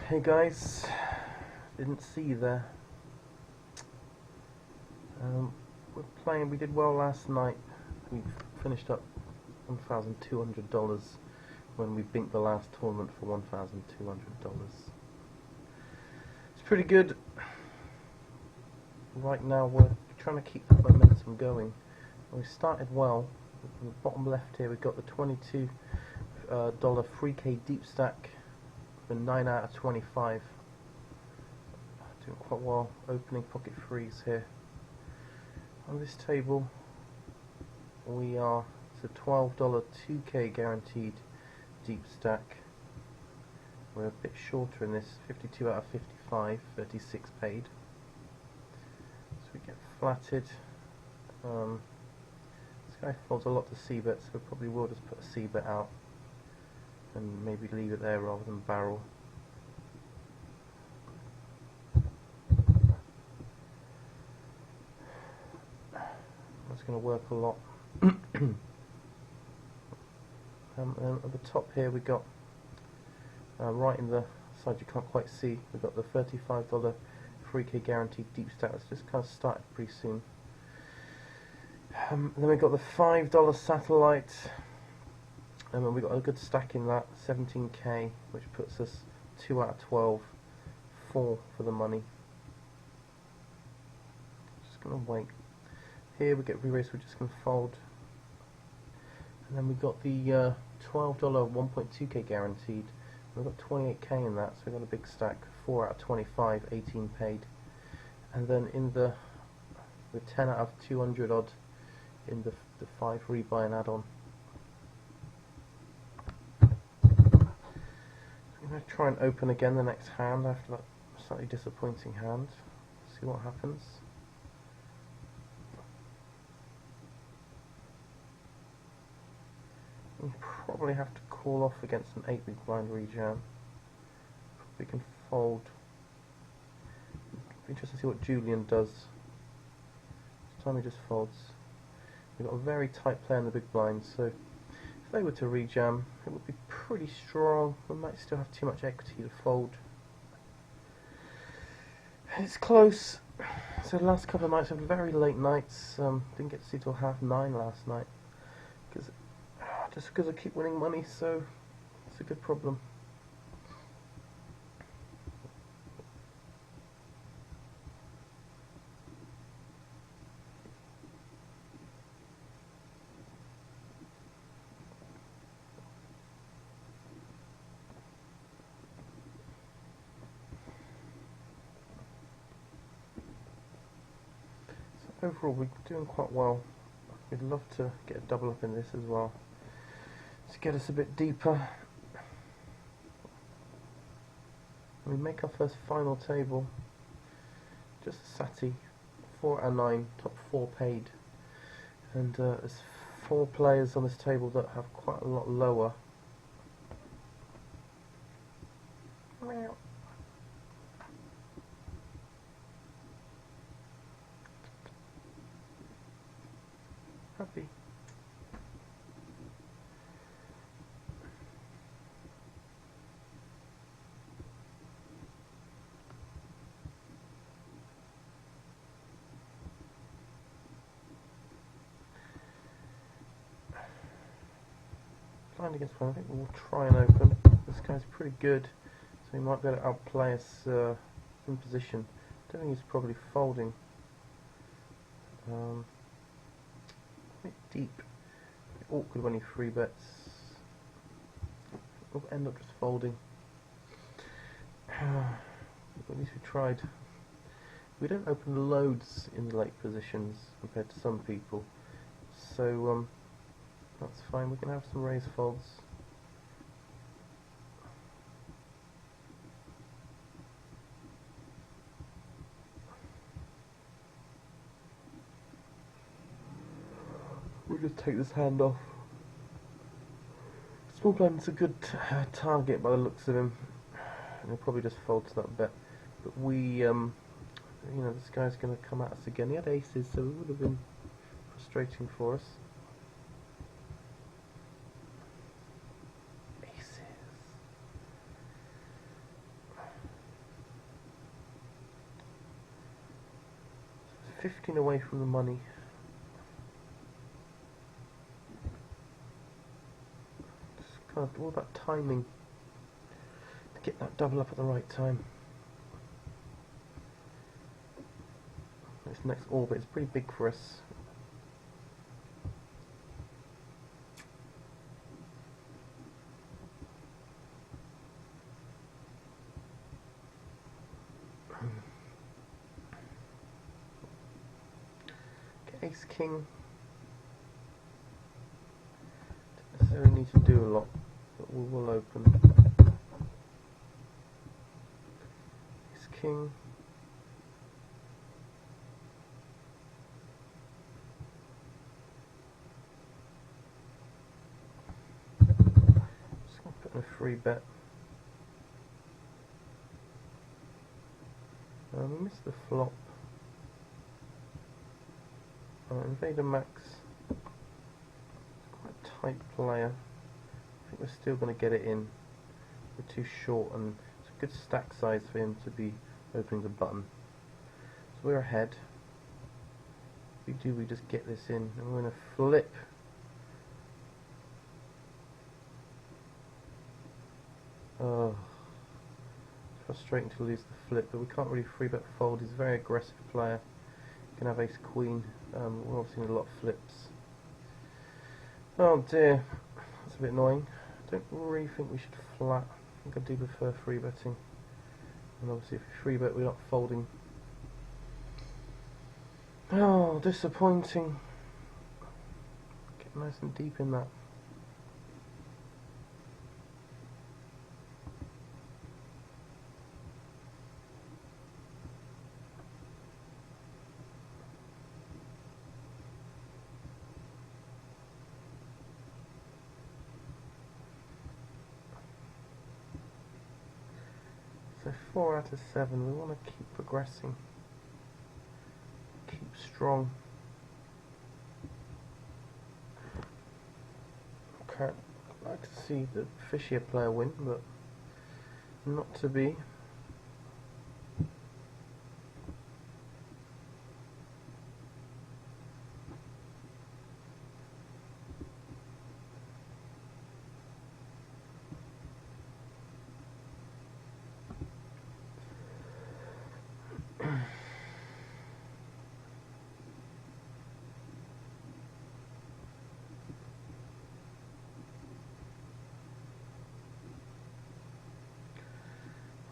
Hey guys, didn't see you there. We're playing. We did well last night. We finished up $1,200 when we binked the last tournament for $1,200. It's pretty good. Right now we're trying to keep the momentum going. We started well. In the bottom left here we've got the $22 3K deep stack for 9 out of 25. Doing quite well. Opening pocket threes here. On this table we are, it's a $12 2K guaranteed deep stack. We're a bit shorter in this, 52 out of 55, 36 paid. So we get flatted. This guy folds a lot to c-bet, so we probably will just put a c-bet out and maybe leave it there rather than barrel. That's going to work a lot. And at the top here we got, right in the side you can't quite see, we've got the $35 3K guaranteed deep stack. That's just kind of started pretty soon. Then we've got the $5 satellite, and then we've got a good stack in that, 17K, which puts us 2 out of 12, 4 for the money. Just going to wait. Here we get re-race, we're just going to fold. And then we've got the $12 1.2K guaranteed. We've got 28K in that, so we've got a big stack, 4 out of 25, 18 paid. And then in the 10 out of 200 odd in the 5 rebuy and add-on. I'm going to try and open again the next hand after that slightly disappointing hand. See what happens. You probably have to call off against an 8 big blind rejam. Probably can fold. Be interesting to see what Julian does. This time he just folds. We've got a very tight play in the big blind, so if they were to rejam, it would be pretty strong. We might still have too much equity to fold. It's close. So the last couple of nights have been very late nights. Didn't get to see till 9:30 last night, just because I keep winning money, so it's a good problem. So overall we're doing quite well. We'd love to get a double up in this as well, to get us a bit deeper. We make our first final table, just a Sati, 4 out of 9, top 4 paid, and there's 4 players on this table that have quite a lot lower. Happy. Blind against one, I think we'll try and open. This guy's pretty good, so he might be able to outplay us in position. I don't think he's probably folding. A bit deep, a bit awkward when he free bets. We'll end up just folding. But at least we tried. We don't open loads in the late positions compared to some people, so that's fine. We can have some raise folds. We'll just take this hand off. Small blind's a good target by the looks of him, and he'll probably just fold to that bet. But we, you know, this guy's going to come at us again. He had aces, so it would have been frustrating for us. Aces. 15 away from the money. It's kind of all about timing to get that double up at the right time. This next orbit is pretty big for us. Ace King. Don't necessarily need to do a lot, but we will open. Ace King. Just gonna put in a free bet. We missed the flop. Invader Max, quite a tight player. I think we're still going to get it in. We're too short, and it's a good stack size for him to be opening the button. So we're ahead. If we do, we just get this in, and we're going to flip. Oh, it's frustrating to lose the flip, but we can't really free bet fold. He's a very aggressive player. Can have ace queen. We're obviously in a lot of flips. Oh dear, that's a bit annoying. I don't really think we should flat. I think I do prefer free betting. And obviously if we free bet, we're not folding. Oh, disappointing. Get nice and deep in that. So 4 out of 7, we want to keep progressing, keep strong. Okay, I'd like to see the fishier player win, but not to be.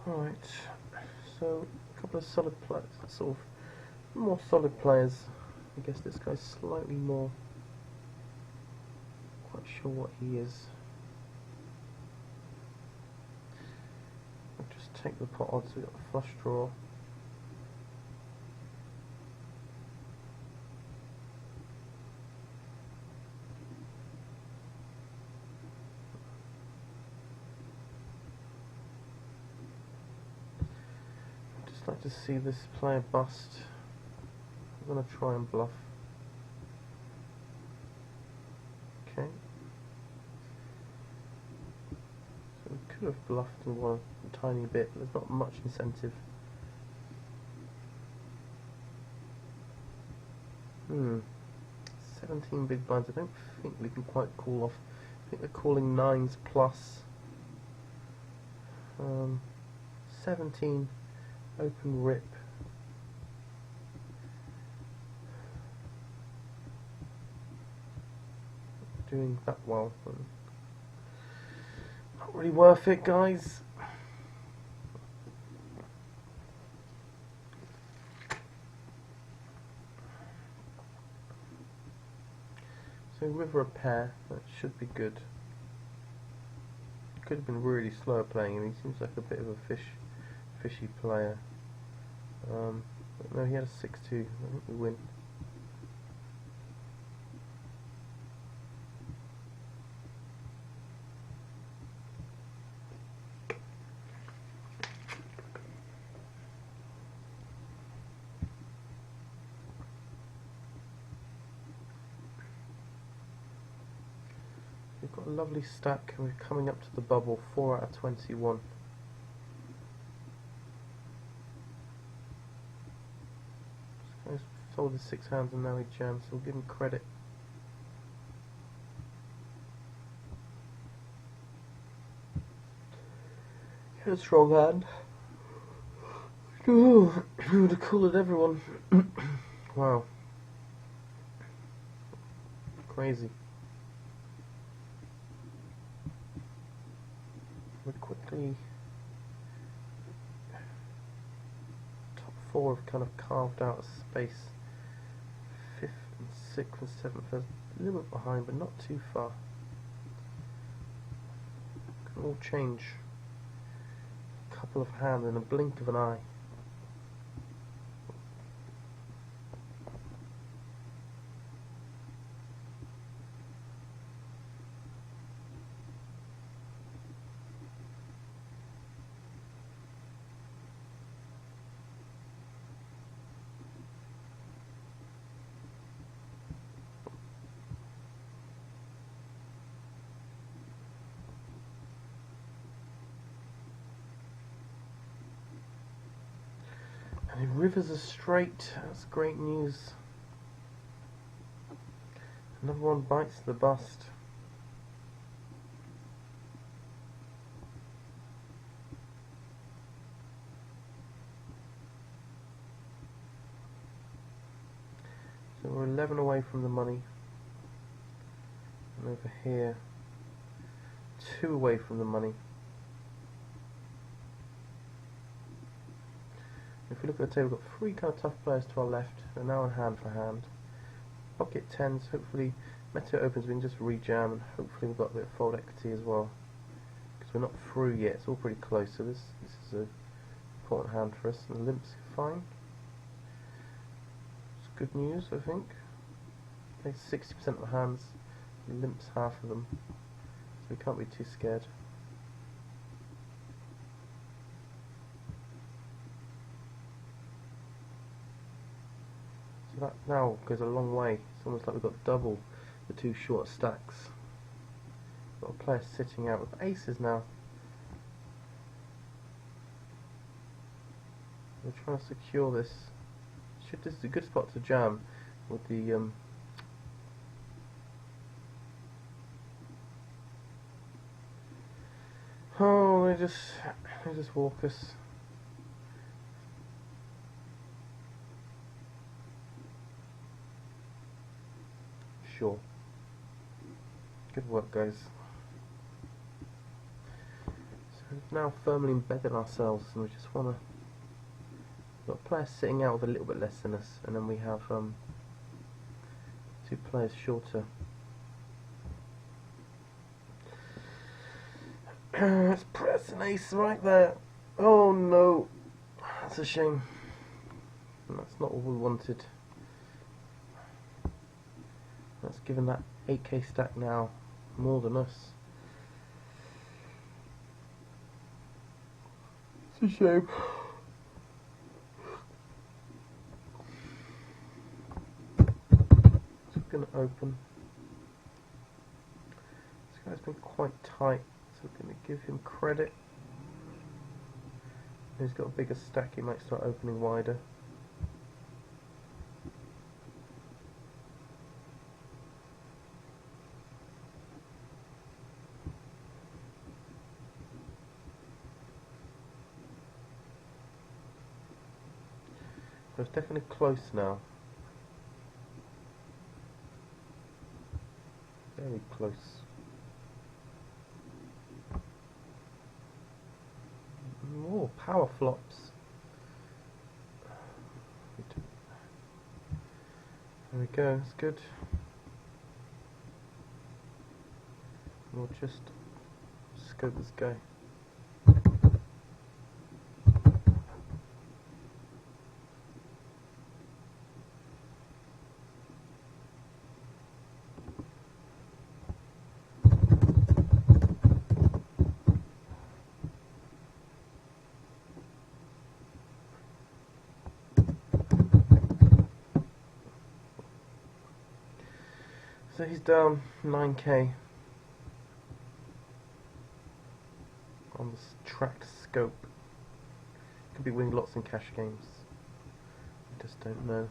Alright, so a couple of solid players, sort of more solid players. I guess this guy's slightly more, quite sure what he is. I'll just take the pot odds, we've got a flush draw. I'd like to see this player bust. I'm going to try and bluff. Okay. So we could have bluffed and won a tiny bit, but there's not much incentive. 17 big blinds. I don't think we can quite call off. I think they're calling 9s plus. 17. Open rip. Doing that well. Not really worth it, guys. So river a pair, that should be good. Could have been really slow playing him. He seems like a bit of a fishy player. But no, he had a 6-2. I think we win. We've got a lovely stack and we're coming up to the bubble, 4 out of 21. sold his 6 hands and now he jams, so we'll give him credit. He had a strong hand. Ooh, he would have cooled everyone. Wow. Crazy. We quickly... Top 4 have kind of carved out a space. 5th and 6th and 7th are a little bit behind, but not too far. Can all change. A couple of hands in a blink of an eye. And if rivers are straight, that's great news. Another one bites the bust. So we're 11 away from the money. And over here, 2 away from the money. If we look at the table, we've got 3 kind of tough players to our left. We're now on hand for hand. Pocket 10s, hopefully Meta opens, we can just rejam, and hopefully we've got a bit of fold equity as well. Because we're not through yet, it's all pretty close, so this is an important hand for us. And the limps are fine. It's good news, I think. Okay, 60% of the hands, the limps half of them, so we can't be too scared. So that now goes a long way. It's almost like we've got double the 2 short stacks. Got a player sitting out with aces now. We're trying to secure this. This is a good spot to jam with the oh, they just walk us. Sure. Good work, guys. So we've now firmly embedded ourselves, and we just want to. We've got players sitting out with a little bit less than us, and then we have 2 players shorter. Let's press an ace right there. Oh no, that's a shame. And that's not what we wanted. That's given that 8k stack now more than us. It's a shame. So we're going to open. This guy's been quite tight, so we're going to give him credit. He's got a bigger stack, he might start opening wider. So it's definitely close now. Very close. Oh, power flops. There we go, it's good. We'll just scope this guy. So he's down 9k on this tracked scope. Could be winning lots in cash games. I just don't know.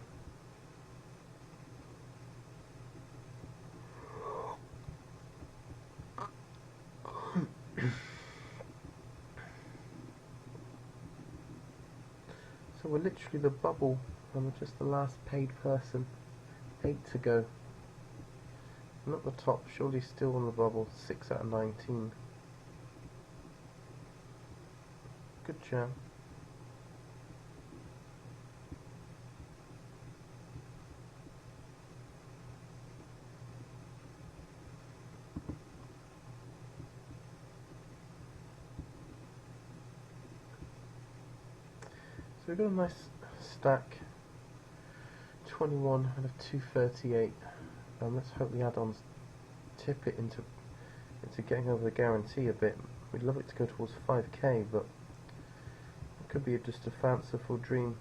So we're literally the bubble, and we're just the last paid person. 8 to go. Not the top, surely still on the bubble. 6 out of 19. Good jam. So we've got a nice stack. 21 out of 238. Let's hope the add-ons tip it into getting over the guarantee a bit. We'd love it to go towards 5k, but it could be just a fanciful dream.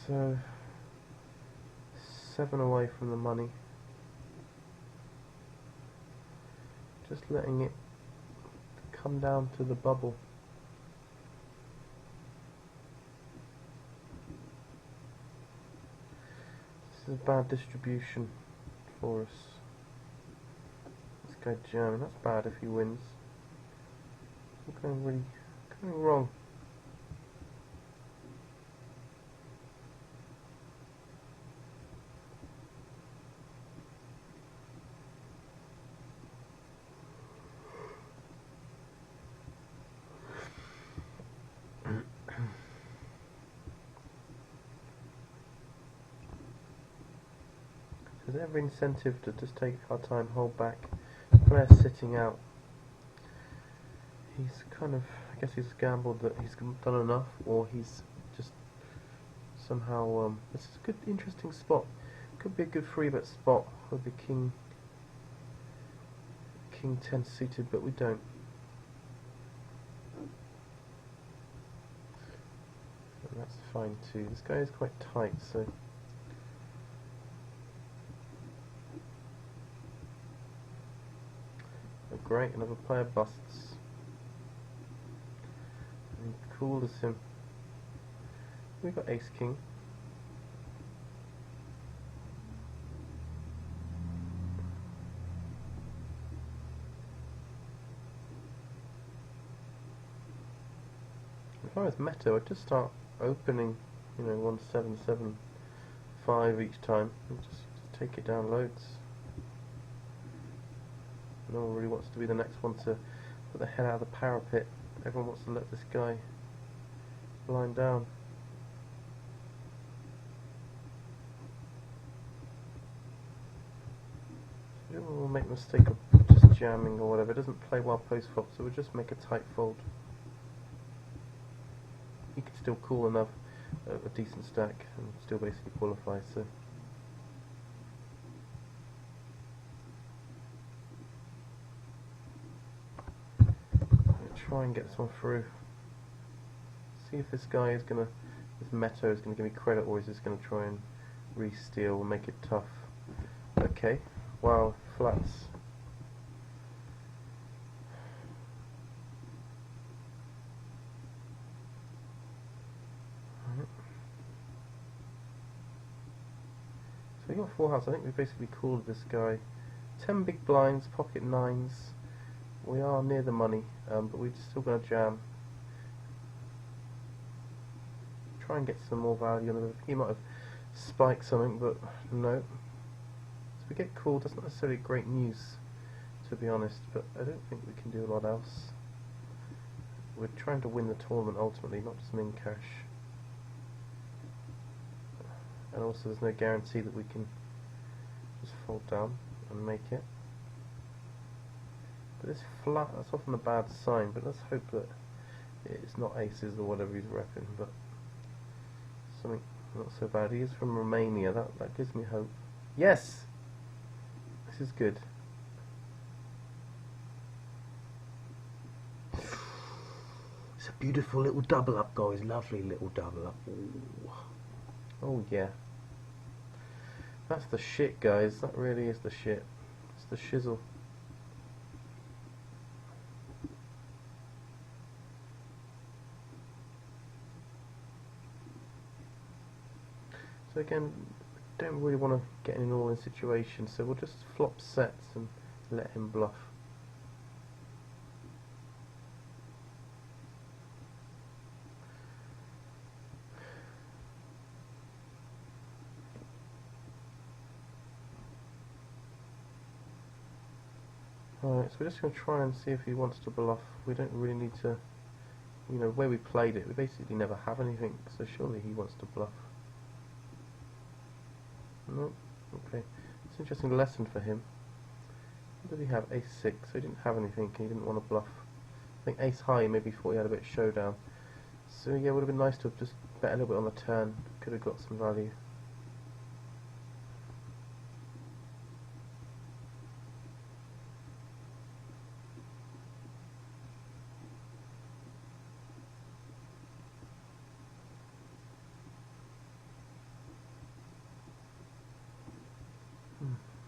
So 7 away from the money. Just letting it come down to the bubble. This is a bad distribution for us. This guy jamming, that's bad if he wins. We're going wrong. There's every incentive to just take our time, hold back. Player's sitting out. He's kind of, I guess he's gambled that he's done enough, or he's just somehow, this is a good, interesting spot. Could be a good free bet spot with the king 10 suited, but we don't. And that's fine too. This guy is quite tight, so great, another player busts. And cool as him. We've got ace king. If I was meta, I'd just start opening, 1775 each time and just take it down loads. No one really wants to be the next one to put the head out of the parapet. Everyone wants to let this guy line down. So we'll make the mistake of just jamming or whatever. It doesn't play well post flop, so we'll just make a tight fold. You can still call enough a decent stack and still basically qualify. So. Try and get this one through. See if this guy is this meta is gonna give me credit, or is this gonna try and re-steal and make it tough. Okay, wow, flats. So we got full house. I think we basically called this guy 10 big blinds, pocket nines. We are near the money, but we're still going to jam. Try and get some more value on him. He might have spiked something, but no. So we get called. That's not necessarily great news, to be honest, but I don't think we can do a lot else. We're trying to win the tournament ultimately, not just min cash. And also there's no guarantee that we can just fold down and make it. But this flat, that's often a bad sign, but let's hope that it's not aces or whatever he's repping, but something not so bad. He is from Romania, that gives me hope. Yes! This is good. It's a beautiful little double up, guys. Lovely little double up. Ooh. Oh yeah. That's the shit, guys. That really is the shit. It's the shizzle. So again, don't really want to get in an all-in situation, so we'll just flop sets and let him bluff. Alright, so we're just going to try and see if he wants to bluff. We don't really need to, you know, where we played it, we basically never have anything, so surely he wants to bluff. Nope, okay. It's an interesting lesson for him. What did he have? Ace 6, so he didn't have anything, he didn't want to bluff. I think ace high, maybe thought he had a bit of showdown. So yeah, it would have been nice to have just bet a little bit on the turn, could have got some value.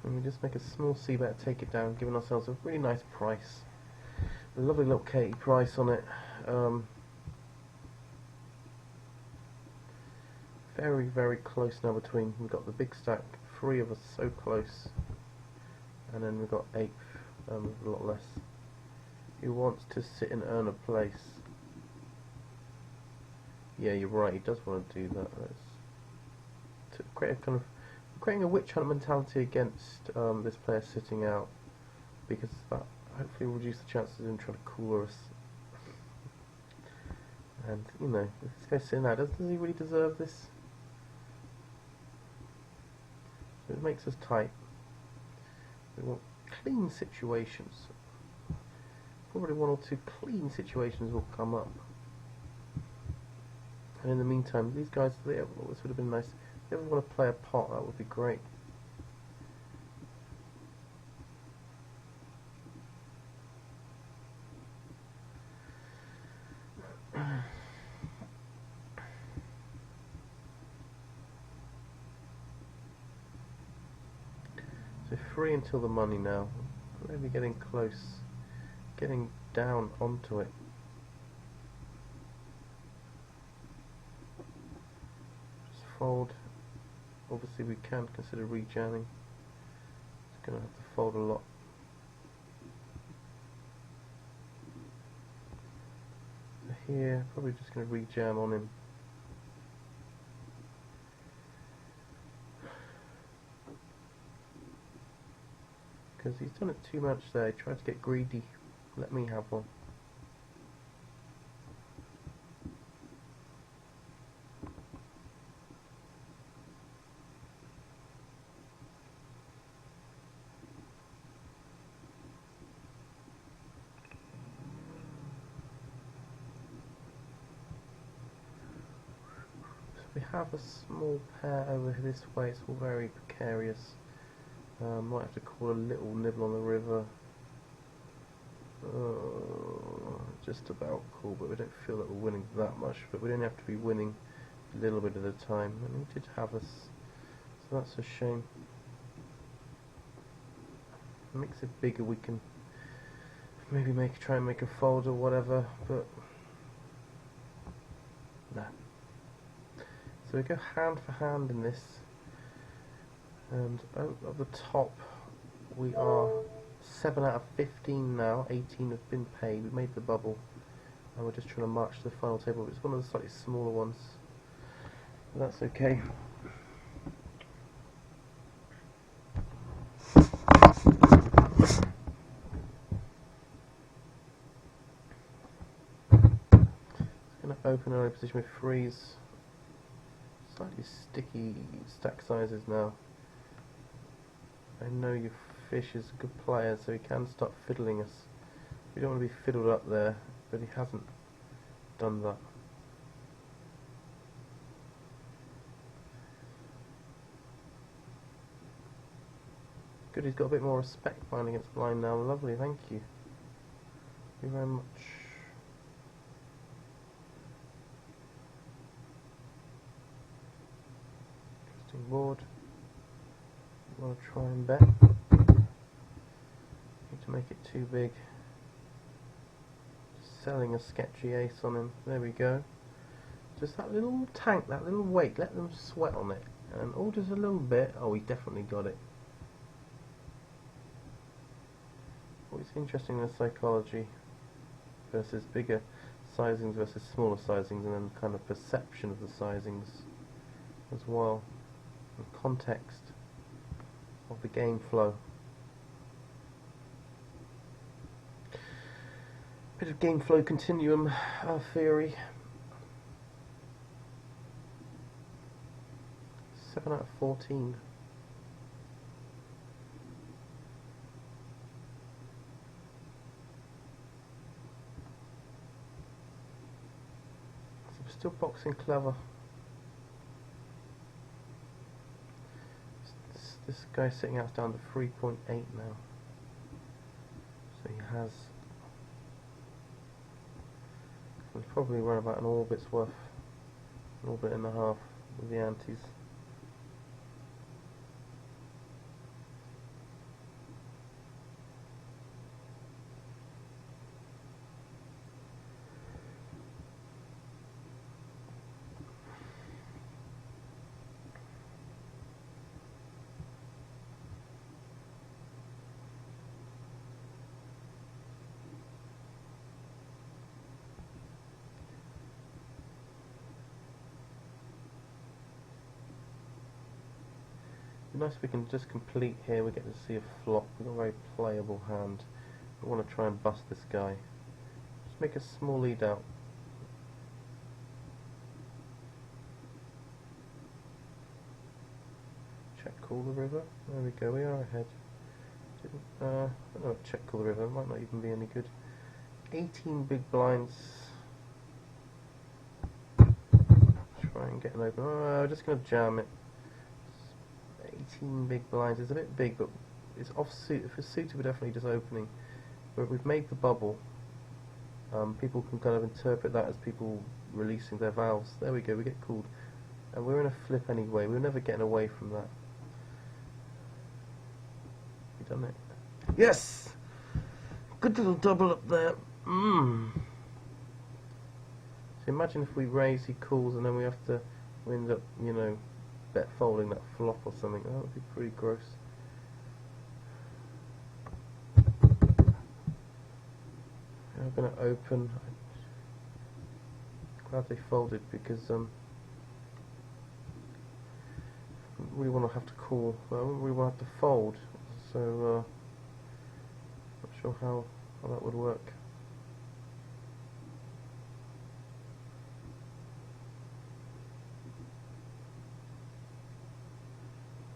And we just make a small c-bet, take it down, giving ourselves a really nice price. A lovely little Katie price on it. Very, very close now between. We've got the big stack, 3 of us so close. And then we've got 8th, a lot less. He wants to sit and earn a place. Yeah, you're right, he does want to do that. To create a kind of creating a witch hunt mentality against this player sitting out, because that hopefully will reduce the chances of him trying to cooler us. And you know, if this guy's sitting out, does he really deserve this? So it makes us tight. We want clean situations. Probably 1 or 2 clean situations will come up. And in the meantime, these guys, this would have been nice. If you ever want to play a pot, that would be great. So 3 until the money now. Maybe getting close, getting down onto it. Just fold. Obviously we can consider rejamming. It's going to have to fold a lot. So here, probably just going to rejam on him. Because he's done it too much there, he tried to get greedy. Let me have one. We have a small pair over this way, it's all very precarious. Might have to call a little nibble on the river. Just about cool, but we don't feel that we're winning that much. But we don't have to be winning a little bit at a time. And he did have us, so that's a shame. If it makes it bigger, we can maybe try and make a fold or whatever, but no. So we go hand for hand in this, and at the top we are 7 out of 15 now, 18 have been paid, we made the bubble, and we're just trying to march to the final table. It's one of the slightly smaller ones, but that's okay. It's going to open our position with threes. Slightly sticky stack sizes now. I know your fish is a good player, so he can start fiddling us. We don't want to be fiddled up there, but he hasn't done that. Good, he's got a bit more respect playing against blind now. Lovely, thank you. Thank you very much. Board. I'm going to try and bet. Need to make it too big. Selling a sketchy ace on him. There we go. Just that little tank, that little weight. Let them sweat on it. And just a little bit. Oh, he definitely got it. Always interesting in the psychology versus bigger sizings versus smaller sizings, and then kind of perception of the sizings as well, and context of the game flow. Bit of game flow continuum theory. 7 out of 14. So we're still boxing clever. This guy's sitting out down to 3.8 now. So he has. He's probably run about an orbit's worth, an orbit and a half with the antes. Nice if we can just complete here. We get to see a flop. We've got a very playable hand. We want to try and bust this guy. Just make a small lead out. Check call the river. There we go. We are ahead. I don't know what check call the river. It might not even be any good. 18 big blinds. Try and get an open. Oh, we're just going to jam it. 18 big blinds. It's a bit big, but it's off suit. If it's suited, we're definitely just opening. But we've made the bubble. People can kind of interpret that as people releasing their valves. There we go. We get called, and we're in a flip anyway. We're never getting away from that. We done it. Yes. Good little double up there. So imagine if we raise, he calls, and then we end up, you know, bet folding that flop or something. That would be pretty gross. I'm going to open. Glad they folded, because really want to have to call. Well, I wouldn't really want to have to fold, so not sure how that would work.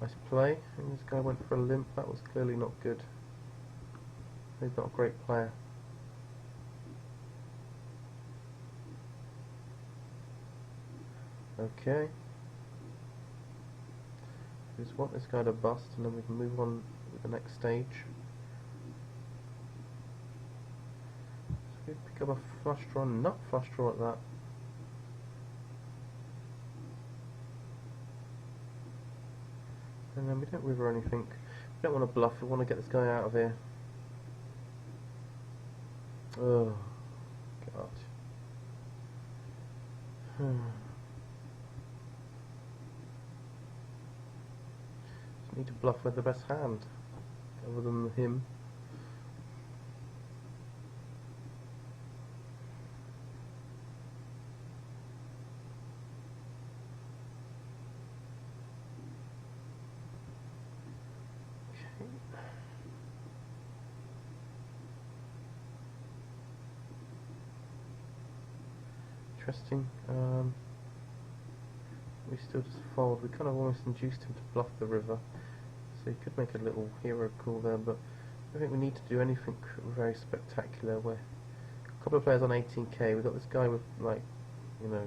Nice play. And this guy went for a limp. That was clearly not good. He's not a great player. Okay. We just want this guy to bust, and then we can move on with the next stage. So we pick up a flush draw, nut flush draw at that. And then we don't river anything. We don't want to bluff, we want to get this guy out of here. Oh, God. Just need to bluff with the best hand, other than him. Interesting. We still just fold. We kind of almost induced him to bluff the river, so he could make a little hero call there, but I don't think we need to do anything very spectacular. We're a couple of players on 18k. We've got this guy with, like, you know,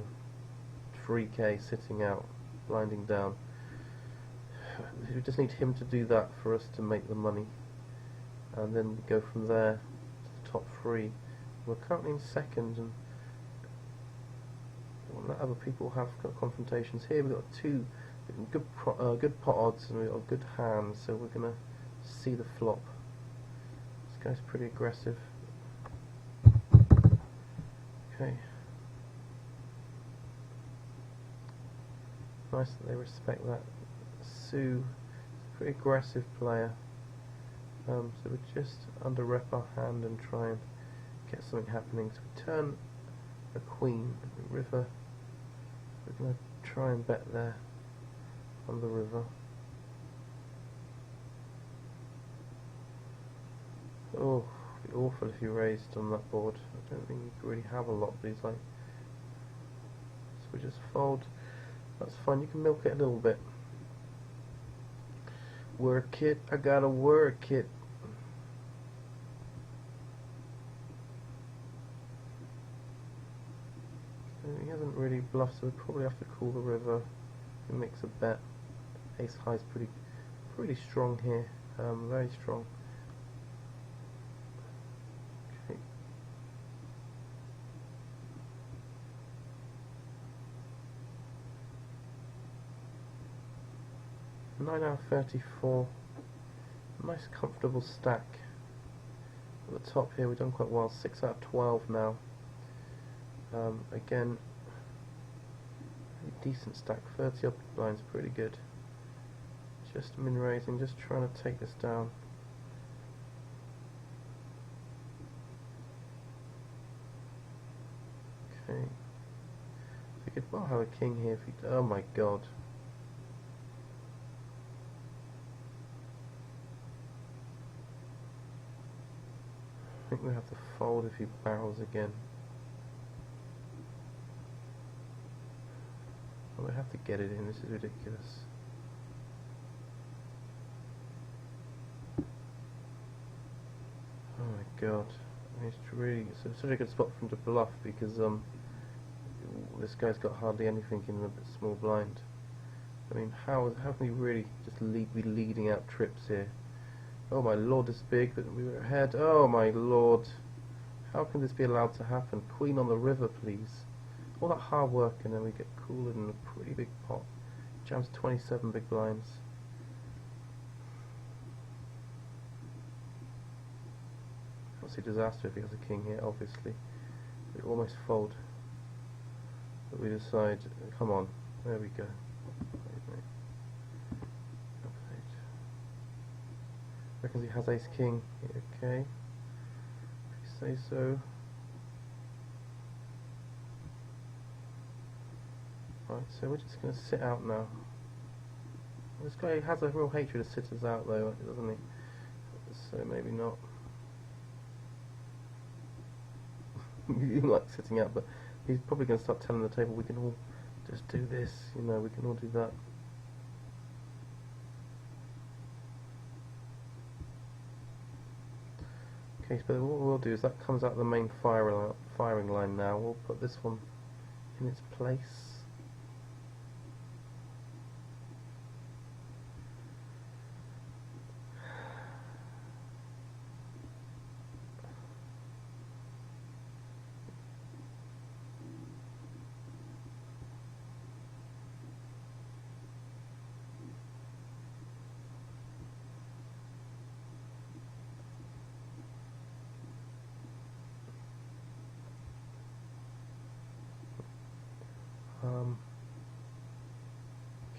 3k sitting out, blinding down. We just need him to do that for us to make the money, and then we go from there to the top three. We're currently in second, and let other people have confrontations. Here we've got two good pot odds, and we've got good hands, so we're going to see the flop. This guy's pretty aggressive. Okay. Nice that they respect that. Sue. He's a pretty aggressive player. So we just under-rep our hand and try and get something happening. So we turn a queen, the river. We're going to try and bet there on the river. Oh, it'd be awful if you raised on that board. I don't think you could really have a lot, but he's like... So we just fold. That's fine, you can milk it a little bit. Work it, I gotta work it. So he hasn't really bluffed, so we probably have to call the river. He makes a bet. Ace high is pretty strong here, very strong. Okay. Nine out of 34. Nice comfortable stack. At the top here we've done quite well. 6 out of 12 now. Again, decent stack. 30 up blinds, pretty good. Just min raising, just trying to take this down. Okay. We could well have a king here if we. Oh my god. I think we have to fold if he barrels again. Oh, we have to get it in. This is ridiculous. Oh my god. It's really such a good spot for him to bluff because this guy's got hardly anything in the small blind. I mean, how can we really just be leading out trips here? Oh my lord, this is big, but we were ahead. Oh my lord. How can this be allowed to happen? Queen on the river, please. All that hard work and then we get cooled in a pretty big pot. Jams 27 big blinds. Obviously disaster if he has a king here, obviously. We almost fold. But we decide, come on, there we go. Reckons he has ace king. Okay, if you say so. Right, so we're just going to sit out now. This guy has a real hatred of sitters out though, doesn't he? So maybe not. You like sitting out, but he's probably going to start telling the table we can all just do this, you know, we can all do that. Okay, but what we'll do is that comes out the main firing line now. We'll put this one in its place.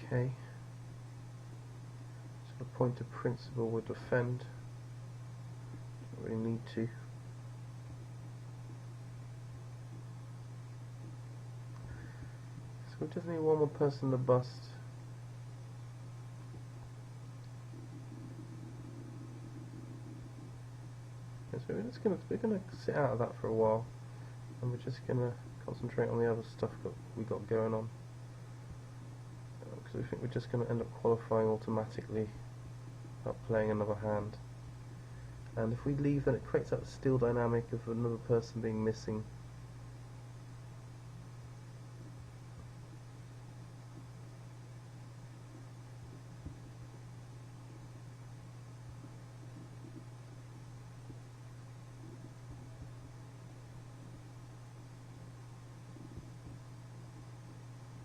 Okay, so the point of principle would defend. Don't really need to. So we just need one more person to bust. Okay, so we're gonna sit out of that for a while, and we're just gonna concentrate on the other stuff that we got going on. Because we think we're just going to end up qualifying automatically without playing another hand. And if we leave, then it creates that still dynamic of another person being missing.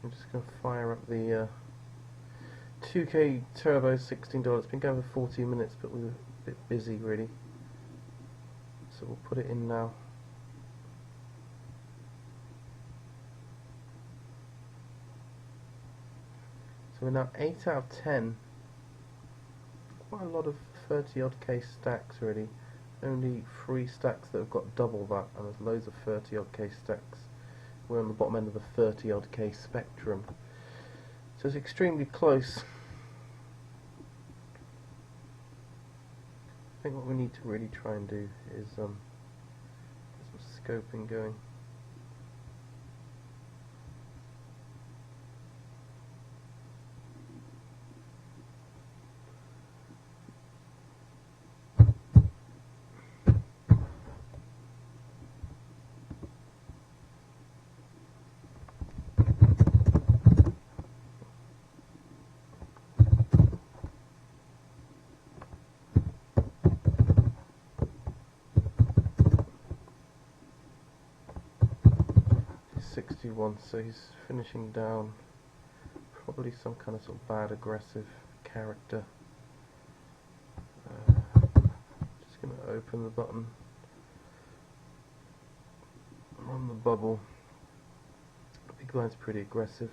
I'm just going to fire up the 2K Turbo $16. It's been going for 14 minutes, but we were a bit busy really. So we'll put it in now. So we're now 8 out of 10 quite a lot of 30 odd K stacks really. Only 3 stacks that have got double that, and there's loads of 30 odd K stacks. We're on the bottom end of the 30 odd K spectrum, so it's extremely close. I think what we need to really try and do is get some scoping going. He's 61, so he's finishing down probably some kind of sort of bad aggressive character. Just going to open the button, run the bubble. Big blind's pretty aggressive.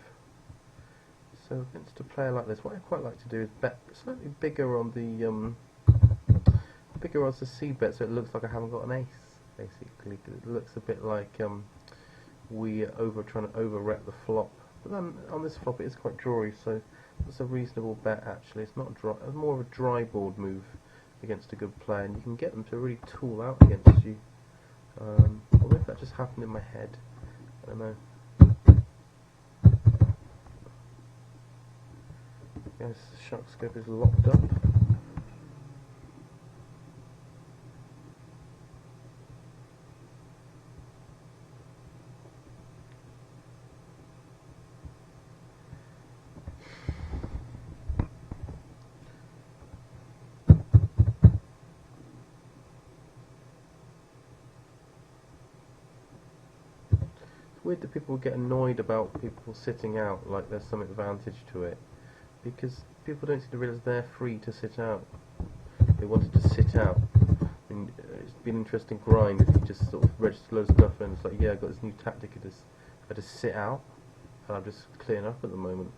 So against a player like this, what I quite like to do is bet slightly bigger on the bigger odds to C bet, so it looks like I haven't got an ace. Basically, it looks a bit like we are trying to over rep the flop. But then on this flop, it is quite drawy, so it's a reasonable bet actually. It's not dry, it's more of a dry board move against a good player, and you can get them to really tool out against you. Or if that just happened in my head, I don't know. Yes, the shark scope is locked up. It's weird that people get annoyed about people sitting out like there's some advantage to it, because people don't seem to realise they're free to sit out. They wanted to sit out. I mean, it's been an interesting grind if you just sort of register loads of stuff and it's like, yeah, I've got this new tactic, I just sit out and I'm just clearing up at the moment.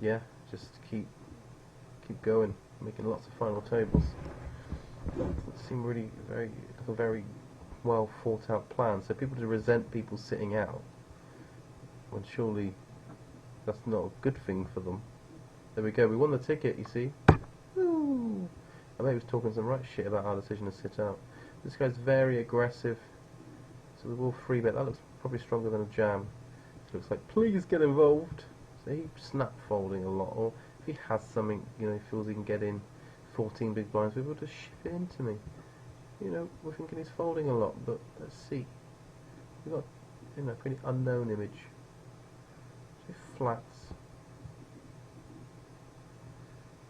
Yeah, just keep going, making lots of final tables. It seemed really like a very well thought out plan. So people to resent people sitting out, when surely that's not a good thing for them. There we go, we won the ticket, you see. Woo! I bet he was talking some right shit about our decision to sit out. This guy's very aggressive, so we will free bet. That looks probably stronger than a jam. It looks like, please get involved. So he's snap folding a lot, or if he has something, you know, he feels he can get in 14 big blinds, people just ship it into me. You know, we're thinking he's folding a lot, but let's see. We've got, you know, a pretty unknown image. So flats.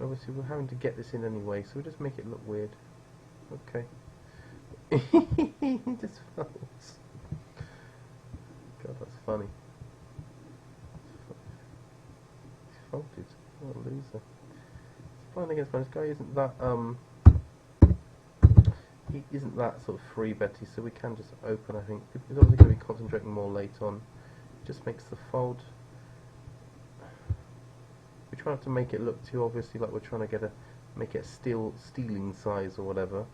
Obviously we're having to get this in anyway, so we'll just make it look weird. Okay. He just folds. God, that's funny. He's folded. What a loser. He's playing against this guy isn't that he isn't that sort of free betty, so we can just open. I think he's obviously going to be concentrating more late on. It just makes the fold. We try not to make it look too obviously like we're trying to make it a stealing size or whatever.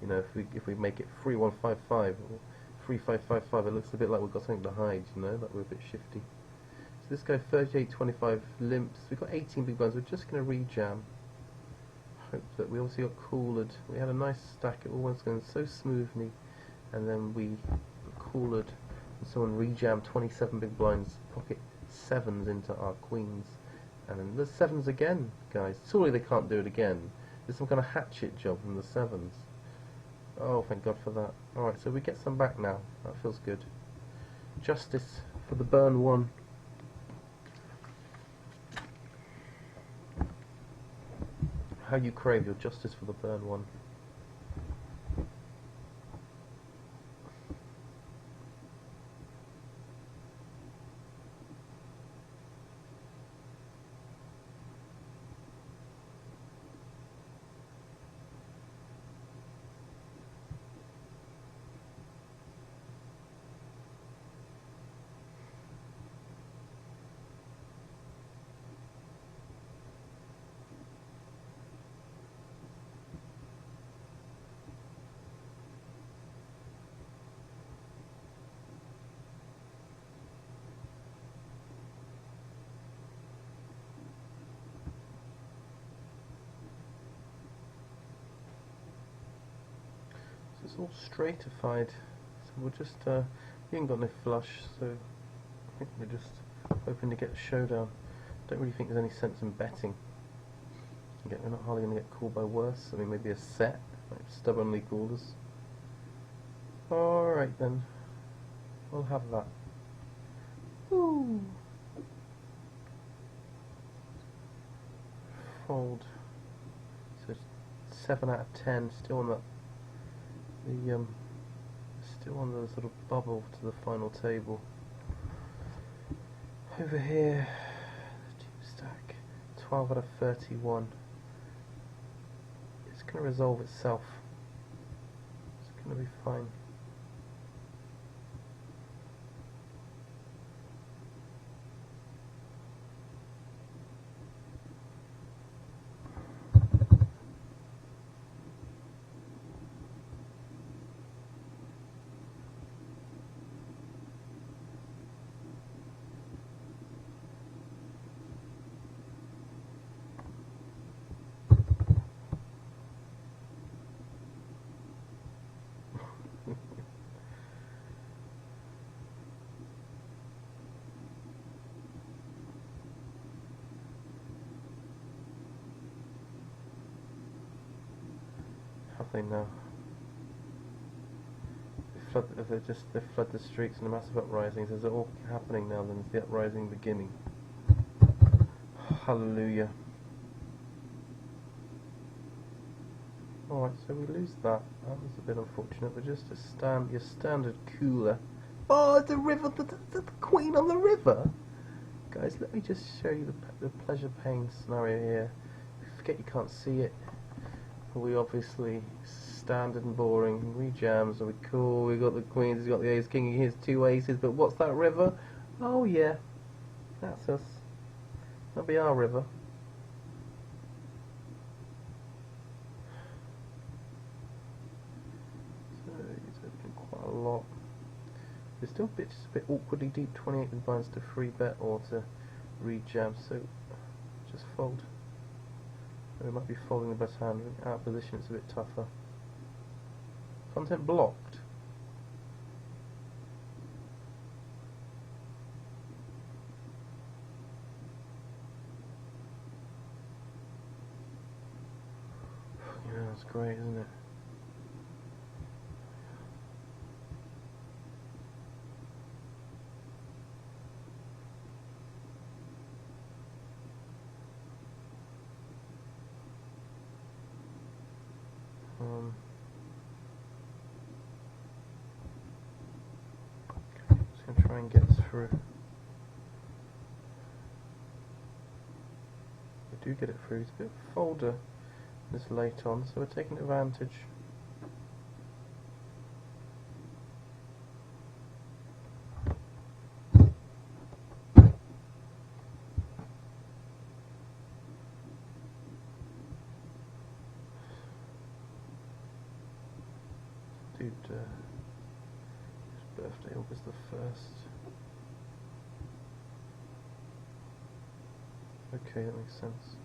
You know, if we make it 3155 or 3555, it looks a bit like we've got something to hide. You know, like we're a bit shifty. So this guy 3825 limps. We've got 18 big blinds. We're just going to rejam. Hope that we obviously got cooled. We had a nice stack. It all was going so smoothly, and then we cooled, and someone rejammed 27 big blinds, pocket sevens into our queens. And then there's sevens again, guys. Surely they can't do it again. There's some kind of hatchet job from the sevens. Oh, thank God for that. Alright, so we get some back now. That feels good. Justice for the burn one. How you crave your justice for the burn one. it's all stratified. So we'll just, we ain't got no flush, so I think we're just hoping to get a showdown. Don't really think there's any sense in betting. We're not hardly going to get called by worse. I mean, maybe a set, like stubbornly called us. Alright then, we'll have that. Woo! Fold. So 7 out of 10, still on still on the sort of bubble to the final table. Over here, the deep stack, 12 out of 31. It's going to resolve itself. It's going to be fine. Have they now? They flood the streets in a massive uprising. Is it all happening now? Then is the uprising beginning? Hallelujah. Alright, so we lose that. That was a bit unfortunate, but just your standard cooler. Oh, the river, the queen on the river! Guys, let me just show you the pleasure pain scenario here. Forget you can't see it. We obviously standard and boring. We jams, are we cool? We got the queens, he's got the ace king, here's 2 aces, but what's that river? Oh yeah, that's us. That'll be our river. So he's opening quite a lot. There's still a bit awkwardly deep, 28 big blinds to free bet or to re-jam, so just fold. We might be folding the best hand. Out of position, it's a bit tougher. Content blocked. Yeah, that's great, isn't it? Just going to try and get through. We do get it through. It's a bit of a folder this late on, so we're taking advantage. Dude, his birthday, August the 1st. Okay, that makes sense.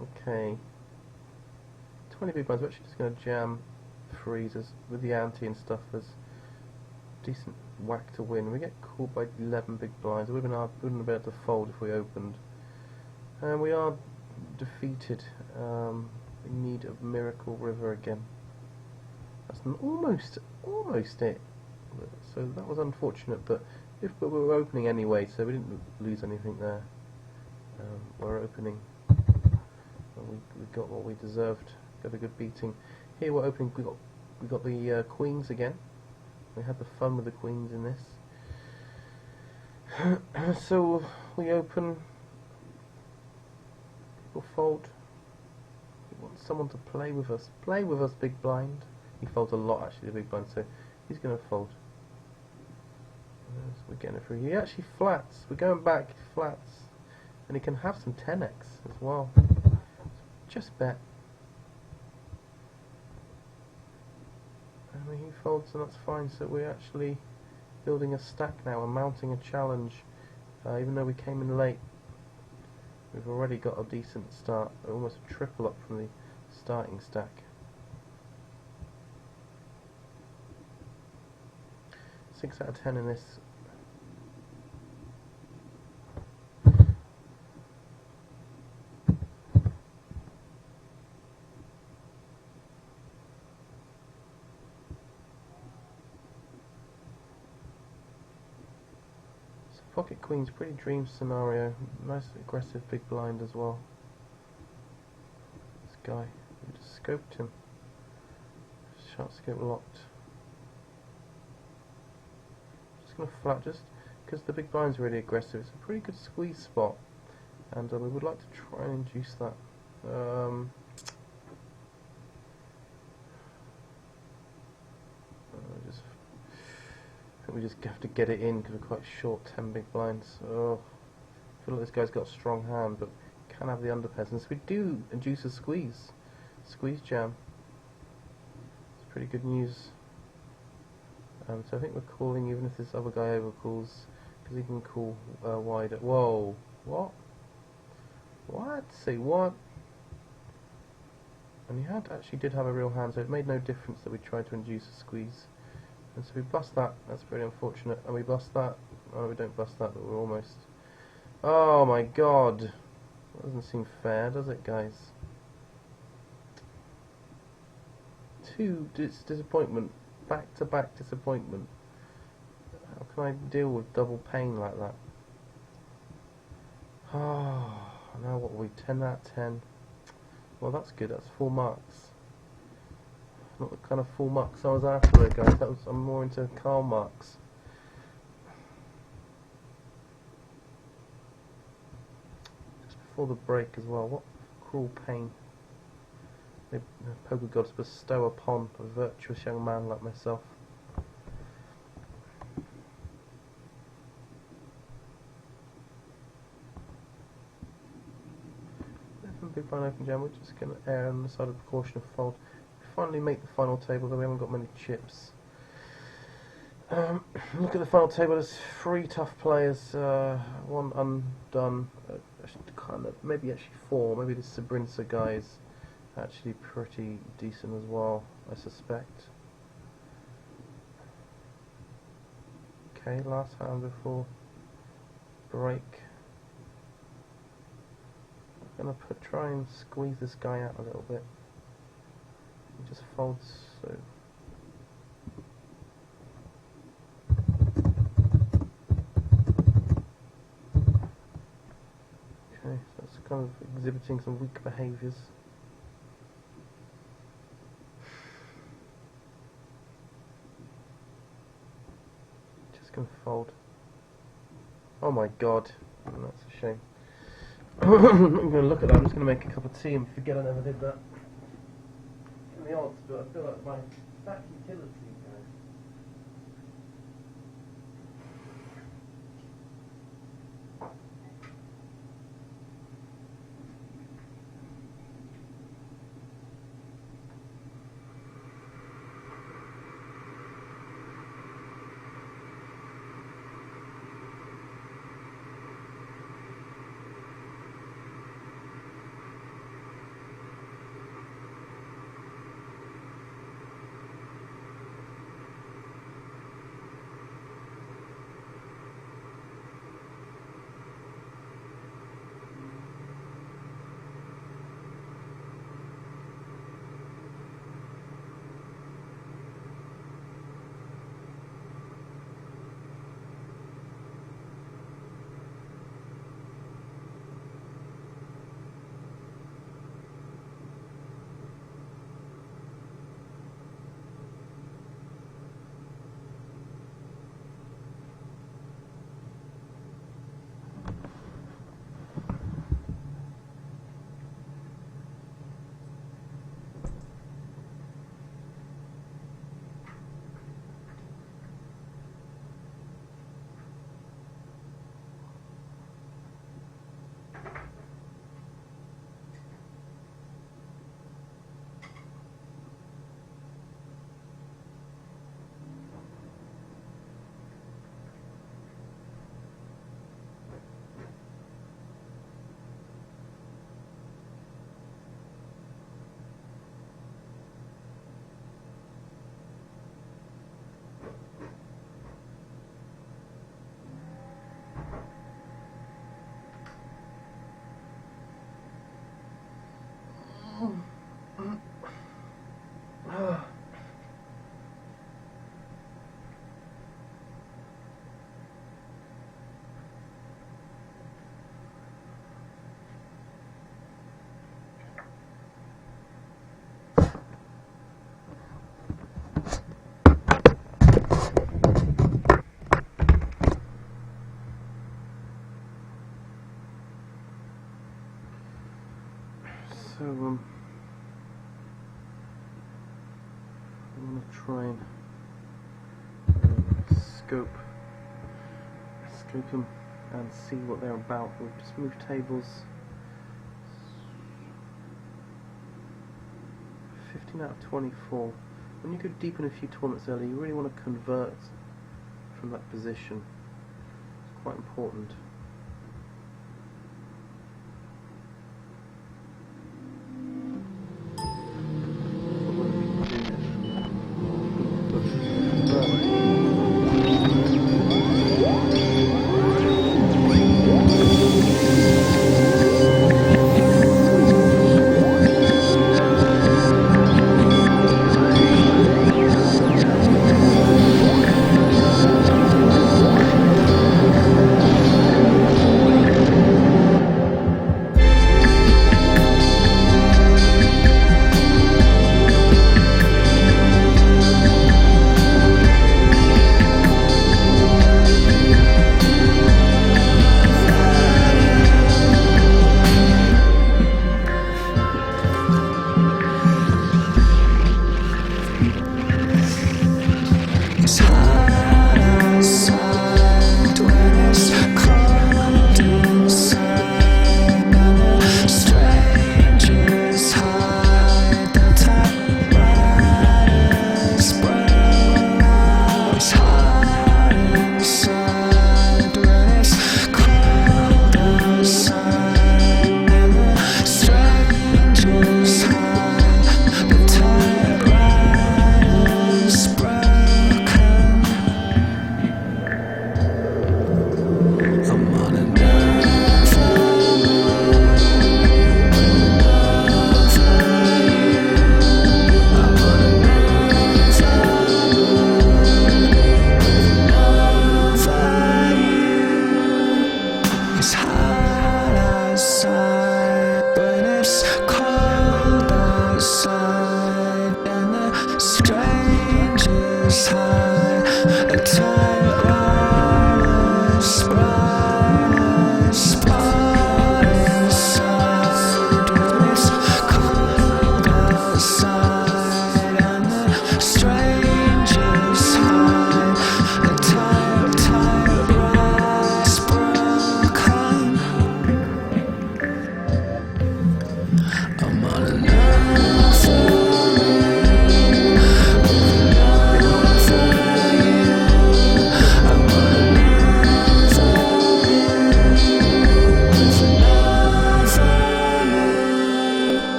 Okay. 20 big blinds, we're actually just going to jam freezers with the ante and stuff as decent whack to win. We get called by 11 big blinds. We wouldn't have been able to fold if we opened. And we are defeated. In need of Miracle River again. That's almost it. So that was unfortunate, but we were opening anyway, so we didn't lose anything there. We're opening. We got what we deserved. Got a good beating. Here we're opening. We got the queens again. We had the fun with the queens in this. So we open. People fold. We want someone to play with us. Play with us, big blind. He folds a lot actually, the big blind, so he's going to fold. So we're getting it through. He actually flats. We're going back flats. And he can have some 10x as well. Just bet. I mean, he folds and that's fine, so we're actually building a stack now and mounting a challenge. Even though we came in late. We've already got a decent start, almost a triple up from the starting stack. Six out of 10 in this. Pocket Queen's pretty dream scenario. Nice aggressive big blind as well. This guy, we just scoped him. Shot scope locked. Just gonna flat, just because the big blind's really aggressive. It's a pretty good squeeze spot, and we would like to try and induce that. We just have to get it in because we're quite short, 10 big blinds. Oh, I feel like this guy's got a strong hand, but can have the underpeasants. We do induce a squeeze jam. It's pretty good news. So I think we're calling even if this other guy overcalls, because he can call wider. Whoa, what? What? Say what? And he actually did have a real hand, so it made no difference that we tried to induce a squeeze. And so we bust that, that's very unfortunate, and we bust that, oh we don't bust that, but we're almost, oh my god, that doesn't seem fair, does it guys? It's disappointment, back to back disappointment. How can I deal with double pain like that? Oh, now what are we, 10 out of 10, well that's good, that's 4 marks. Not the kind of full marks I was after there, guys. I'm more into calm marks. Just before the break as well. What cruel pain the poker gods bestow upon a virtuous young man like myself. Big blind open jam. We're just going to err on the side of precaution of fold. Finally make the final table, though we haven't got many chips. Look at the final table, there's 3 tough players, 1 undone, kind of, maybe actually 4, maybe this Sabrinsa guy is actually pretty decent as well, I suspect. Okay, last hand before break. I'm going to try and squeeze this guy out a little bit. He just folds, so okay, so that's kind of exhibiting some weak behaviours. Just gonna fold. Oh my god, that's a shame. I'm not gonna look at that, I'm just gonna make a cup of tea and forget I never did that. The odds, but I feel like my stack utility, guys. So I'm going to try and scope them and see what they're about. We'll just move tables. 15 out of 24. When you go deep in a few tournaments early, you really want to convert from that position. It's quite important.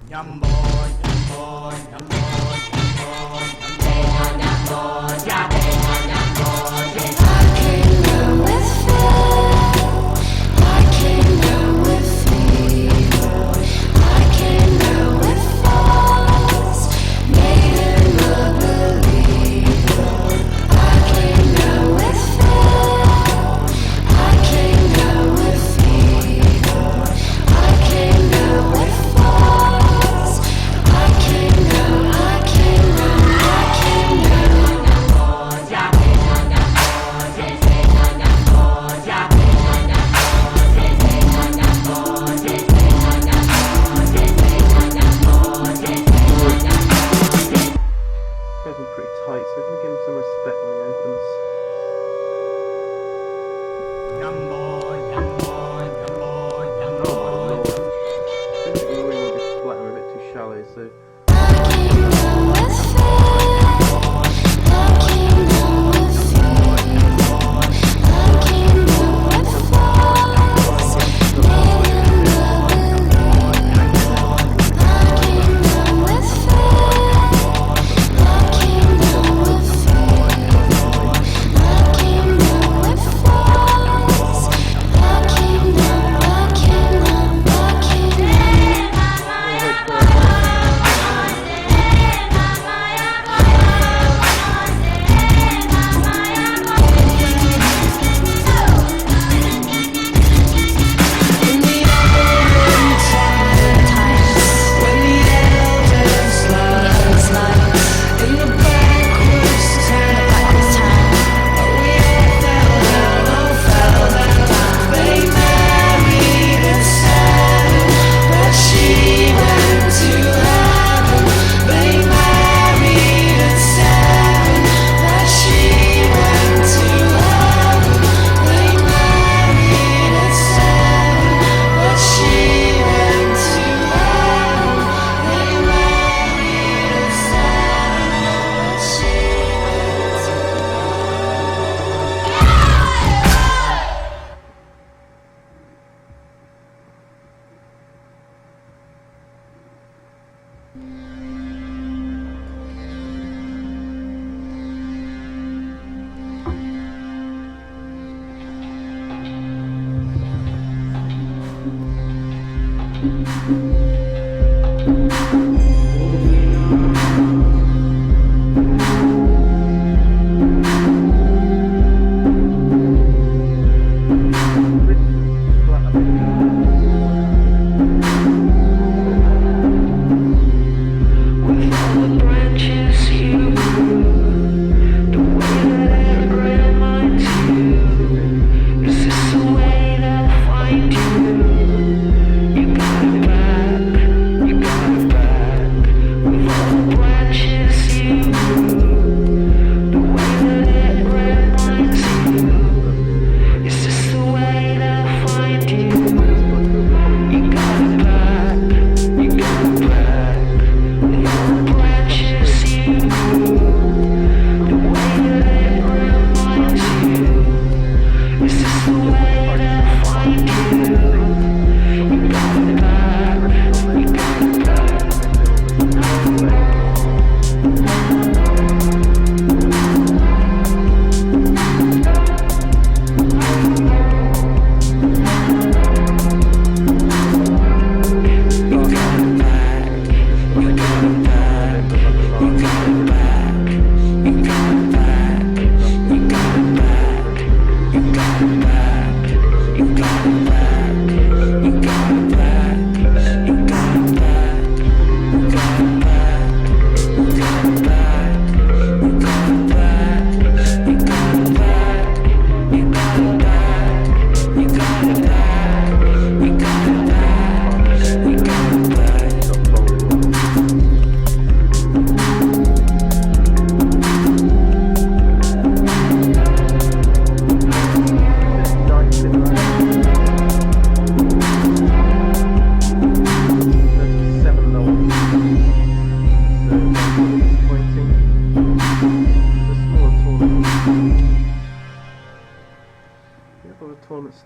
Young boy, young boy, young boy, young boy, young boy, young boy, I can go with fear, I can go with fear, I can go with thoughts made in a believer. I can go so we're gonna give him some respect when he opens. Young boy, young boy, young boy, young Oh my boy. lord. I think we really want to be flat and we're a bit too shallow, so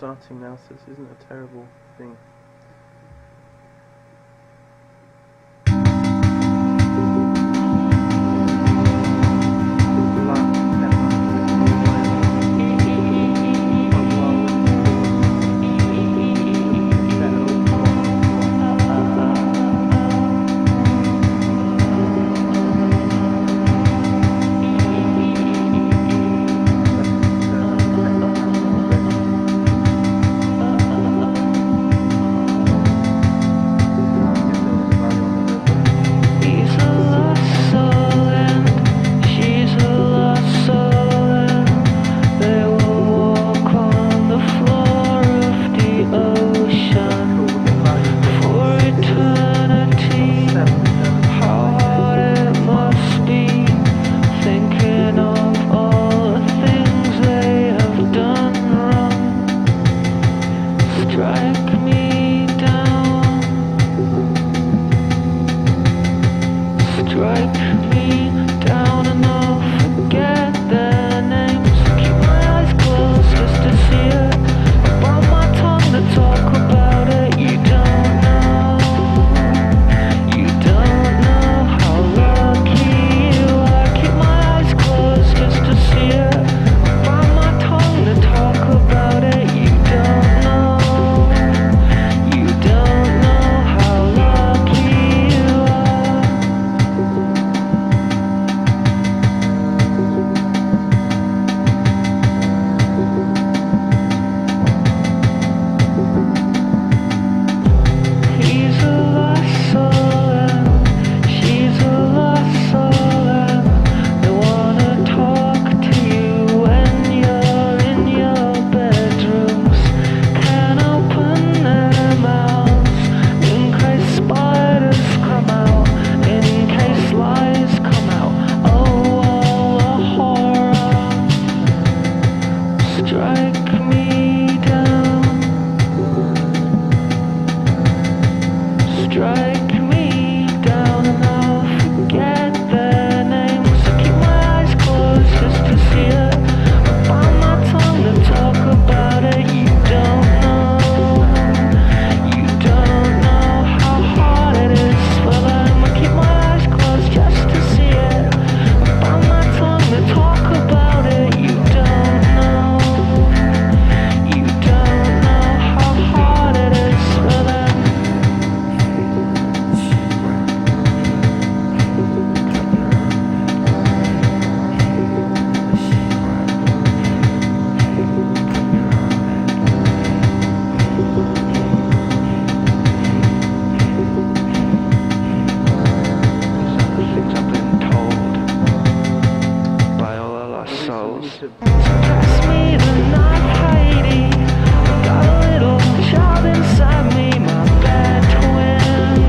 starting now, so this isn't a terrible thing. need to. Pass me the knife, Heidi. Got a little child inside me, my bad twin.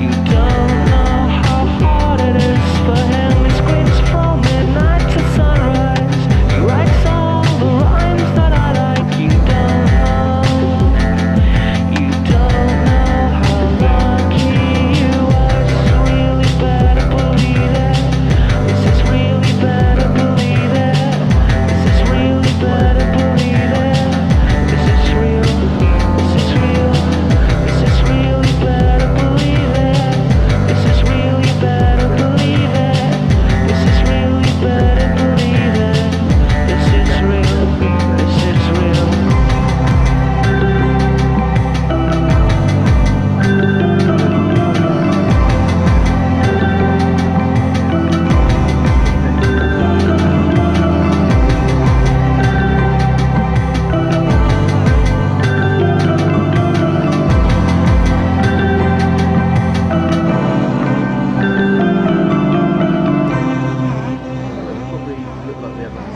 You don't know how hard it is for him. He screams from midnight to sunrise. He writes all the rhymes that I like. You don't know how lucky you are. It's really better believe it. This is really better believe it. This is really better believe it. This is real. This is real. This is really better believe it. This is really better believe it. This is really better believe it. This is real. This is real. Probably look like we have that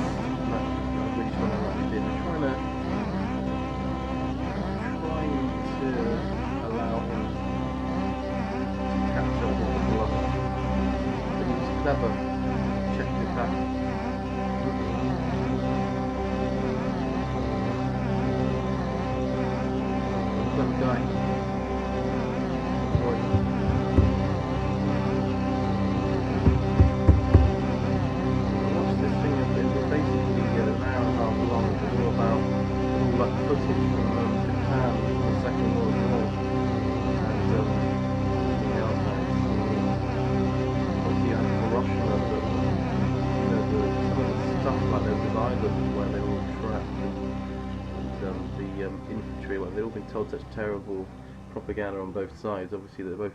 really trying to like we did. We're trying to allow him to catch up with the bluff. But he was clever. Checked it back. Clever guy. Watch this thing. It was basically an hour and a half long. It was all about like footage from Japan, the Second World War, and the Allies. Obviously, you had Hiroshima, but some of the stuff like those islands where they were all trapped, and the infantry, well, they've all been told such terrible propaganda on both sides. Obviously, they both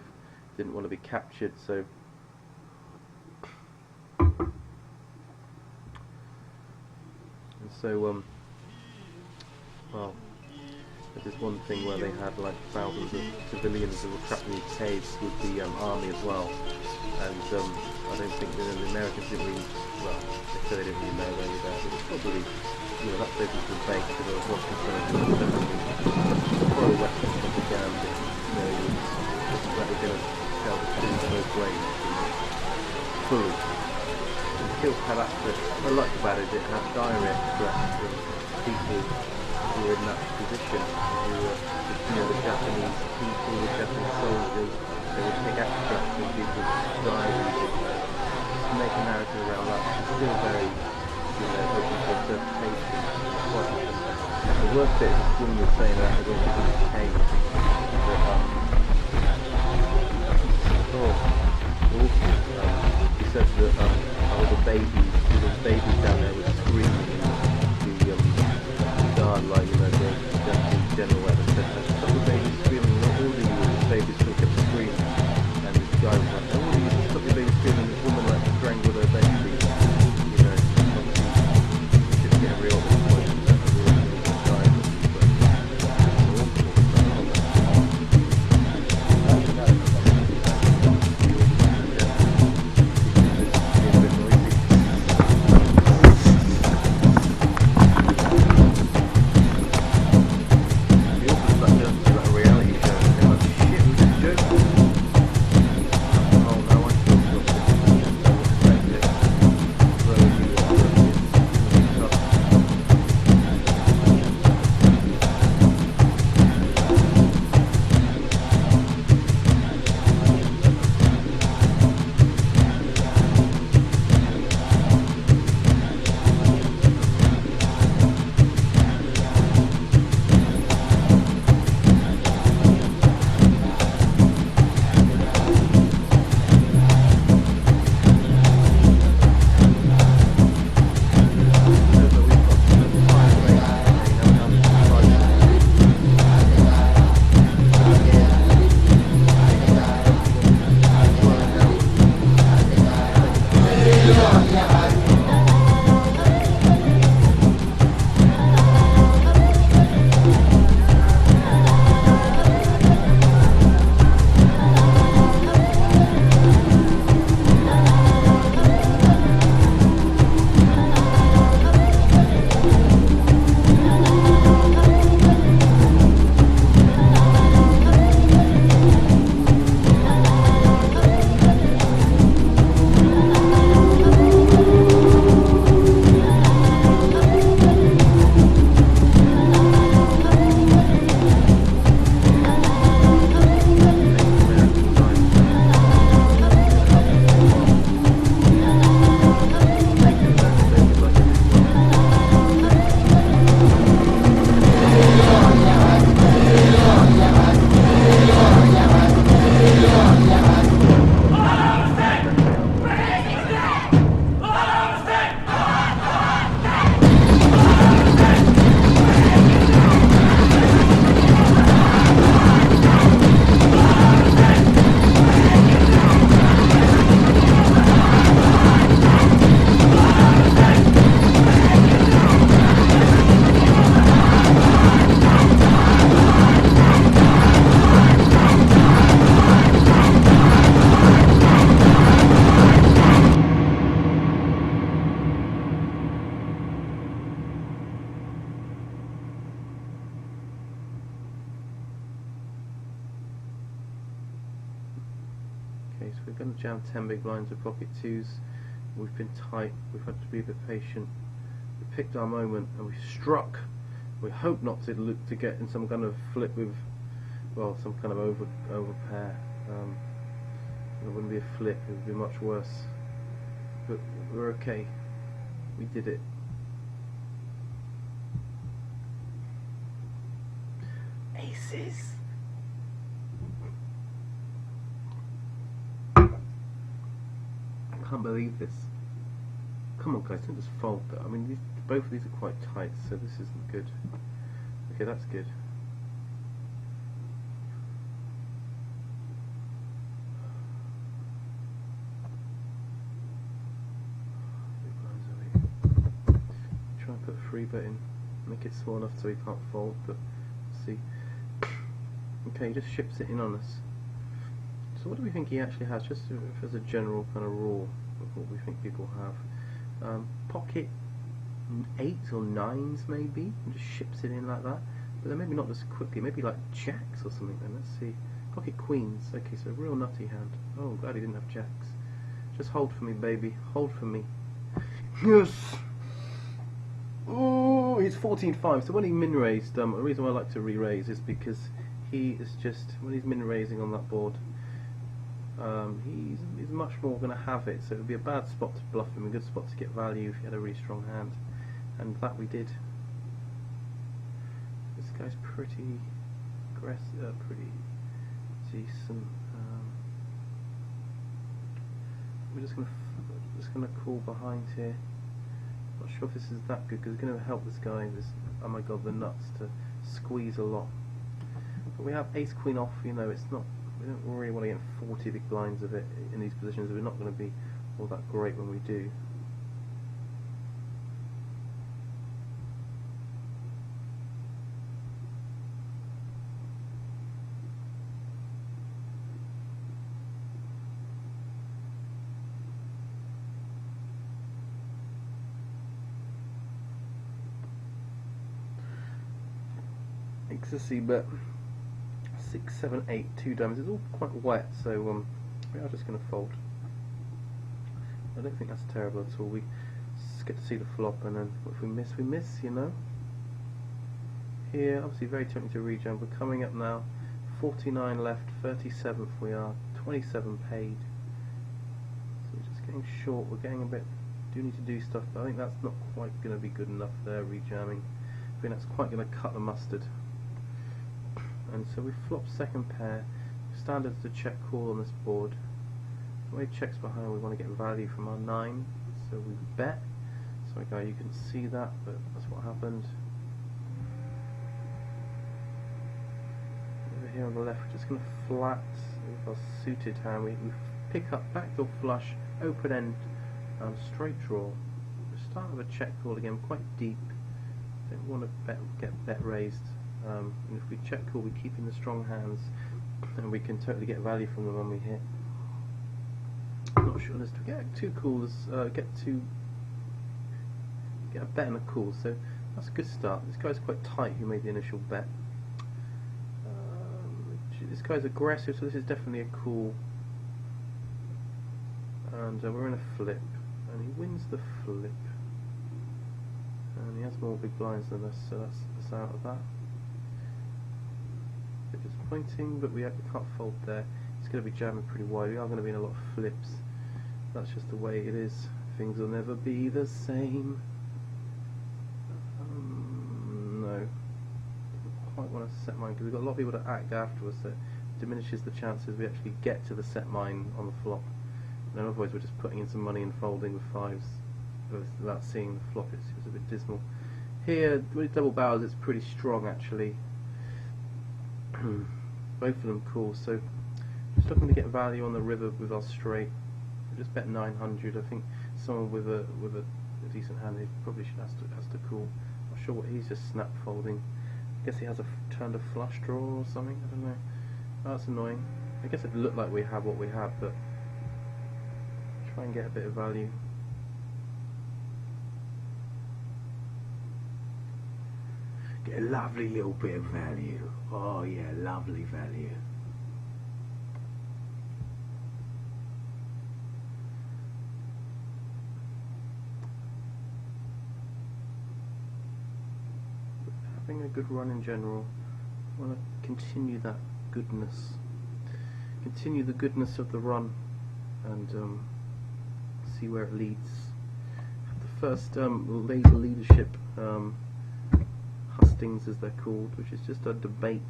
didn't want to be captured, so. And so, well, there's this one thing where they had like thousands of civilians that were trapped in these caves with the army as well, and I don't think the Americans didn't really, well, they said they didn't really know they were there, but it's probably, you know, that place was vague because I was watching some pro-Western propaganda, you know, it was that we're going to tell the truth both ways, fully. It still had access. What I liked about it, it had direct threats from people who were in that position, who were, you know, the Japanese people, the Japanese soldiers. They would take extracts from people's diaries and make a narrative around that. It's still very, you know, open to interpretation. The worst bit is this woman was saying that they're going to be cave. He said that all the babies, the babies down there were screaming, and the guard, like, you know, the Japanese general, whatever, said that some of the babies screaming, not all the babies still kept screaming, and this guy was like, oh, you stop your baby screaming, this woman like strangled her baby, you know, obviously, it's getting real at this point, and that's really dying, but it's awful. going to jam 10 big blinds with pocket twos. We've been tight, we've had to be a bit patient. We picked our moment and we struck. We hope not to look to get in some kind of flip with, well, some kind of over pair. It wouldn't be a flip, it would be much worse. But we're okay. We did it. Aces. I can't believe this. Come on, guys, don't just fold that. I mean, both of these are quite tight, so this isn't good. Okay, that's good. Try and put a free bet in. Make it small enough so he can't fold, but see. Okay, he just ships it in on us. So what do we think he actually has, just as a general kind of rule of what we think people have? Pocket 8s or 9s maybe, and just ships it in like that. But then maybe not as quickly, maybe like jacks or something then, let's see. Pocket queens, okay, so a real nutty hand. Oh, glad he didn't have jacks. Just hold for me, baby, hold for me. Yes! Oh, he's 14-5, so when he min-raised, the reason why I like to re-raise is because he is just, when he's min-raising on that board, he's much more going to have it, so it would be a bad spot to bluff him, a good spot to get value if he had a really strong hand, and that we did. This guy's pretty aggressive, pretty decent. We're just gonna call behind here. Not sure if this is that good because it's going to help this guy. Oh my god, the nuts to squeeze a lot. But we have ace queen off. You know, it's not. We don't really want to get 40 big blinds of it in these positions. We're not going to be all that great when we do. Ecstasy, but 6, 7, 8, 2 diamonds. It's all quite wet, so we are just going to fold. I don't think that's terrible at all. We just get to see the flop, and then if we miss, you know. Here, obviously very tempting to rejam. We're coming up now. 49 left, 37th we are, 27 paid. So we're just getting short. We're getting a bit. Do need to do stuff, but I think that's not quite going to be good enough there. Rejamming. I think that's quite going to cut the mustard. And so we flop second pair. Standards to check call on this board. The way checks behind, we want to get value from our 9, so we bet. Sorry guys, you can see that, but that's what happened. Over here on the left, we're just going to flat with our suited hand. We pick up backdoor flush, open end, straight draw. We start with a check call again, quite deep. Don't want to get bet raised. And if we check call, we keep in the strong hands, and we can totally get value from them when we hit. I'm not sure as to get two calls, get a bet and a call. So that's a good start. This guy's quite tight. Who made the initial bet? This guy's aggressive, so this is definitely a call. And we're in a flip, and he wins the flip. And he has more big blinds than us, so that's out of that. Bit disappointing, but we can't fold there. It's going to be jamming pretty wide. We are going to be in a lot of flips. That's just the way it is. Things will never be the same. No. I don't quite want to set mine because we've got a lot of people to act after us, so it diminishes the chances we actually get to the set mine on the flop. And otherwise we're just putting in some money and folding with 5s without seeing the flop. It's a bit dismal. Here, with double barrels, it's pretty strong actually. Both of them cool, so just looking to get value on the river with our straight. We just bet 900. I think someone with a decent hand, he probably has to call. Not sure what he's just snap folding. I guess he has turned a flush draw or something. I don't know. Oh, that's annoying. I guess it looked like we have what we have, but try and get a bit of value. Get a lovely little bit of value. Oh yeah, lovely value. having a good run in general. I want to continue that goodness, continue the goodness of the run, and see where it leads. The first Labour leadership hustings, as they're called, which is just a debate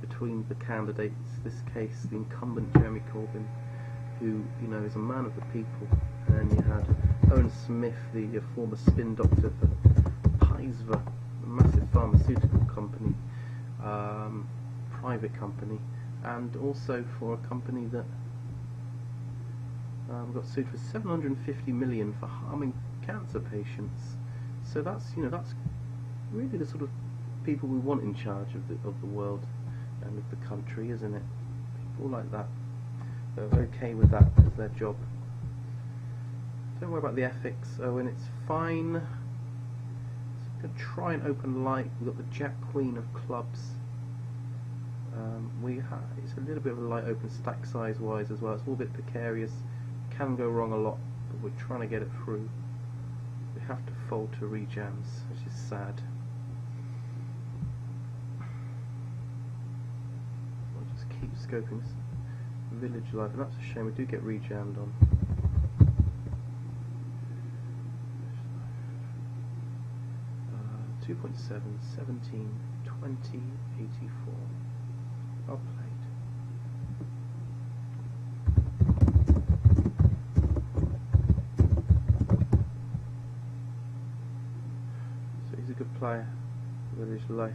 between the candidates. This case, the incumbent Jeremy Corbyn, who is a man of the people, and you had Owen Smith, the former spin doctor for Pfizer, a massive pharmaceutical company, private company, and also for a company that got sued for 750 million for harming cancer patients. So that's that's really the sort of people we want in charge of the world and of the country, isn't it? People like that. They're okay with that as their job. Don't worry about the ethics. Oh, and it's fine. So I'm going to try and open light. We've got the Jack Queen of clubs. It's a little bit of a light open stack size wise as well. It's all a bit precarious. Can go wrong a lot, but we're trying to get it through. We have to fold to rejams, which is sad. I'll just keep scoping this. Village life, and that's a shame. We do get rejammed on. 2.7, 17, 20, 84. Well played. So he's a good player. Village life.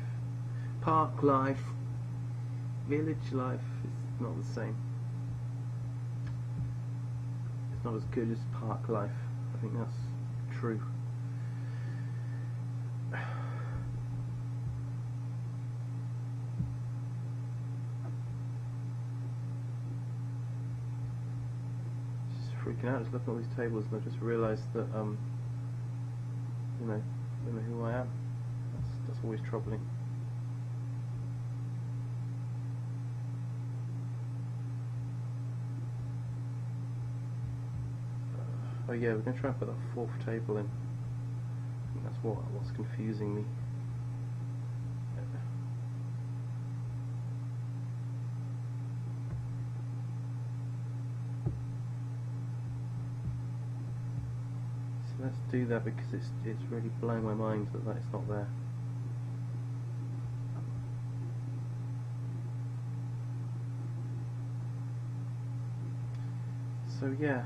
Park life. Village life is not the same. It's not as good as park life. I think that's true. Just freaking out, just looking at all these tables, and I just realised that I don't know who I am. That's always troubling. Oh yeah, we're going to try and put that fourth table in. I think that's what's confusing me. So let's do that, because it's really blowing my mind that it's not there. So yeah,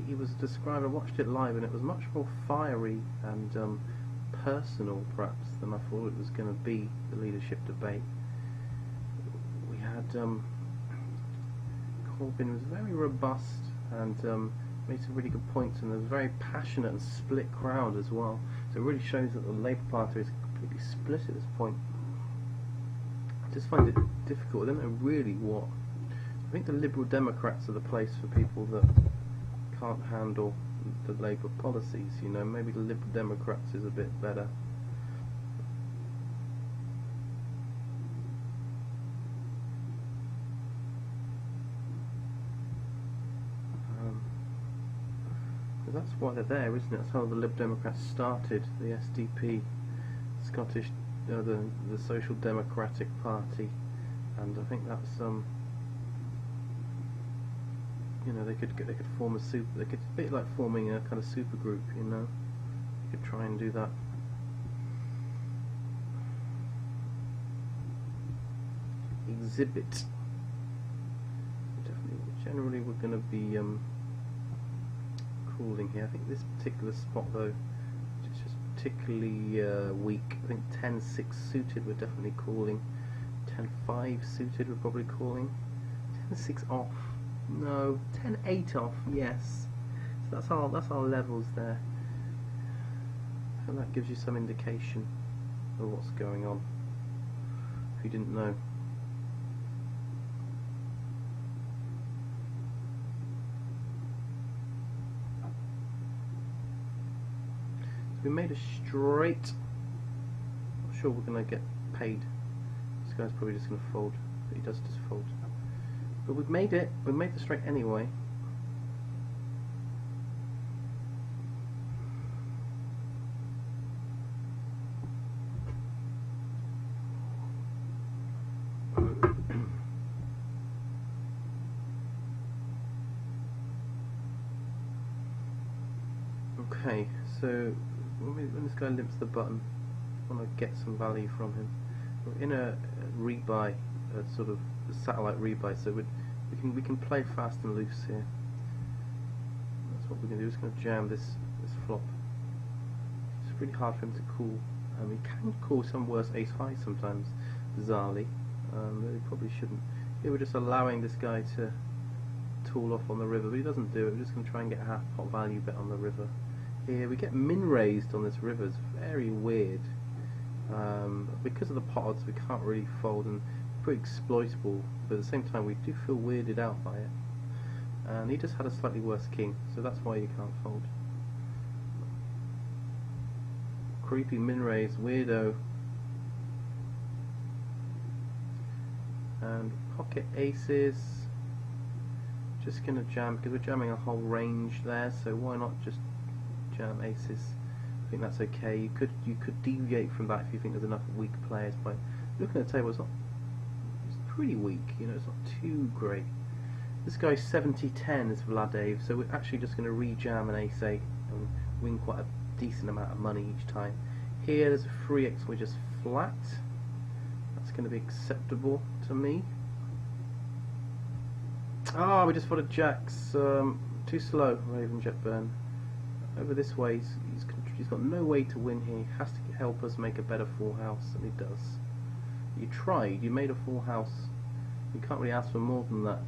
he was described. I watched it live, and it was much more fiery and personal, perhaps, than I thought it was going to be. The leadership debate. We had Corbyn was very robust and made some really good points, and there was a very passionate and split crowd as well. So it really shows that the Labour Party is completely split at this point. I just find it difficult. I don't know really what. I think the Liberal Democrats are the place for people that can't handle the Labour policies. Maybe the Liberal Democrats is a bit better. That's why they're there, isn't it? That's how the Liberal Democrats started. The SDP, Scottish, the Social Democratic Party, and I think that's they could form a super. They could, a bit like forming a kind of super group. They could try and do that. Exhibit. Generally, we're going to be cooling here. I think this particular spot though is just particularly weak. I think 10-6 suited we're definitely calling. 10-5 suited we're probably calling. 10-6 off. No, 10-8 off, yes. So that's our levels there. And that gives you some indication of what's going on, if you didn't know. So we made a straight. Not sure we're going to get paid. This guy's probably just going to fold, but he does just fold. But we've made it. We made the straight anyway. So when this guy limps the button, I want to get some value from him. We're in a rebuy, a sort of a satellite rebuy, so we can play fast and loose here. That's what we're going to do. We're just going to jam this flop. It's really hard for him to call. He can call some worse ace high sometimes, bizarrely. But he probably shouldn't. Here we're just allowing this guy to tool off on the river, but he doesn't do it. We're just going to try and get a half pot value bet on the river. Here we get min raised on this river. It's very weird. Because of the pot odds, we can't really fold, and pretty exploitable, but at the same time we do feel weirded out by it. And he just had a slightly worse king, so that's why you can't fold. Creepy min raise, weirdo. And pocket aces. Just gonna jam because we're jamming a whole range there, so why not just jam aces? I think that's okay. You could deviate from that if you think there's enough weak players. By looking at the table, it's pretty weak. You know, it's not too great. This guy's 70-10 is Vladev, so we're actually just going to re-jam an ace-8 and win quite a decent amount of money each time. Here, there's a 3x, we're just flat. That's going to be acceptable to me. Ah, we just folded jacks. Too slow, ravenjetbyrne. Over this way, he's got no way to win here. He has to help us make a better full house, and he does. You tried, you made a full house. You can't really ask for more than that.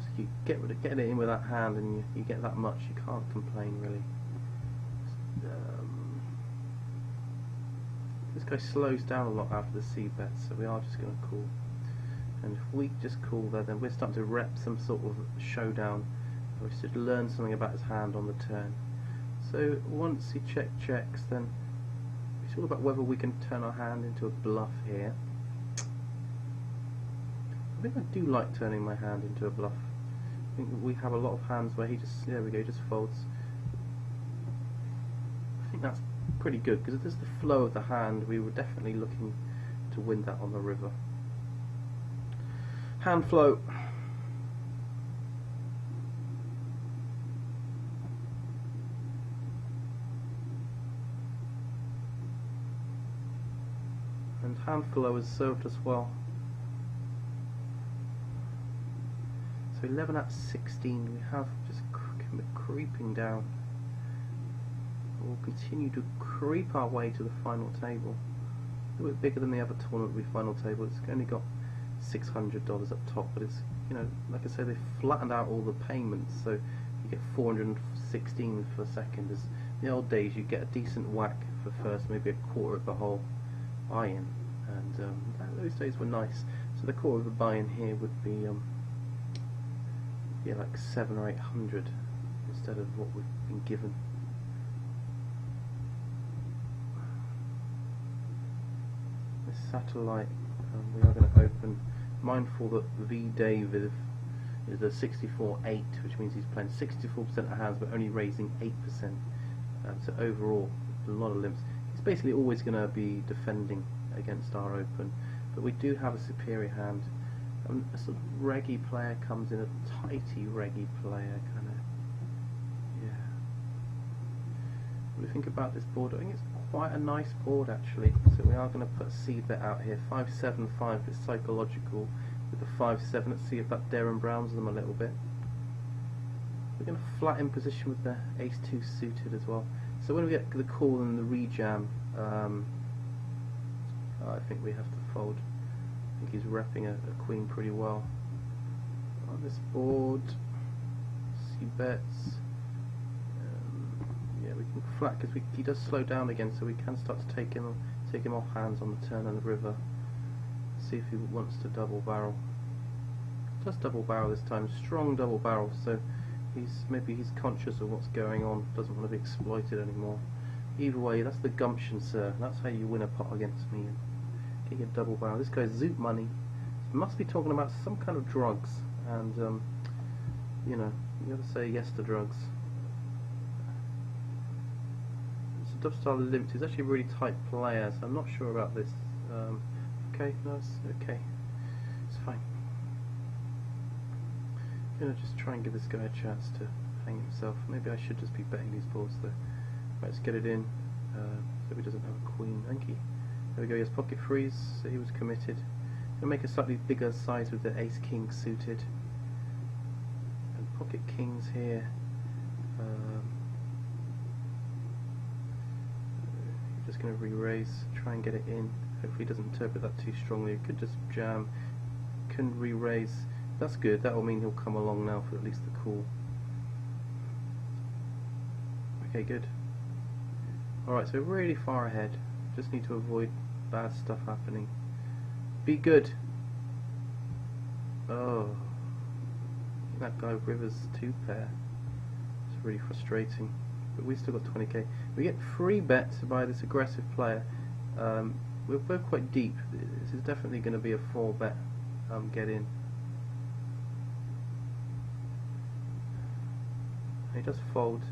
So you get it in with that hand, and you get that much. You can't complain really. This guy slows down a lot after the C bet, so we are just going to call. And if we just call there, then we're starting to rep some sort of showdown. We should learn something about his hand on the turn. So once he checks, then it's all about whether we can turn our hand into a bluff here. I think I do like turning my hand into a bluff. I think we have a lot of hands where he just, there we go, just folds. I think that's pretty good, because if there's the flow of the hand, we were definitely looking to win that on the river. Hand flow. And hand flow has served us well. So 11 at 16, we have just creeping down. We'll continue to creep our way to the final table. A little bit bigger than the other tournament final table. It's only got $600 up top, but it's, you know, like I say, they flattened out all the payments, so you get 416 for second. As in the old days, you get a decent whack for first, maybe a quarter of the whole buy-in, and those days were nice. So the quarter of the buy-in here would be yeah, like 700 or 800 instead of what we've been given. This satellite, we are going to open, mindful that V David is a 64-8, which means he's playing 64% of hands but only raising 8%. So overall, a lot of limps. He's basically always going to be defending against our open, but we do have a superior hand. A sort of reggy player comes in, a tighty reggy player, kind of, yeah. What do we think about this board? I think it's quite a nice board actually. So we are going to put a seed bet out here. 5-7-5 is psychological with the 5-7. Let's see if that Darren Browns them a little bit. We're going to flat in position with the ace-2 suited as well. So when we get the call and the rejam, I think we have to fold. I think he's repping a queen pretty well on this board. C bets. Yeah, we can flat because he does slow down again, so we can start to take him off hands on the turn and the river. See if he wants to double barrel. Does double barrel this time, strong double barrel. So maybe he's conscious of what's going on, doesn't want to be exploited anymore. Either way, that's the gumption, sir. That's how you win a pot against me. Get your double barrel. This guy's zoot money. So must be talking about some kind of drugs, and you know, you got to say yes to drugs. It's a dub style limped. He's actually a really tight player, so I'm not sure about this. Okay, no, it's okay. It's fine. I'm gonna just try and give this guy a chance to hang himself. Maybe I should just be betting these boards though. Let's get it in, so he doesn't have a queen. Thank you. There we go, he has pocket freeze, so he was committed. Gonna make a slightly bigger size with the ace king suited. And pocket kings here. Just gonna re-raise, try and get it in. Hopefully he doesn't interpret that too strongly. It could just jam, can re-raise. That's good, that will mean he'll come along now for at least the call. Okay, good. Alright, so really far ahead. Just need to avoid bad stuff happening. Be good. Oh, that guy rivers 2 pair. It's really frustrating. But we still got 20k. We get free bets by this aggressive player. We're both quite deep. This is definitely going to be a 4 bet get in. He does fold.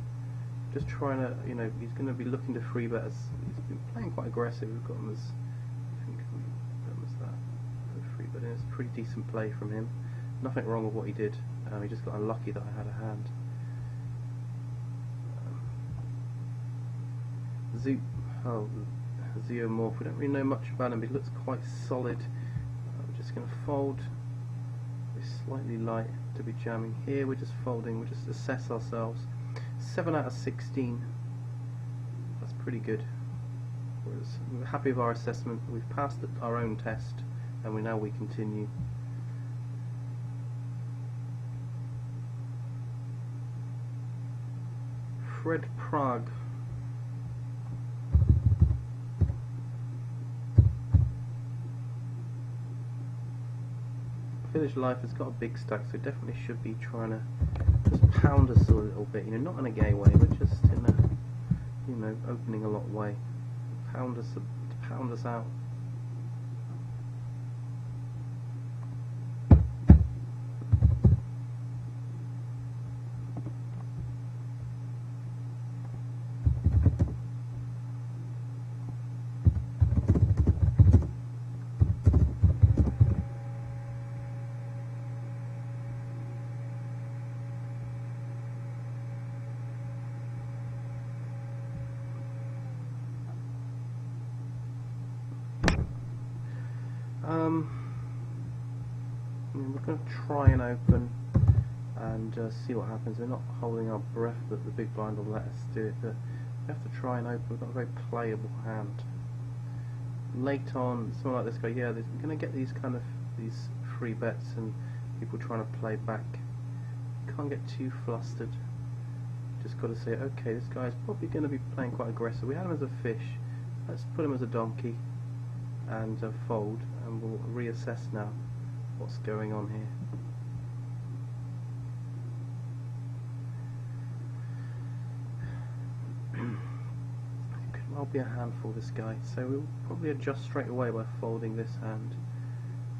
Just trying to, you know, he's going to be looking to free bet. He's been playing quite aggressive. We've got him as, I think, that was that. Free bet in. It's a pretty decent play from him. Nothing wrong with what he did. He just got unlucky that I had a hand. Zeomorph, we don't really know much about him, but he looks quite solid. I'm just going to fold. We're slightly light to be jamming here. We're just folding, we just assess ourselves. 7 out of 16. That's pretty good. We're happy with our assessment. We've passed our own test, and we continue. Fred Prague. Village Life has got a big stack, so definitely should be trying to just pound us a little bit, you know, not in a gay way, but just in a, you know, opening a lot way. Pound us out. We're going to try and open and see what happens. We're not holding our breath that the big blind will let us do it, but we have to try and open. We've got a very playable hand. Late on, someone like this guy, yeah, we're going to get these kind of free bets and people trying to play back. You can't get too flustered. Just got to say, okay, this guy's probably going to be playing quite aggressive. We had him as a fish. Let's put him as a donkey and fold, and we'll reassess now what's going on here. It could well be a handful, this guy, so we'll probably adjust straight away by folding this hand,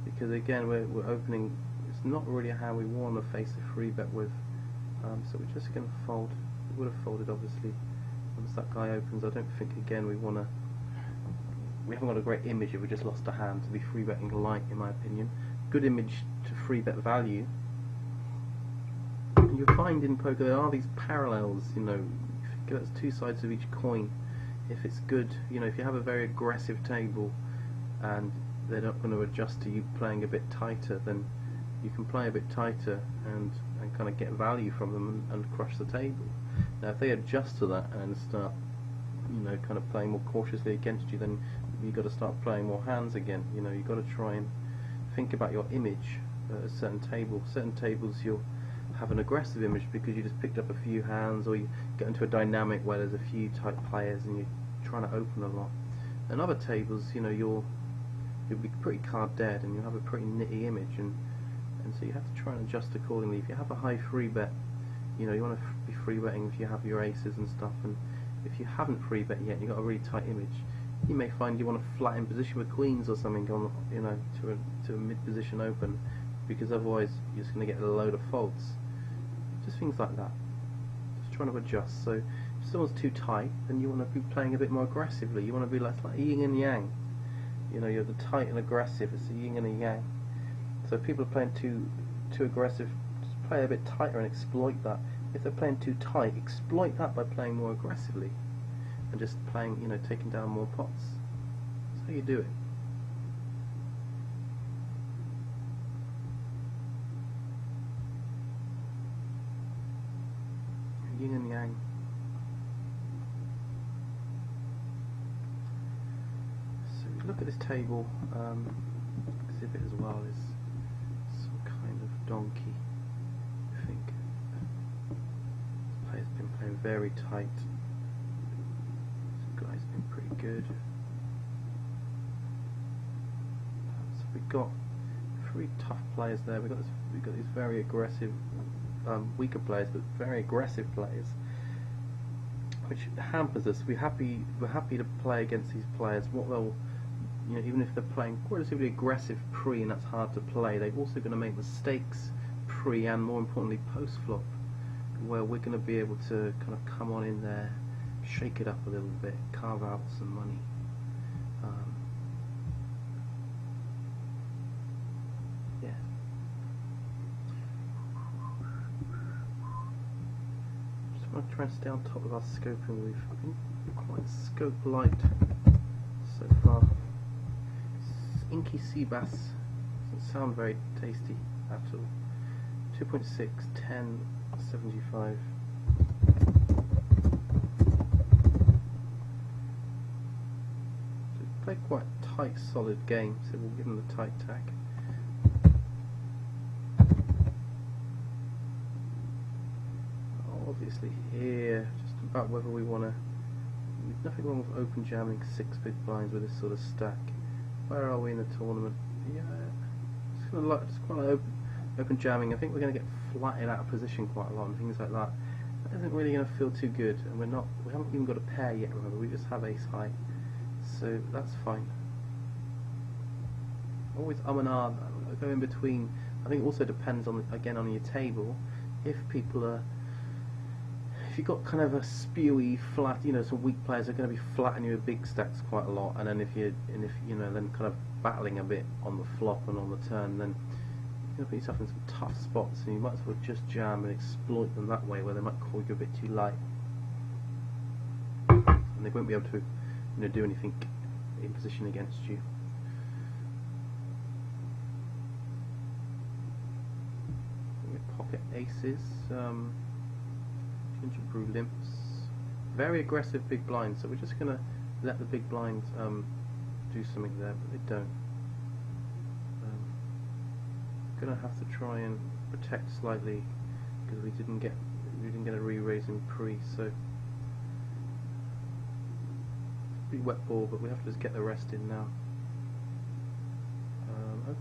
because again we're opening. It's not really a hand we want to face a free bet with, so we're just going to fold. We would have folded obviously once that guy opens. I don't think again we haven't got a great image if we just lost a hand to be free betting light, in my opinion. Good image to free bet value. And you'll find in poker there are these parallels, you know, that's 2 sides of each coin. If it's good, you know, if you have a very aggressive table and they're not going to adjust to you playing a bit tighter, then you can play a bit tighter and kind of get value from them and crush the table. Now if they adjust to that and start, you know, kind of playing more cautiously against you, then you've got to start playing more hands again. You know, you've got to try and think about your image at a certain table. Certain tables you'll have an aggressive image because you just picked up a few hands, or you get into a dynamic where there's a few tight players and you're trying to open a lot. And other tables, you know, you'll be pretty card dead and you'll have a pretty nitty image, and so you have to try and adjust accordingly. If you have a high free bet, you know, you want to be free betting if you have your aces and stuff, and if you haven't free bet yet and you've got a really tight image, you may find you want to flatten position with queens or something on, you know, to a mid position open, because otherwise you're just going to get a load of faults. Just things like that. Just trying to adjust. So if someone's too tight, then you want to be playing a bit more aggressively. You want to be like yin and yang. You know, you're the tight and aggressive. It's a yin and a yang. So if people are playing too aggressive, just play a bit tighter and exploit that. If they're playing too tight, exploit that by playing more aggressively. and just playing, you know, taking down more pots. That's how you do it. Yin and yang. So if you look at this table, exhibit as well is some kind of donkey, I think. This player's been playing very tight. This guy's been pretty good. So we've got 3 tough players there. We've got these very aggressive, weaker players, but very aggressive players, which hampers us. We're happy to play against these players. What they'll, you know, even if they're playing relatively aggressive pre, and that's hard to play, they're also going to make mistakes pre and more importantly post flop, where we're going to be able to kind of come on in there, shake it up a little bit, carve out some money. Yeah. Just want to try and stay on top of our scoping. We've been quite scope light so far. Inky sea bass doesn't sound very tasty at all. 2.6, 10, 75. So we played quite a tight, solid game, so we'll give them the tight tack. Obviously here, just about whether we want to. There's nothing wrong with open jamming 6 big blinds with this sort of stack. Where are we in the tournament? Yeah, it's quite like open jamming. I think we're going to get flattened out of position quite a lot and things like that. That isn't really going to feel too good, and we haven't even got a pair yet. Remember, we just have ace high, so that's fine. Always and ah, go in between. I think it also depends on on your table. If people are, if you've got kind of a spewy, flat, you know, some weak players are going to be flattening you with big stacks quite a lot, and then if you know, then kind of battling a bit on the flop and on the turn, then you're going to put yourself in some tough spots, and you might as well just jam and exploit them that way, where they might call you a bit too light, and they won't be able to, you know, do anything in position against you. Pocket aces. Ginger brew limps, very aggressive big blinds, so we're just going to let the big blinds do something there, but they don't. Going to have to try and protect slightly because we didn't get a re-raise in pre, so pretty wet ball, but we have to just get the rest in now.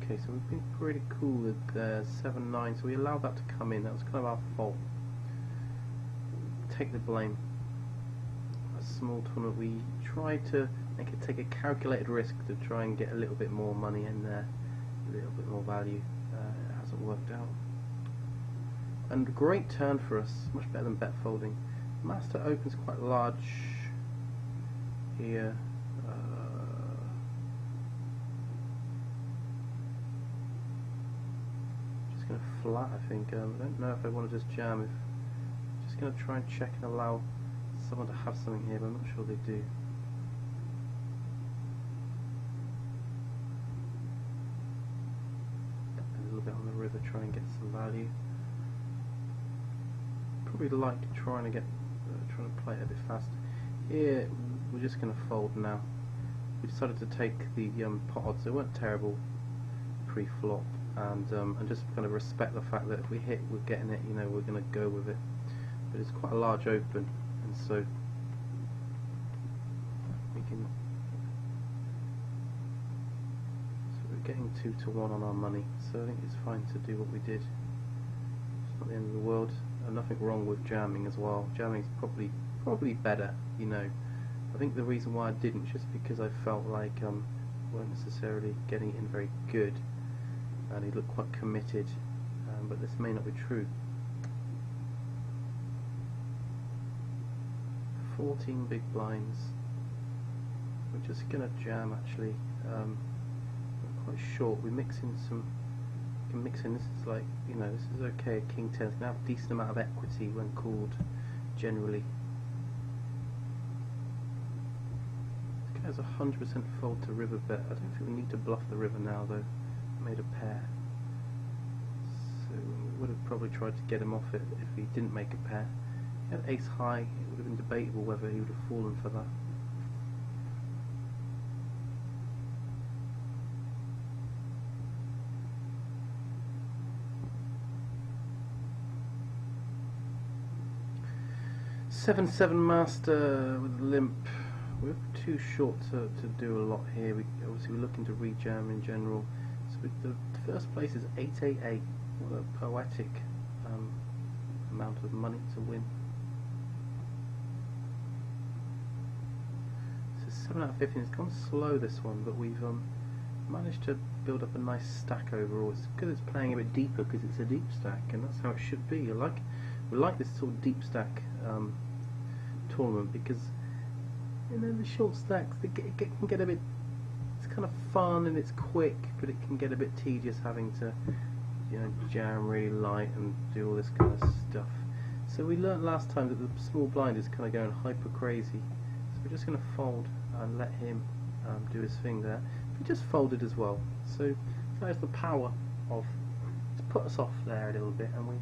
Okay, so we've been pretty cool with 7-9, so we allowed that to come in. That was kind of our fault. Take the blame. A small tournament, we tried to take a calculated risk to try and get a little bit more money in there, a little bit more value. It hasn't worked out. And a great turn for us, much better than bet folding. Master opens quite large here. Just going to flat, I think. I don't know if I want to just jam. Going to try and check and allow someone to have something here, but I'm not sure they do. A little bit on the river, try and get some value. Probably like trying to play it a bit faster. Here we're just going to fold now. We decided to take the pot odds. They weren't terrible pre-flop, and just kind of respect the fact that if we hit, we're getting it. You know, we're going to go with it. But it's quite a large open, and so we can. So we're getting 2-1 on our money. So I think it's fine to do what we did. It's not the end of the world, and nothing wrong with jamming as well. Jamming is probably better, you know. I think the reason why I didn't just because I felt like weren't necessarily getting it in very good, and he looked quite committed. But this may not be true. 14 big blinds. We're just gonna jam actually. Quite short. We mix in some. You can mix in. This is like, you know, this is okay. King 10 can have a decent amount of equity when called. Generally. has a 100% fold to river bet. I don't think we need to bluff the river now though. Made a pair. So we would have probably tried to get him off it if he didn't make a pair. He had ace high, it would have been debatable whether he would have fallen for that. Seven master with limp. We're too short to do a lot here. Obviously we're looking to rejam in general. So the first place is 888. What a poetic amount of money to win. So 7 out of 15. It's gone slow this one, but we've managed to build up a nice stack overall. It's good it's playing a bit deeper because it's a deep stack, and that's how it should be. We like this sort of deep stack tournament because the short stacks it can get a bit. It's kind of fun and it's quick, but it can get a bit tedious having to jam really light and do all this kind of stuff. So we learnt last time that the small blind is kind of going hyper crazy. So we're just going to fold and let him do his thing there. He just folded as well. So that is the power of to put us off there a little bit, and we.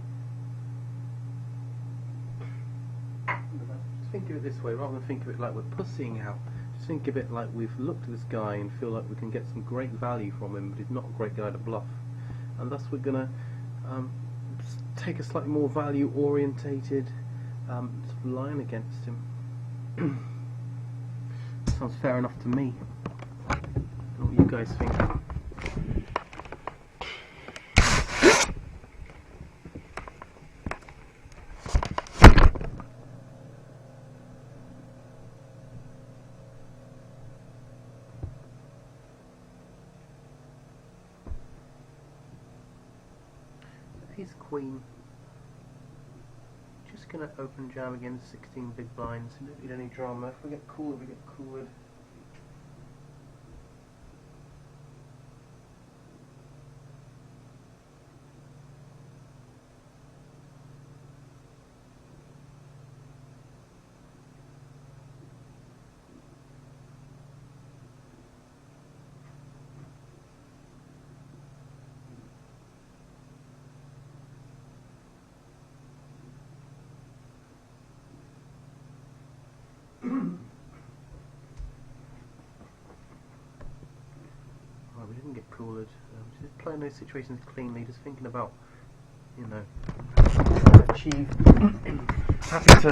Think of it this way, rather than think of it like we're pussying out. Just think of it like we've looked at this guy and feel like we can get some great value from him, but he's not a great guy to bluff. And thus we're going to take a slightly more value orientated sort of line against him. Sounds fair enough to me. I don't know what you guys think. Ace queen. Just gonna open jam again, 16 big blinds. We don't need any drama. If we get cooler, we get cooler. We didn't get coolered. Just playing those situations cleanly, just thinking about, achieve. Happy to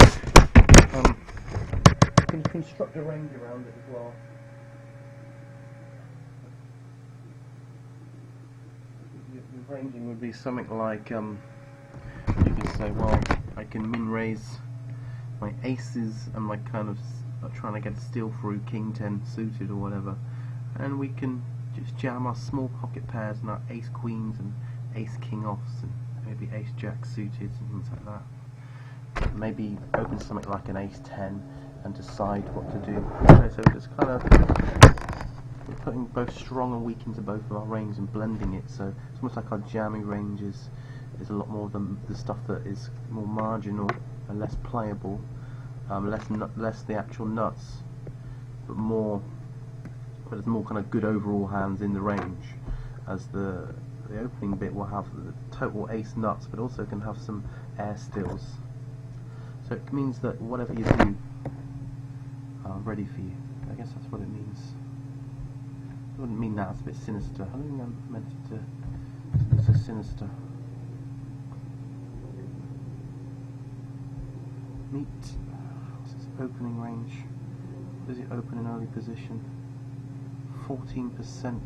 construct a range around it as well. The ranging would be something like, you could say, well, I can min raise my aces and my kind of trying to get a steal through king 10 suited or whatever, and we can just jam our small pocket pairs and our ace queens and ace king offs and maybe ace jack suited and things like that. Maybe open something like an ace 10 and decide what to do. So it's kind of we're putting both strong and weak into both of our ranges and blending it. So it's almost like our jamming range is a lot more than the stuff that is more marginal and less playable, less the actual nuts, but there's more kind of good overall hands in the range, as the opening bit will have the total ace nuts, but also can have some air steals. So it means that whatever you do, ready for you. I guess that's what it means. I wouldn't mean that, it's a bit sinister. I don't think I meant it to be so sinister. Meet. What's its opening range? What does it open in early position? 14%.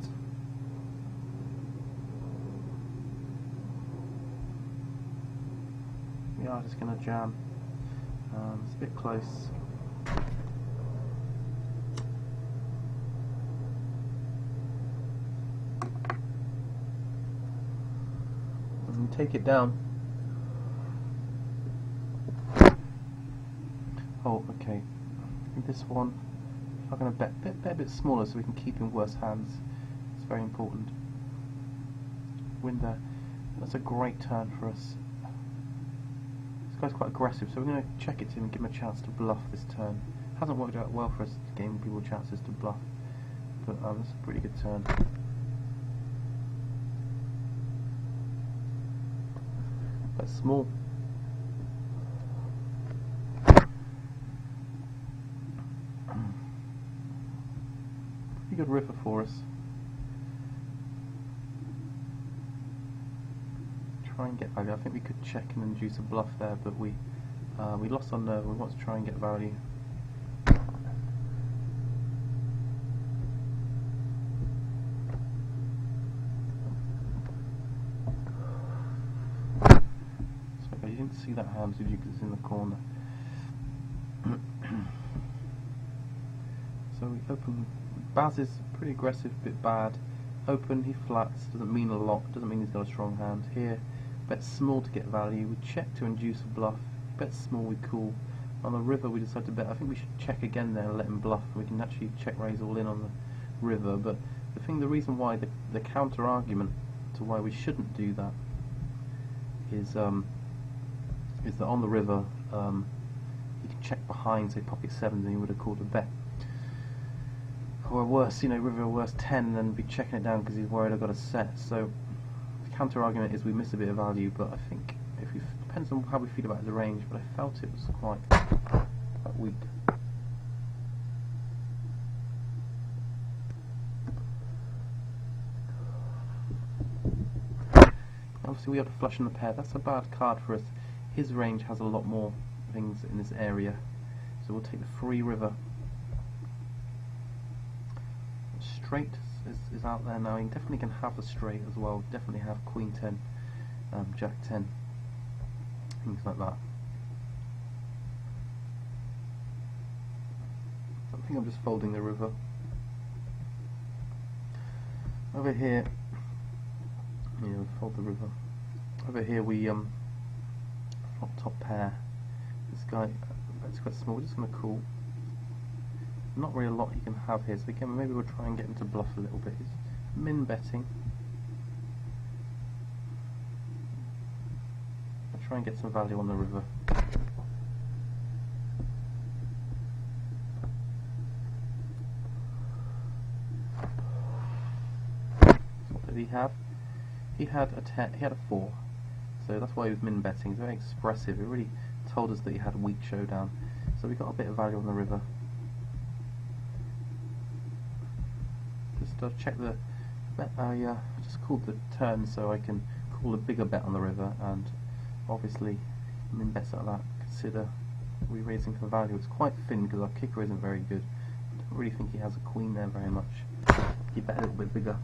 We are just going to jam. It's a bit close. And take it down. Oh, okay. I think this one, I'm going to bet a bit smaller so we can keep in worse hands. It's very important. Win there. That's a great turn for us. This guy's quite aggressive, so we're going to check it to him and give him a chance to bluff this turn. Hasn't worked out well for us giving people chances to bluff, but it's a pretty good turn. That's small. Pretty good river for us. Try and get value. I think we could check and induce a bluff there, but we lost our nerve. We want to try and get value. So you didn't see that hand, did you? Because it's in the corner. So we open. Baz is pretty aggressive, bit bad. Open, he flats. Doesn't mean a lot. Doesn't mean he's got a strong hand. Here, bet small to get value. We check to induce a bluff. Bet small, we call. On the river, we decide to bet. I think we should check again there and let him bluff. We can actually check raise all in on the river. But the reason why the counter argument to why we shouldn't do that is that on the river you can check behind, say pocket 7, then you would have called a bet. Or worse, river worse 10, and then be checking it down because he's worried I've got a set. So the counter argument is we miss a bit of value, but I think depends on how we feel about the range, but I felt it was quite weak. Obviously we have a flush in the pair. That's a bad card for us. His range has a lot more things in this area, so we'll take the free river. Straight is out there now. He definitely can have the straight as well. Definitely have Queen 10, Jack 10, things like that. So I think I'm just folding the river. Over here, we fold the river. Over here we flop top pair. This guy, it's quite small. We're just gonna call. Not really a lot he can have here, so again maybe we'll try and get him to bluff a little bit. He's min betting. I'll try and get some value on the river. What did he have? He had a 10. He had a 4. So that's why he was min betting. He's very expressive. It really told us that he had a weak showdown. So we got a bit of value on the river. Just check the bet. I just called the turn so I can call a bigger bet on the river, and obviously min bets like that consider re-raising for value. It's quite thin because our kicker isn't very good. I don't really think he has a queen there very much. He bet a little bit bigger.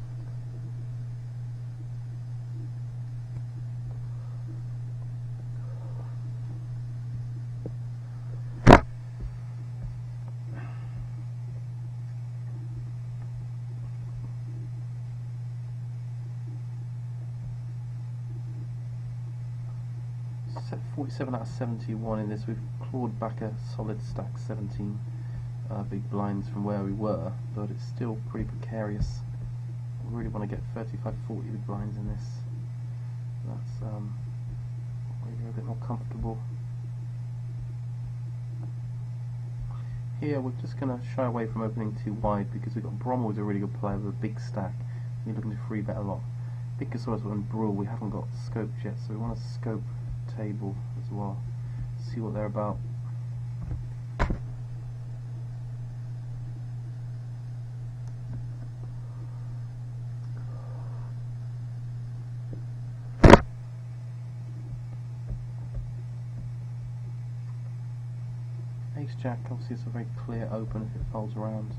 Set 47 out of 71 in this. We've clawed back a solid stack, 17 big blinds from where we were, but it's still pretty precarious. We really want to get 35-40 big blinds in this. That's where you're a bit more comfortable. Here we're just going to shy away from opening too wide because we've got Brommel, who's a really good player with a big stack. We're looking to free bet a lot. Bickersaurus and Brule we haven't got scoped yet, so we want to scope table as well, see what they're about. Ace Jack, obviously it's a very clear open if it folds around.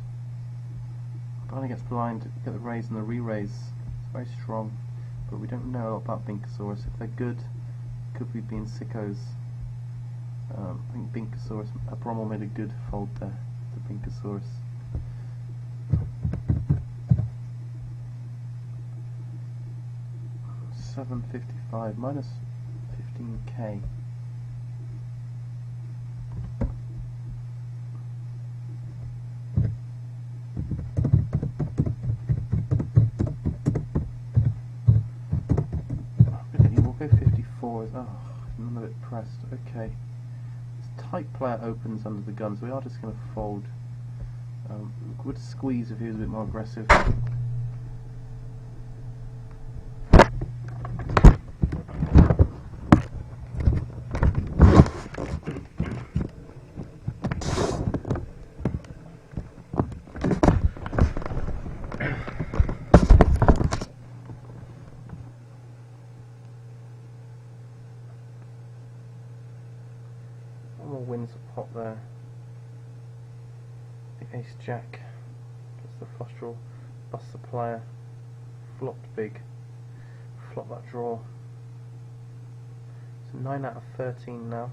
Barney gets blind, get the raise and the re-raise. It's very strong, but we don't know a lot about Binkersaurus. If they're good, could we be in sickos? I think Binkersaurus, Brommel made a good fold there to Binkersaurus. $7.55 minus 15k. We'll go 54. Oh, I'm a bit pressed. Okay, let's tight player opens under the gun, so we are just going to fold. Would squeeze if he was a bit more aggressive. One more wins a pot there. The ace jack gets the flush draw, busts the player, flopped big, flop that draw. So 9 out of 13 now.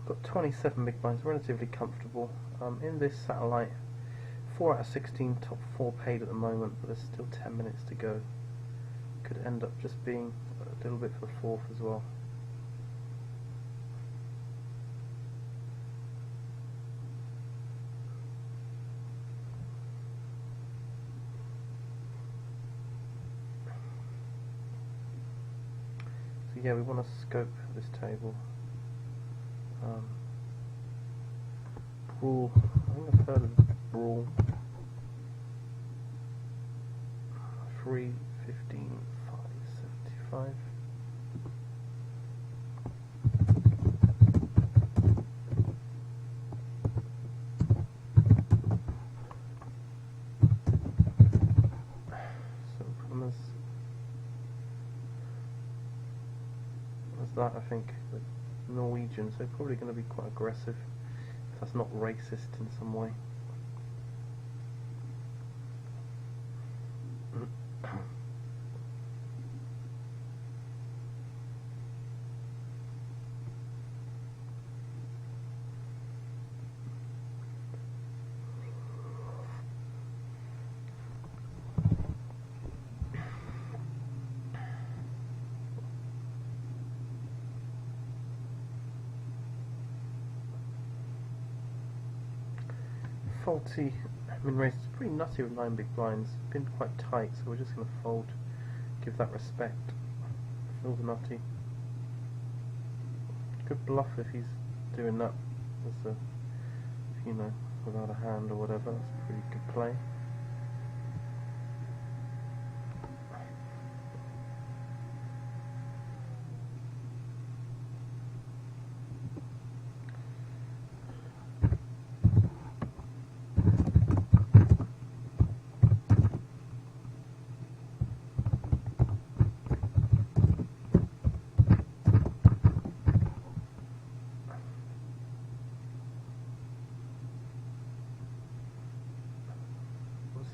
Got 27 big blinds, relatively comfortable. In this satellite, 4 out of 16, top 4 paid at the moment, but there's still 10 minutes to go. Could end up just being a little bit for the fourth as well. So yeah, we want to scope this table. Brawl, I think I've heard of Brawl. 3, 15, 5, 75. So as that, I think the Norwegian, so probably going to be quite aggressive. If that's not racist in some way. Faulty min race is pretty nutty with 9 big blinds. Been quite tight, so we're just going to fold, give that respect. Feel the nutty. Good bluff if he's doing that as a, you know, without a hand or whatever. That's a pretty good play.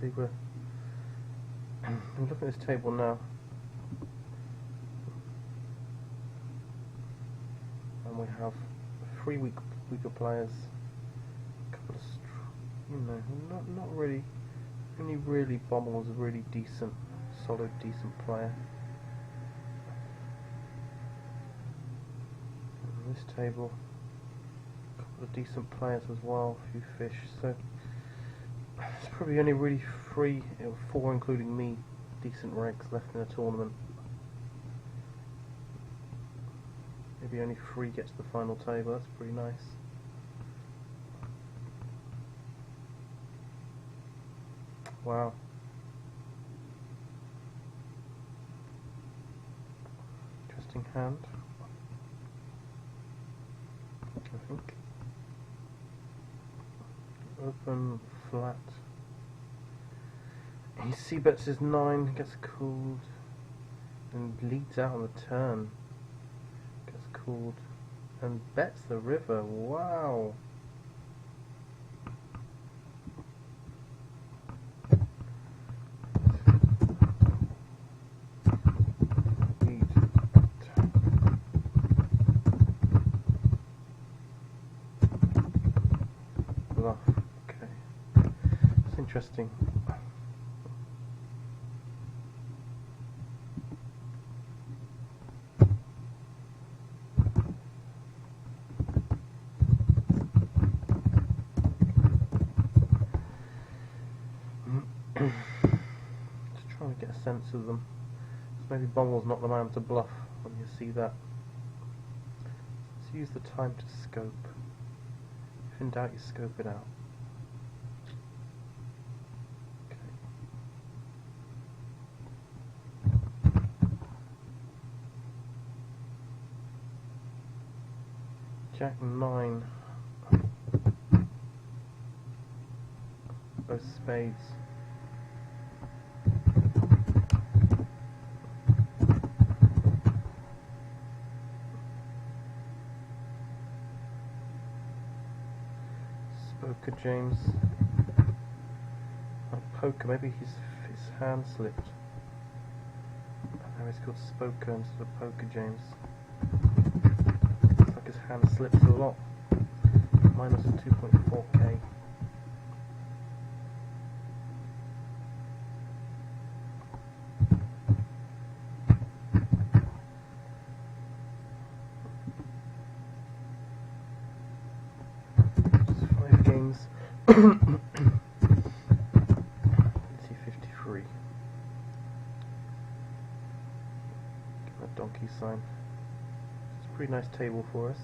See, we're looking at this table now, and we have 3 weaker players, a couple of, you know, not really, only really Bommel's a really decent, solid, decent player. On this table, a couple of decent players as well, a few fish, so there's probably only really 3 or 4 including me decent regs left in the tournament. Maybe only 3 gets to the final table, that's pretty nice. Wow. Interesting hand, I think. Open, flat. He c-bets his 9, gets called, and leads out on the turn. Gets called, and bets the river. Wow. Bluff. Okay. It's interesting. Let's sense of them. So maybe Bungle's not the man to bluff when you see that. Let's use the time to scope. If in doubt, you scope it out. Jack 9. Both spades. Poker James. Poker, maybe his hand slipped. Now he's called Spoker instead of Poker James. Looks like his hand slipped a lot. Minus 2.4k. Games. 53. Give a donkey sign. It's a pretty nice table for us.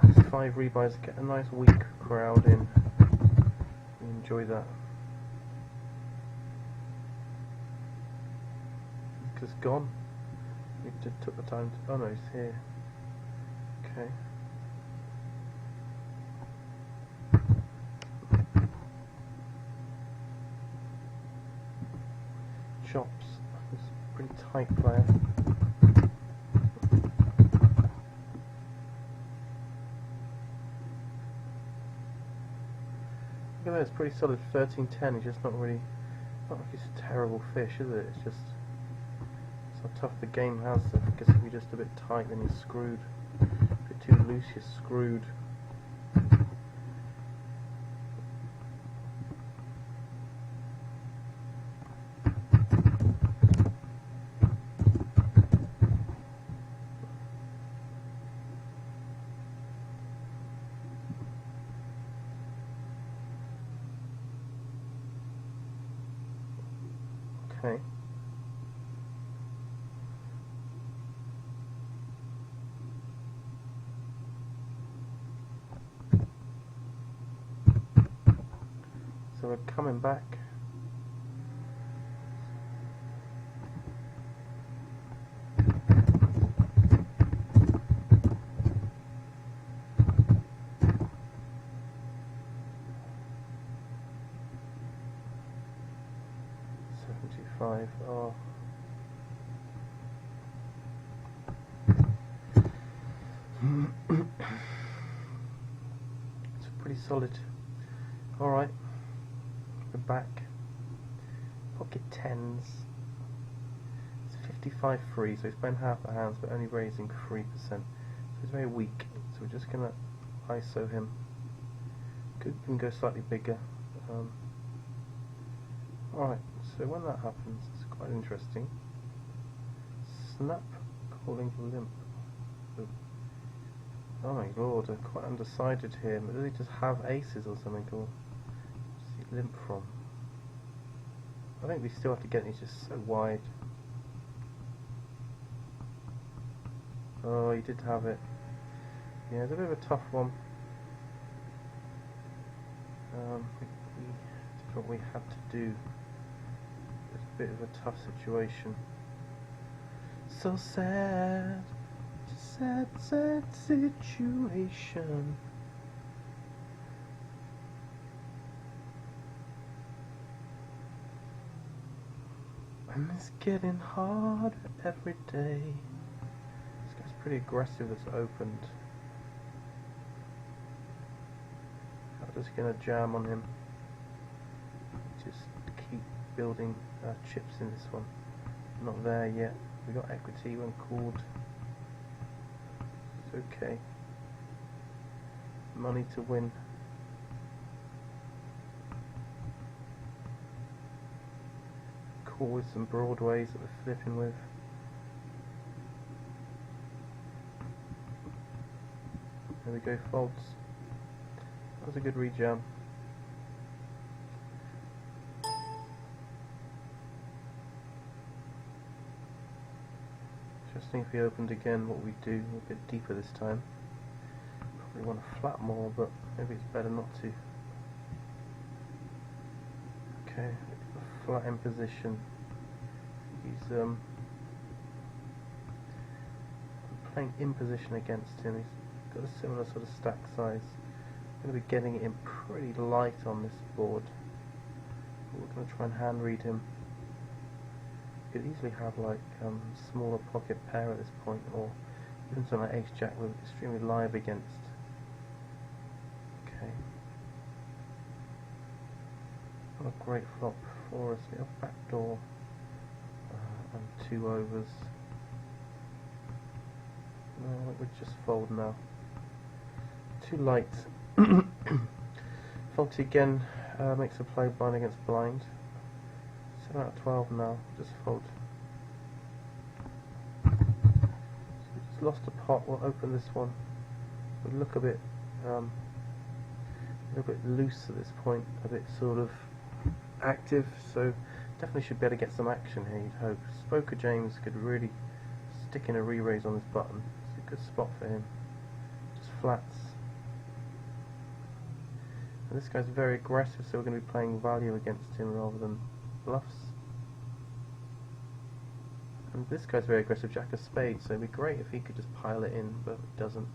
That's 5 rebuys. Get a nice weak crowd in. Enjoy that. He's just gone. He just took the time to. Oh no, he's here. Okay. Chops. He's a pretty tight player. Look at that, it's pretty solid 13-10, he's just not really, not like he's a terrible fish, is it? It's just, it's how tough the game has, so I guess if you're just a bit tight then you're screwed. If you're too loose you're screwed. Okay. So we're coming back. Oh. It's pretty solid. Alright, we're back. Pocket 10s. It's 55 free, so he's playing half the hands but only raising 3%. So he's very weak, so we're just gonna ISO him. Could even go slightly bigger. Alright, so when that happens, it's quite interesting. Snap, calling limp. Oh my lord, they're quite undecided here. But do they just have aces or something, or where's he limp from? I think we still have to get, he's just so wide. Oh, he did have it. Yeah, it's a bit of a tough one. I think we did what we had to do. It's a bit of a tough situation. So sad, sad, sad situation. And it's getting harder every day. This guy's pretty aggressive as opened. I'm just gonna jam on him. Just keep building chips in this one. Not there yet. We got equity when called. It's okay. Money to win. Call with some broadways that we're flipping with. There we go, folds. That was a good rejam. Interesting if he opened again, what we do a bit deeper this time. Probably want to flat more, but maybe it's better not to. Okay, flat in position. He's playing in position against him. He's got a similar sort of stack size. I'm going to be getting it in pretty light on this board. We're going to try and hand read him. You could easily have like smaller pocket pair at this point, or even something like ace jack with extremely live against. Okay. Not a great flop for us. We have backdoor and 2 overs. No, I think we just fold now. Too light. Faulty again, makes a play blind against blind. 7 out of 12 now, just fold. So we just lost a pot, we'll open this one. We'll look a bit loose at this point, a bit sort of active, so definitely should be able to get some action here, you'd hope. Spoker James could really stick in a re-raise on this button. It's a good spot for him. Just flats. And this guy's very aggressive, so we're going to be playing value against him rather than bluffs. And this guy's very aggressive, jack of spades, so it'd be great if he could just pile it in, but he doesn't.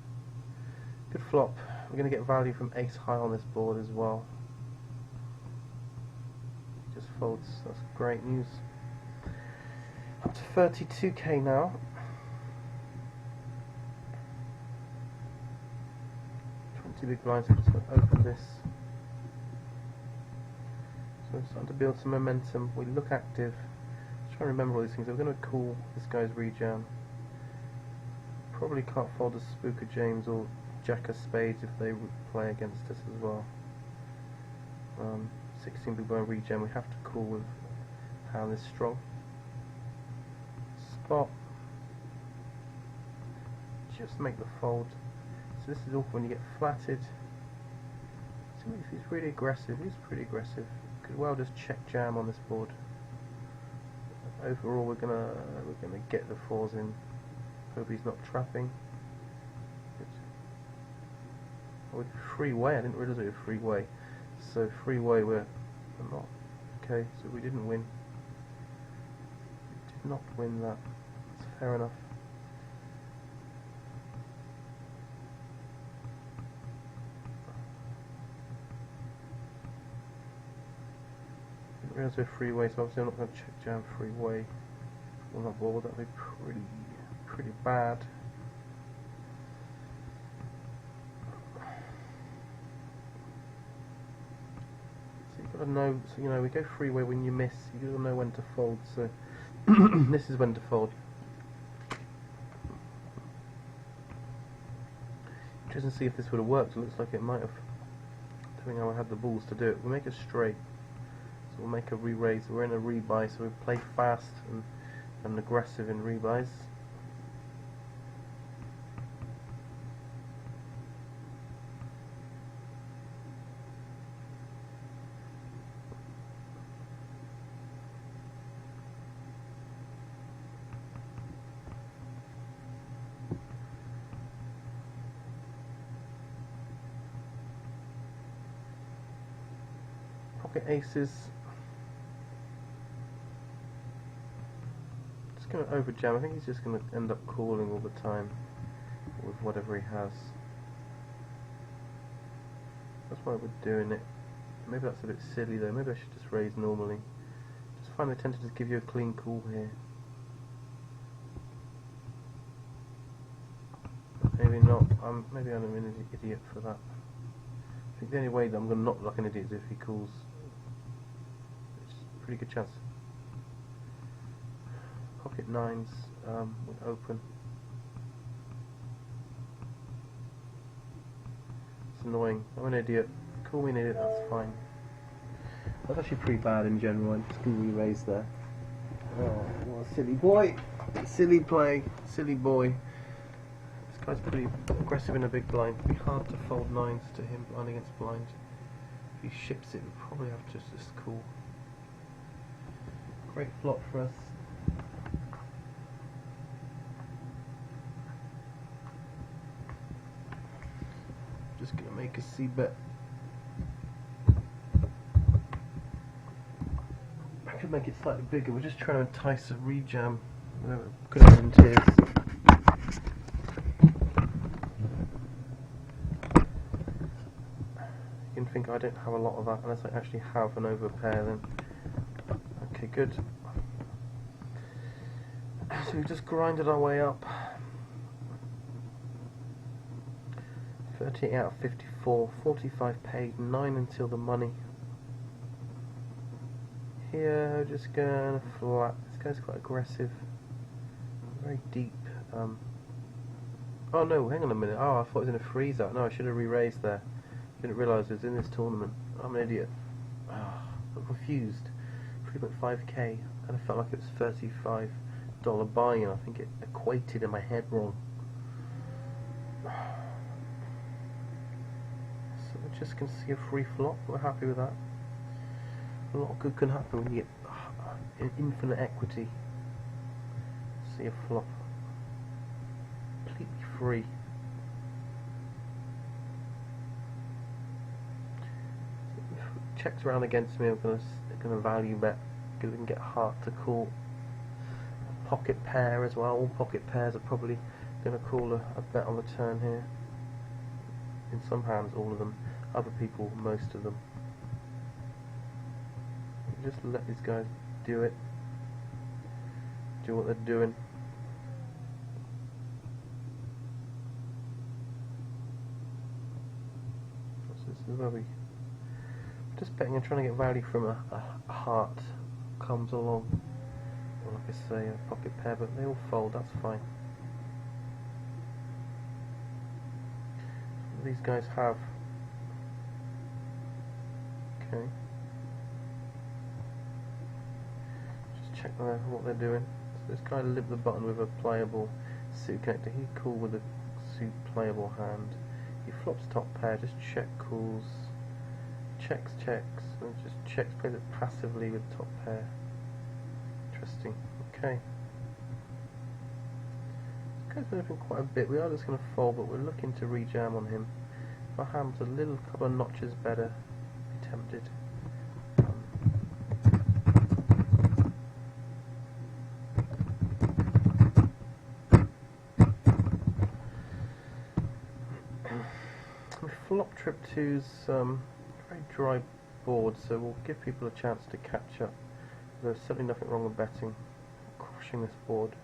Good flop. We're going to get value from ace high on this board as well. He just folds. That's great news. Up to 32k now. Two big blinds, so I'm just going to open this. So we're starting to build some momentum. We look active. Just trying to remember all these things. We're going to call this guy's rejam. Probably can't fold a Spooker James or Jack of Spades if they would play against us as well. 16 big blind rejam. We have to call with hand this strong. Spot. Just make the fold. So this is awful when you get flatted. So if he's really aggressive, he's pretty aggressive. Could well just check jam on this board. Overall, we're gonna get the fours in. Hope he's not trapping. Oh, freeway. I didn't realize it was freeway. So freeway, we're not okay. So we didn't win. We did not win that. That's fair enough. Realize we're freeway, so obviously I'm not going to check jam freeway on that board. That'd be pretty bad. So you've got to know. So you know, we go freeway when you miss. You got to know when to fold. So this is when to fold. Interesting to see if this would have worked. It looks like it might have. I don't think I had the balls to do it. We'll make it straight. We'll make a re-raise. We're in a rebuy, so we play fast and aggressive in rebuys. Pocket aces. Going to overjam. I think he's just going to end up calling all the time with whatever he has. That's why we're doing it. Maybe that's a bit silly though. Maybe I should just raise normally. Just find they tend to just give you a clean call here. Maybe not. Maybe I'm an idiot for that. I think the only way that I'm going to not look like an idiot is if he calls. It's a pretty good chance. Pocket nines would open. It's annoying. I'm an idiot. Call me an idiot, that's fine. That's actually pretty bad in general. I'm just going to re-raise there. Oh, what a silly boy. Silly play. Silly boy. Let's guy's pretty aggressive in a big blind. It'd be hard to fold nines to him blind against blind. If he ships it, we'll probably have to just call. Great flop for us. Just gonna make a C bet. I could make it slightly bigger. We're just trying to entice a rejam. Good volunteers. You can think I don't have a lot of that unless I actually have an overpair then. Okay, good. So we just grinded our way up. 38 out of 54, 45 paid, 9 until the money. Here, just going flat. This guy's quite aggressive. Very deep. Oh no, hang on a minute. Oh, I thought it was in a freeze out. No, I should have re-raised there. Didn't realise it was in this tournament. I'm an idiot. Oh, I'm confused. 3.5k. And I felt like it was $35 buy-in. I think it equated in my head wrong. So we're just going to see a free flop. We're happy with that. A lot of good can happen when you get infinite equity. See a flop. Completely free. Checks around against me. I'm gonna value bet because we can get heart to call. Pocket pair as well. All pocket pairs are probably gonna call a bet on the turn here. In some hands, all of them. Other people, most of them. Just let these guys do it. Do what they're doing. So this is where we just betting and trying to get value from a heart comes along. Or like I say, a pocket pair, but they all fold, that's fine. So these guys have. Okay. Just check what they're doing. So this guy lived the button with a playable suit connector. He called with a suit playable hand. He flops top pair, just check calls. Checks, and just checks, plays it passively with top pair. Interesting. Okay. This guy's been open quite a bit. We are just going to fold, but we're looking to rejam on him. If our hand was a little couple of notches better, be tempted. Flop trip two's very dry board, so we'll give people a chance to catch up. There's certainly nothing wrong with betting. Crushing this board.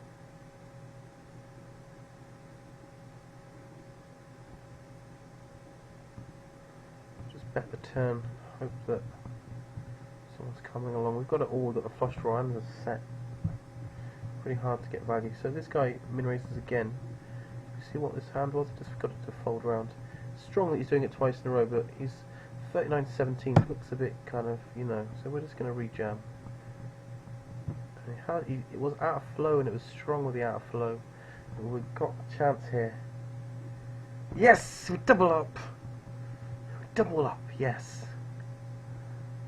Just bet the turn. Hope that someone's coming along. We've got it all. We've got the flush draw and the set. Pretty hard to get value. So this guy min raises again. You see what this hand was? Just got it to fold round. Strong that he's doing it twice in a row, but he's 39-17. Looks a bit kind of, you know. So we're just going to rejam. It was out of flow, and it was strong with the out of flow. And we've got a chance here. Yes, we double up. We double up. Yes.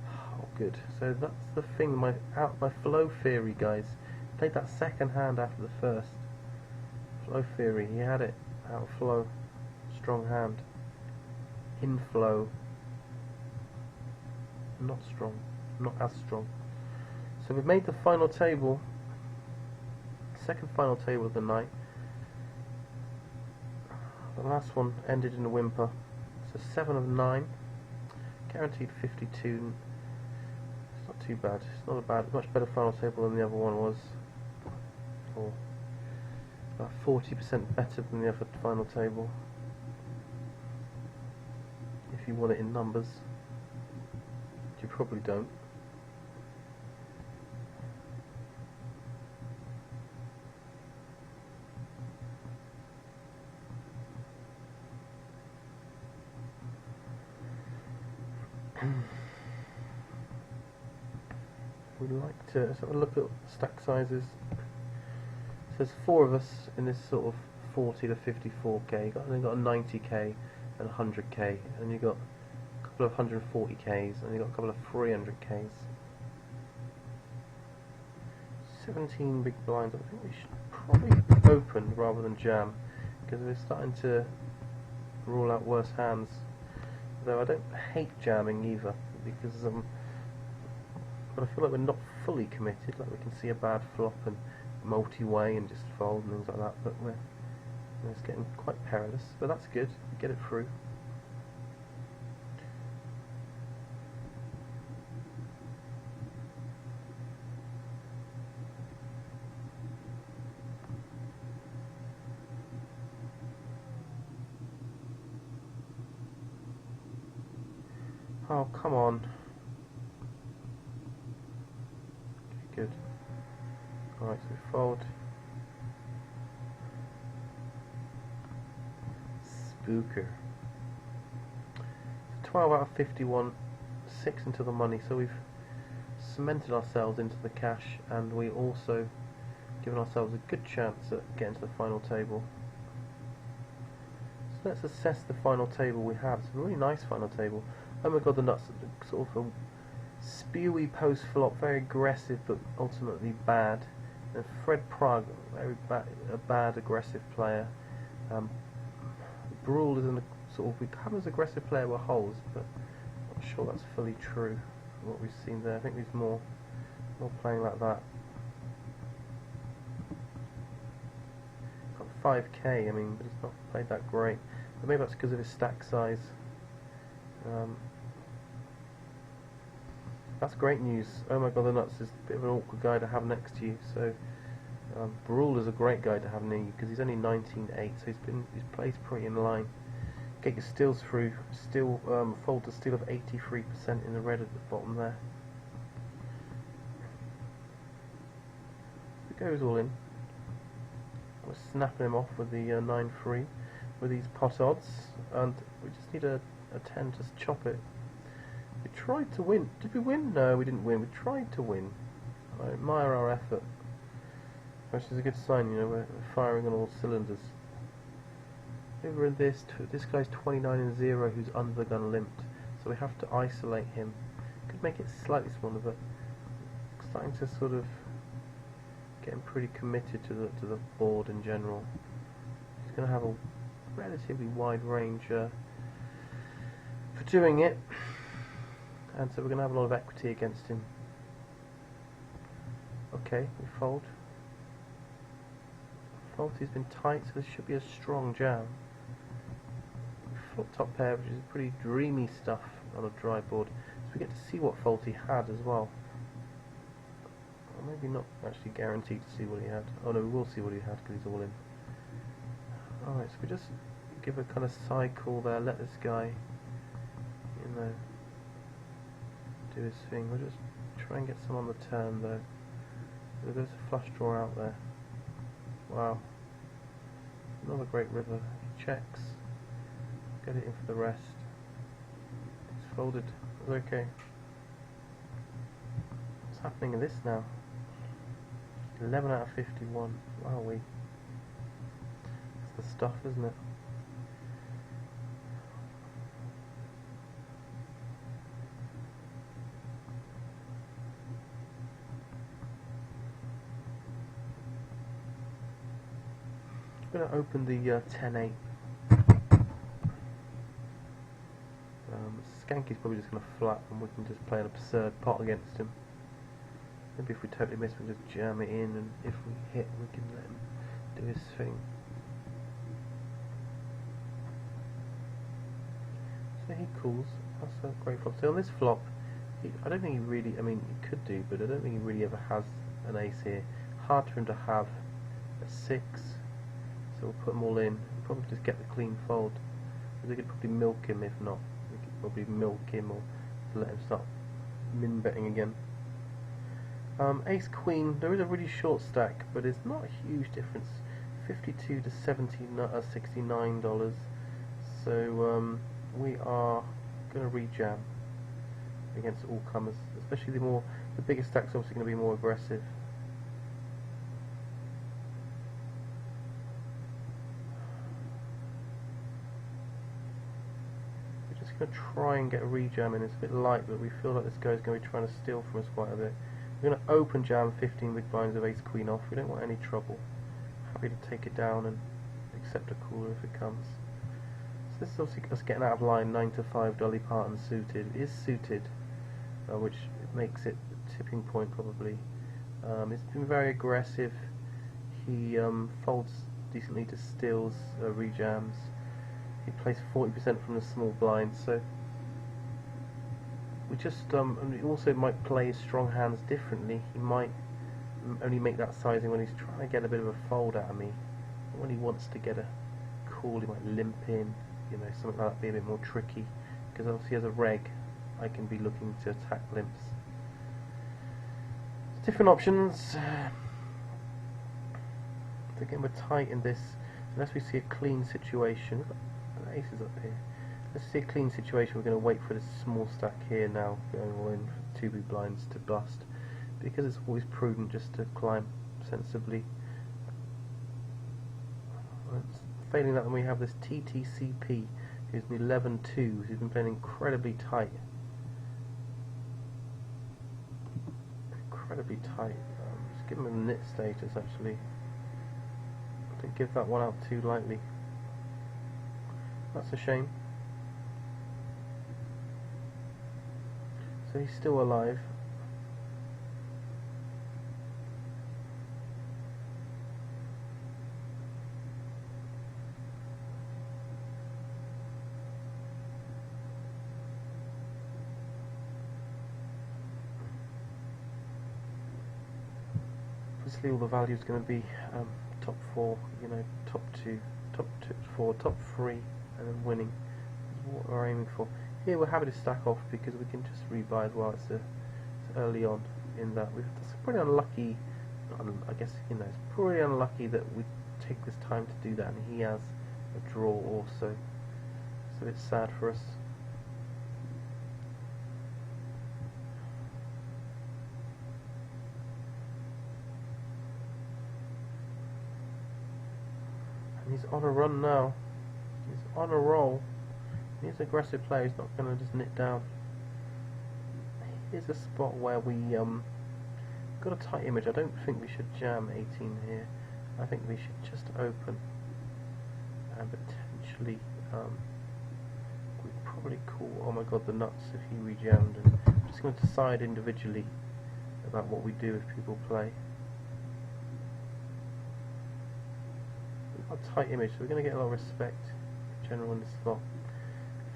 Oh, good. So that's the thing. My flow theory, guys. Played that second hand after the first. Flow theory. He had it out of flow. Strong hand. Inflow. Not strong. Not as strong. So we've made the final table. Second final table of the night. The last one ended in a whimper. So 7 of 9. Guaranteed 52. It's not too bad. It's not a bad, much better final table than the other one was. Or about 40% better than the other final table. If you want it in numbers, which you probably don't. We'd like to have a look at stack sizes. So there's 4 of us in this sort of 40 to 54k. Then you got a 90k and 100k, and you got a couple of 140ks, and you got a couple of 300ks. 17 big blinds. I think we should probably open rather than jam, because we're starting to rule out worse hands. Though I don't hate jamming either, because but I feel like we're not fully committed. Like we can see a bad flop and multi-way and just fold and things like that. But it's getting quite perilous. But that's good. We get it through. Oh, come on. Okay, good. Alright, so we fold. Spooker. 12 out of 51, 6 into the money, so we've cemented ourselves into the cash, and we also given ourselves a good chance at getting to the final table. So let's assess the final table we have. It's a really nice final table. Oh my god, the nuts, sort of a spewy post flop, very aggressive but ultimately bad. And Fred Prague, a bad aggressive player. Brawl is a sort of becomes aggressive player with holes, but I'm not sure that's fully true. What we've seen there, I think he's more playing like that. Got 5k, I mean, but he's not played that great. But maybe that's because of his stack size. That's great news. Oh my god, the nuts is a bit of an awkward guy to have next to you. So Brawl is a great guy to have near you because he's only 19.8, so he's plays pretty in line. Get your steals through. Still fold to steal of 83% in the red at the bottom there. It goes all in. We're snapping him off with the 9-3 with these pot odds, and we just need a 10 to chop it. We tried to win. Did we win? No, we didn't win. We tried to win. I admire our effort, which is a good sign. You know, we're firing on all cylinders. Over in this guy's 29-0, who's under the gun limped, so we have to isolate him. Could make it slightly smaller, but starting to sort of getting pretty committed to the board in general. He's going to have a relatively wide range for doing it, and so we're going to have a lot of equity against him. Okay, we fold. Faulty's been tight, so this should be a strong jam. Flop top pair, which is pretty dreamy stuff on a dry board, so we get to see what Faulty had as well. Or maybe not actually guaranteed to see what he had. Oh no, we will see what he had because he's all in. Alright, so we just give a kind of cycle there, let this guy, you know, do his thing. We'll just try and get some on the turn though. There's a flush draw out there. Wow. Another great river. He checks. Get it in for the rest. It's folded. It's okay. What's happening in this now? 11 out of 51. Wowee. It's the stuff, isn't it? I'm going to open the 10-8. Skanky's probably just going to flat, and we can just play an absurd pot against him. Maybe if we totally miss, we can just jam it in, and if we hit, we can let him do his thing. So he calls. That's a great flop. So on this flop, I don't think he really, I mean, he could do, but I don't think he really ever has an ace here. Hard for him to have a 6. So we'll put them all in. We'll probably just get the clean fold. Because we could probably milk him if not. We could probably milk him or let him start min betting again. Ace Queen, there is a really short stack, but it's not a huge difference. $52 to $69. So we are going to rejam against all comers, especially the bigger stack's obviously going to be more aggressive. Just going to try and get a rejam in. It's a bit light, but we feel like this guy's going to be trying to steal from us quite a bit. We're going to open jam 15 big blinds of ace queen off. We don't want any trouble. Happy to take it down and accept a cooler if it comes. So this is obviously us getting out of line. 9 to 5 Dolly Parton suited. It is suited, which makes it a tipping point probably. It's been very aggressive. He folds decently to steals, rejams. He plays 40% from the small blind, so we just and he also might play his strong hands differently. He might only make that sizing when he's trying to get a bit of a fold out of me. When he wants to get a call, he might limp in, you know, something like that, be a bit more tricky, because obviously as a reg I can be looking to attack limps. Different options. Again, we're tight in this unless we see a clean situation. We've got aces up here. Let's see a clean situation. We're going to wait for this small stack here now, going all in for 2 big blinds to bust, because it's always prudent just to climb sensibly. Failing that, then we have this TTCP, who's an 11-2, who's been playing incredibly tight. Incredibly tight. Just give him a nit status actually. Don't give that one out too lightly. That's a shame. So he's still alive. Obviously all the value is going to be top 4, you know, top 2, top 4, top 3, and then winning is what we're aiming for. Here we're happy to stack off because we can just rebuy as well. It's early on in that. It's pretty unlucky, I guess, you know, it's pretty unlucky that we take this time to do that, and he has a draw also. So it's sad for us. He's on a run now. He's on a roll. He's an aggressive player. He's not going to just knit down. Here's a spot where we got a tight image. I don't think we should jam 18 here. I think we should just open and potentially we'd probably call. Oh my god, the nuts if he rejammed. And I'm just going to decide individually about what we do if people play. A tight image, so we're going to get a lot of respect in general in this spot.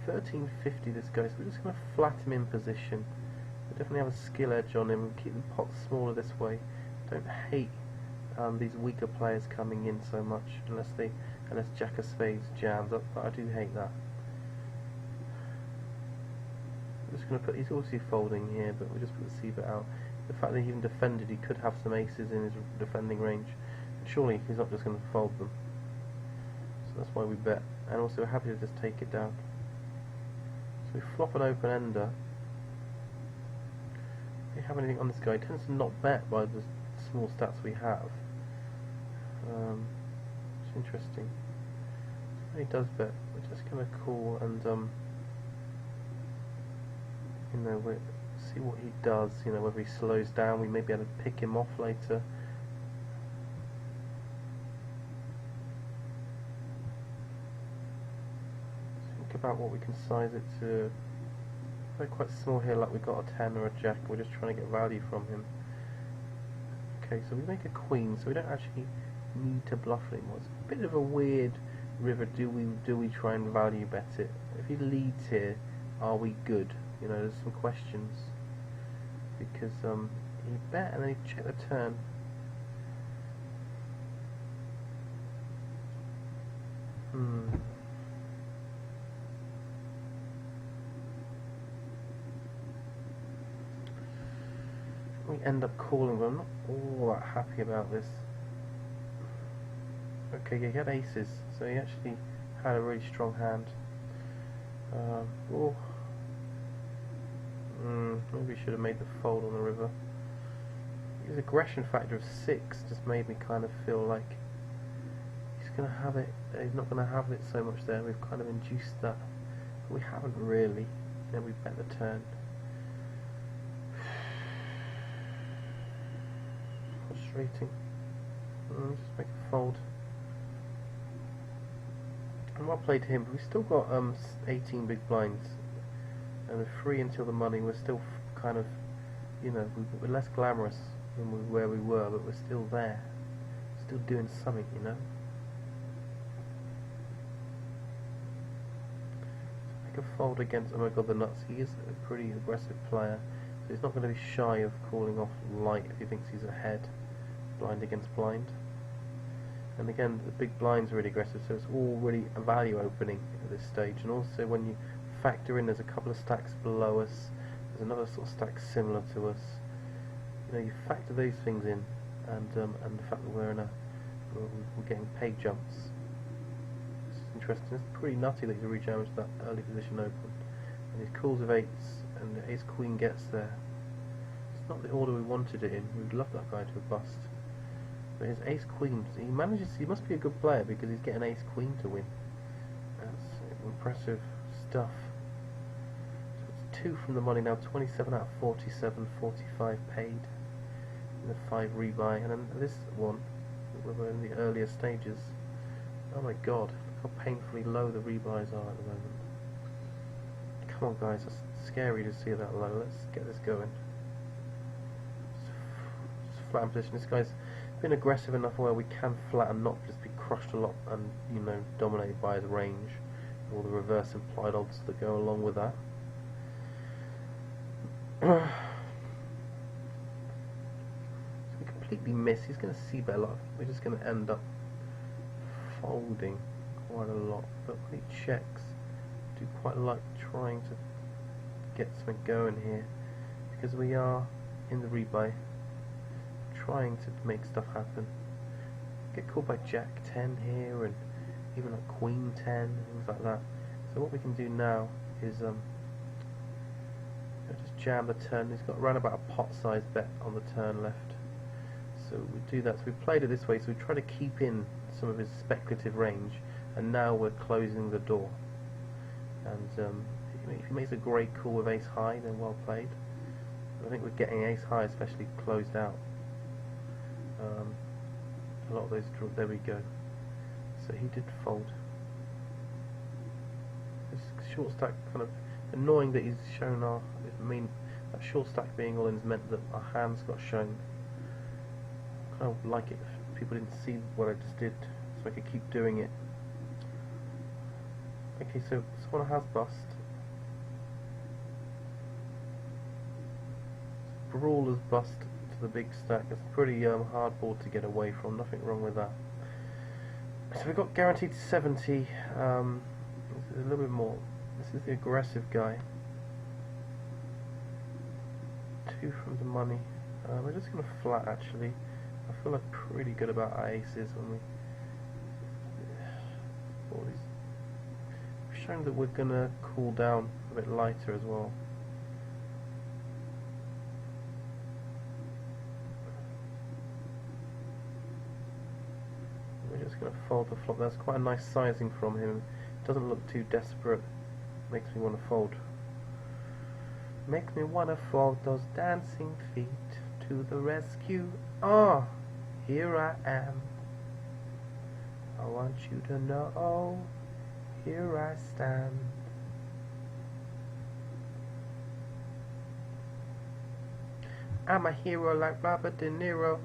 1350 this guy, so we're just going to flat him in position. We definitely have a skill edge on him, keep the pot smaller this way. Don't hate these weaker players coming in so much unless Jack of Spades jams up, but I do hate that. I'm just going to put, he's obviously folding here, but we'll just put the c-bet out. The fact that he even defended, he could have some aces in his defending range. Surely he's not just going to fold them. That's why we bet, and also we're happy to just take it down. So we flop an open ender. If we have anything on this guy, he tends to not bet by the small stats we have. It's interesting. When he does bet, we're just going to call and you know, we'll see what he does. You know, whether he slows down, we may be able to pick him off later. About what we can size it to. They're quite small here, like we've got a 10 or a jack. We're just trying to get value from him. Okay, so we make a queen, so we don't actually need to bluff anymore. It's a bit of a weird river. Do we try and value bet it? If he leads here, are we good? You know, there's some questions because he bet and then he checked the turn. We end up calling, but I'm not all that happy about this. Okay, yeah, he had aces, so he actually had a really strong hand. Maybe we should have made the fold on the river. His aggression factor of 6 just made me kind of feel like he's gonna have it. He's not gonna have it so much there. We've kind of induced that We haven't really. Then we bet the turn. Frustrating. Just make a fold. And well played to him, but we've still got 18 big blinds. And we're free until the money. We're still kind of, you know, we're less glamorous than where we were, but we're still there. Still doing something, you know. Make a fold against, oh my god, the nuts. He is a pretty aggressive player, so he's not going to be shy of calling off light if he thinks he's ahead, blind against blind. And again, the big blind's really aggressive, so it's already a value opening at this stage. And also when you factor in there's a couple of stacks below us, there's another sort of stack similar to us. You know, you factor those things in, and the fact that we're getting peg jumps. It's interesting. It's pretty nutty that he's rejams that early position open, and he calls with eights, and the ace queen gets there. It's not the order we wanted it in. We'd love that guy to have bust. But his ace queen, he must be a good player because he's getting ace queen to win. That's impressive stuff. So it's 2 from the money now, 27 out of 47, 45 paid. And the 5 rebuy, and then this one, we're in the earlier stages. Oh my god, look how painfully low the rebuys are at the moment. Come on guys, it's scary to see that low. Let's get this going. It's flat position. This guy's been aggressive enough where we can flatten, not just be crushed a lot and, you know, dominated by his range, all the reverse implied odds that go along with that. So we completely miss. He's going to see bet a lot. We're just going to end up folding quite a lot, but when he checks, I do quite like trying to get something going here, because we are in the rebuy, trying to make stuff happen. Get called by Jack 10 here, and even like Queen 10, things like that. So what we can do now is just jam the turn. He's got around about a pot-sized bet on the turn left. So we do that. So we played it this way. So we try to keep in some of his speculative range, and now we're closing the door. And if he makes a great call with ace high, then well played. But I think we're getting ace high, especially closed out. A lot of those draws. There we go. So he did fold. This short stack kind of annoying that he's shown our. I mean, that short stack being all in has meant that our hands got shown. I kind of like it if people didn't see what I just did, so I could keep doing it. Okay, so someone has bust. Brawler's bust to the big stack. It's pretty hard board to get away from. Nothing wrong with that. So we've got guaranteed 70. A little bit more. This is the aggressive guy. 2 from the money. We're just going to flat actually. I feel like pretty good about our aces when we. We've shown that we're going to cool down a bit lighter as well. We're just going to fold the flop. That's quite a nice sizing from him. Doesn't look too desperate. Makes me want to fold. Makes me want to fold those dancing feet to the rescue. Ah, here I am. I want you to know, here I stand. I'm a hero like Robert De Niro.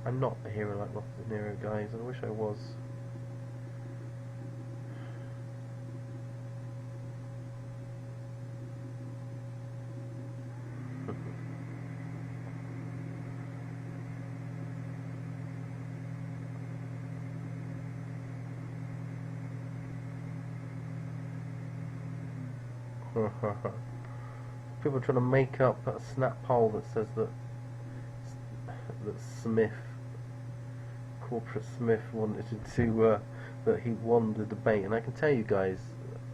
I'm not a hero like Robert De Niro, guys. I wish I was. People are trying to make up a snap poll that says that Smith, Corporate Smith, wanted to that he won the debate, and I can tell you guys,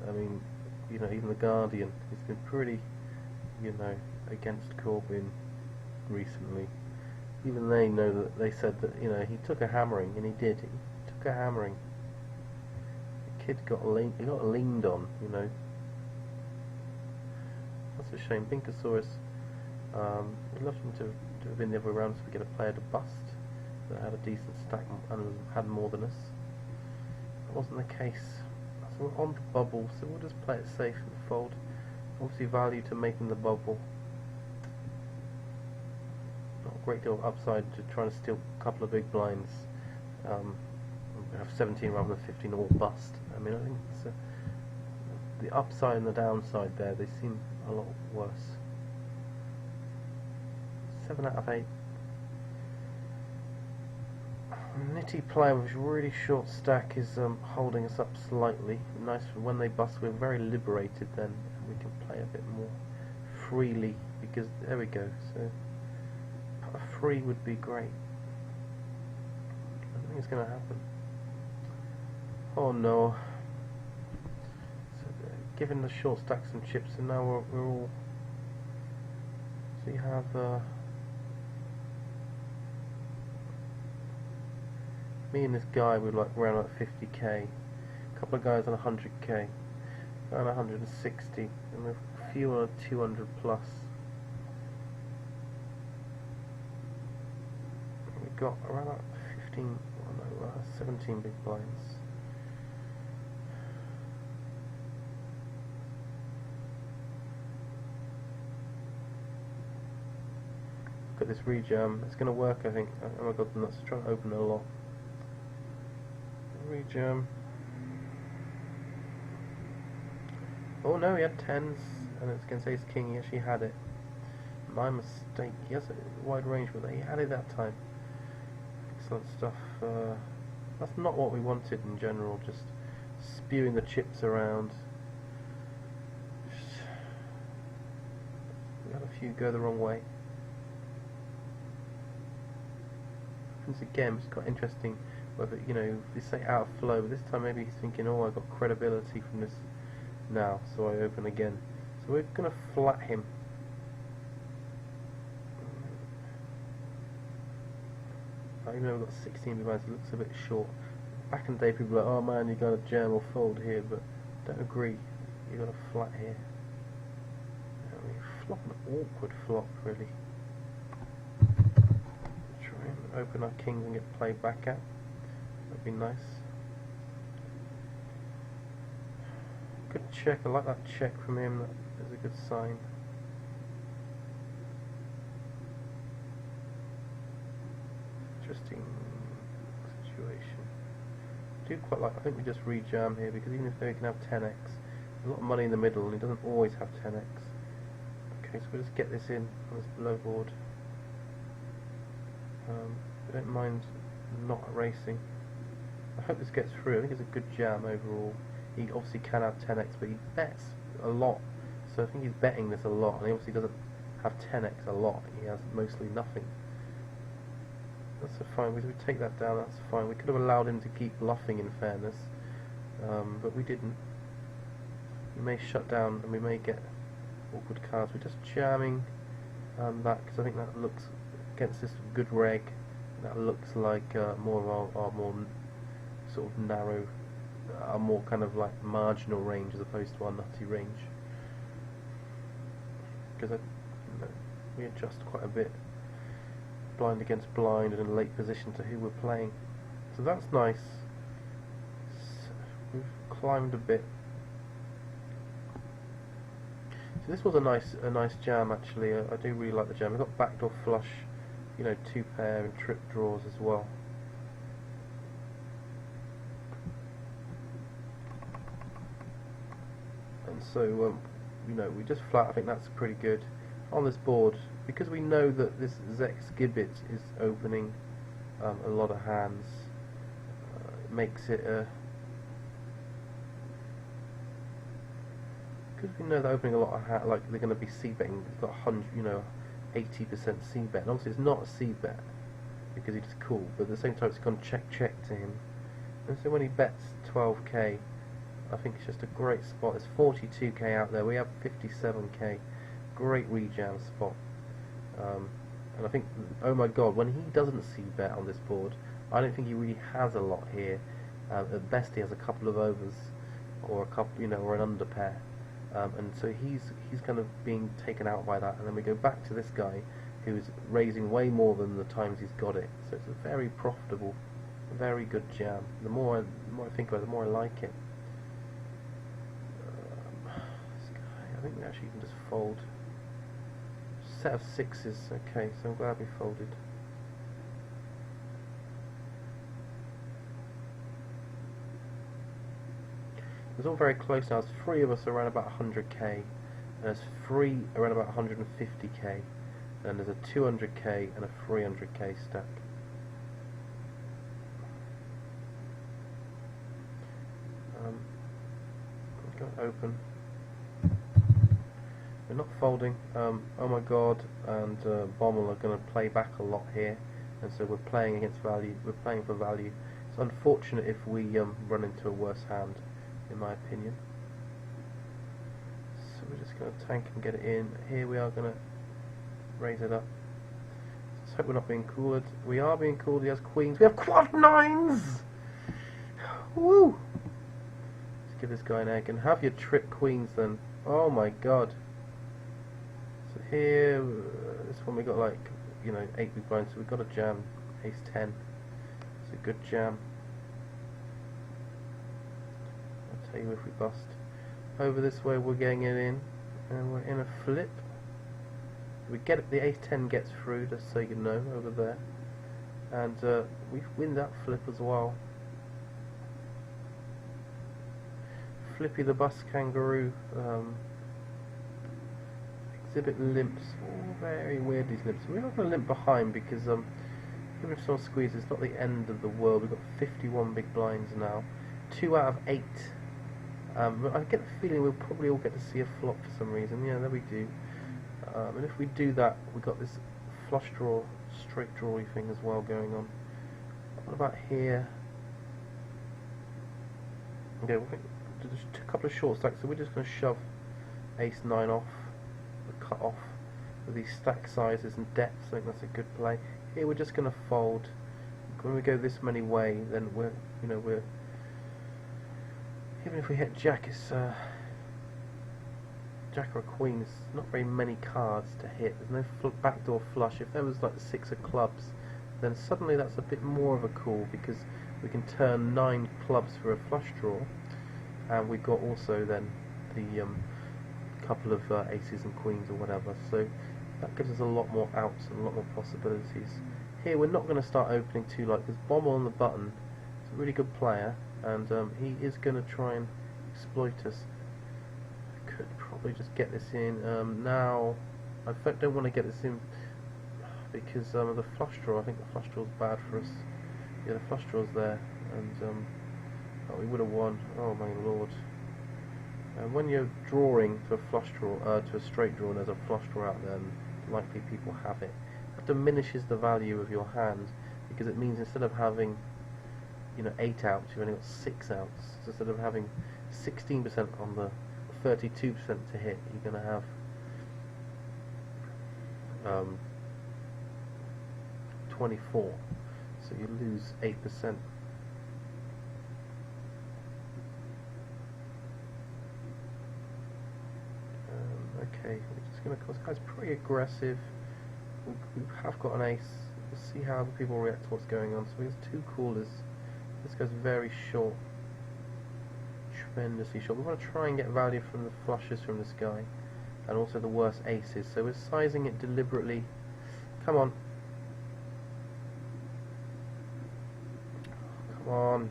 I mean, you know, even the Guardian has been pretty, you know, against Corbyn recently. Even they know that they said that, you know, he took a hammering, and he did. He took a hammering. kid he got leaned on, you know. That's a shame. Binkosaurus, we'd love him to have been the other way around so we get a player to bust that had a decent stack and had more than us. That wasn't the case. So we're on the bubble, so we'll just play it safe and fold. Obviously value to making the bubble. Not a great deal of upside to trying to steal a couple of big blinds. We have 17 rather than 15 all bust. I mean, I think it's the upside and the downside there, they seem a lot worse. 7 out of 8. Nitty player with really short stack is holding us up slightly. Nice when they bust, we're very liberated then, and we can play a bit more freely because there we go. So a free would be great. I think it's going to happen. Oh no. So given the short stacks and chips, and now we're all. So you have. Me and this guy were like around like 50k, a couple of guys on 100k, around 160, and a few on 200 plus. We've got around like 15, oh no, 17 big blinds. Look at this rejam, it's going to work I think. Oh my god, I'm not trying to open it a lot. Rejam. Oh no, he had 10s, and it's going to say it's king. He actually had it. My mistake. He has a wide range, but he had it that time. Excellent stuff. That's not what we wanted in general. Just spewing the chips around. We had a few go the wrong way. Once again, it's quite interesting. Whether, you know, if they say out of flow, this time maybe he's thinking, oh, I got credibility from this now, so I open again. So we're going to flat him. Even though we've got 16 big blinds, it looks a bit short. Back in the day, people were like, oh man, you got a jam or fold here, but don't agree. You got a flat here. I mean, flop an awkward flop, really. Try and open our kings and get played back at. That'd be nice. Good check. I like that check from him. That is a good sign. Interesting situation. I do quite like. I think we just rejam here because even if they can have 10x, a lot of money in the middle, and he doesn't always have 10x. Okay, so we'll just get this in on this below board. I don't mind not racing. I hope this gets through. I think it's a good jam overall. He obviously can have 10x, but he bets a lot. So I think he's betting this a lot, and he obviously doesn't have 10x a lot. He has mostly nothing. That's fine. We take that down. That's fine. We could have allowed him to keep bluffing, in fairness, but we didn't. We may shut down, and we may get awkward cards. We're just jamming that because I think that looks against this good reg. That looks like more of our more sort of narrow, a more kind of like marginal range as opposed to our nutty range. Because we adjust quite a bit, blind against blind, and in a late position to who we're playing. So that's nice. We've climbed a bit. So this was a nice jam actually. I do really like the jam. We've got backdoor flush, you know, 2 pair and trip draws as well. And so, you know, we just flat. I think that's pretty good on this board because we know that this Zex Gibbet is opening a lot of hands. It makes it because we know they're opening a lot of hands, like they're going to be c-betting. It's got 100, you know, 80% c-bet. And obviously, it's not a c-bet because he's cool, but at the same time, it's gone check to him. And so when he bets 12k. I think it's just a great spot. There's 42k out there. We have 57k. Great rejam spot. And I think, oh my god, when he doesn't see bet on this board, I don't think he really has a lot here. At best, he has a couple of overs. or a couple, or an under pair. And so he's kind of being taken out by that, and then we go back to this guy who's raising way more than the times he's got it. So it's a very profitable, very good jam. The more I think about it, the more I like it. This guy, I think we actually can just fold. Set of sixes, okay, so I'm glad we folded. It's all very close now. There's three of us around about 100k, and there's three around about 150k, and there's a 200k and a 300k stack. I'm going to open. We're not folding. Oh my god, and Bommel are going to play back a lot here, and so we're playing against value. We're playing for value. It's unfortunate if we run into a worse hand, in my opinion. So we're just going to tank and get it in. Here we are going to raise it up. Let's hope we're not being cooled. We are being cooled. He has queens. We have quad nines! Woo! Let's give this guy an egg. And have your trick queens then. Oh my god. So here, this one we got like, 8 big blinds. So we've got a jam. Ace 10. It's a good jam. Tell you if we bust. Over this way we're getting it in, and we're in a flip. We get it, the ace 10 gets through, just so you know, over there, and we win that flip as well. Flippy the bus kangaroo, exhibit limps. Oh, very weird these limps. We're not going to limp behind because even if someone squeezes, it's not the end of the world. We've got 51 big blinds now, 2 out of 8. I get the feeling we'll probably all get to see a flop for some reason. Yeah, there we do. And if we do that, we've got this flush draw, straight drawy thing as well going on. What about here? Okay, we'll just a couple of short stacks, so we're just going to shove ace 9 off, cut off with these stack sizes and depths. I think that's a good play. Here we're just going to fold. When we go this many way, then we're even if we hit jack, it's jack or a queen. It's not very many cards to hit. There's no backdoor flush. If there was like the 6 of clubs, then suddenly that's a bit more of a call, because we can turn 9 clubs for a flush draw, and we've got also then the couple of aces and queens or whatever. So that gives us a lot more outs and a lot more possibilities. Here we're not going to start opening too light, because Bommel on the button is a really good player, and he is going to try and exploit us. I could probably just get this in. Now, I don't want to get this in because of the flush draw. I think the flush draw is bad for us. Yeah, the flush draw's there, and oh, we would have won. Oh my lord. And when you're drawing to a flush draw, to a straight draw, and there's a flush draw out there, and likely people have it, that diminishes the value of your hand, because it means instead of having 8 outs, you've only got 6 outs. So instead of having 16% on the 32% to hit, you're going to have 24. So you lose 8%. Okay, we're just going to. This guy's pretty aggressive. We have got an ace. We'll see how other people react to what's going on. So we have 2 callers. This goes very short, tremendously short. We want to try and get value from the flushes from this guy, and also the worst aces. So we're sizing it deliberately. Come on. Come on.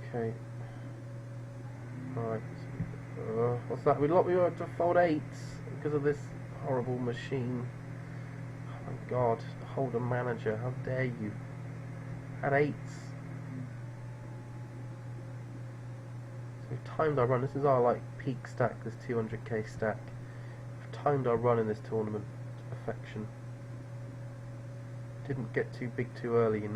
Okay. Alright. What's that? We have to fold 8s because of this horrible machine. Oh my god. Hold a manager. How dare you? At 8s. So we've timed our run. This is our peak stack, this 200k stack. We've timed our run in this tournament to perfection. Didn't get too big too early,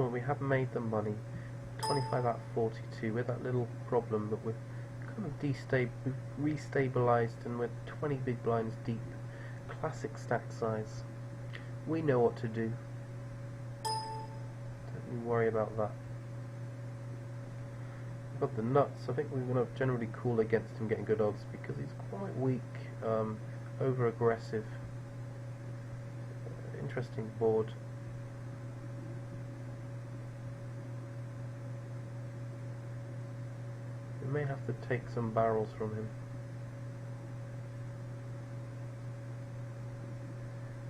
tournament we have made the money, 25 out of 42, with that little problem that we're kind of we've restabilized and we're 20 big blinds deep. Classic stack size. We know what to do. Don't you worry about that. But the nuts, I think we're going to generally call against him getting good odds because he's quite weak, over aggressive. Interesting board. We may have to take some barrels from him.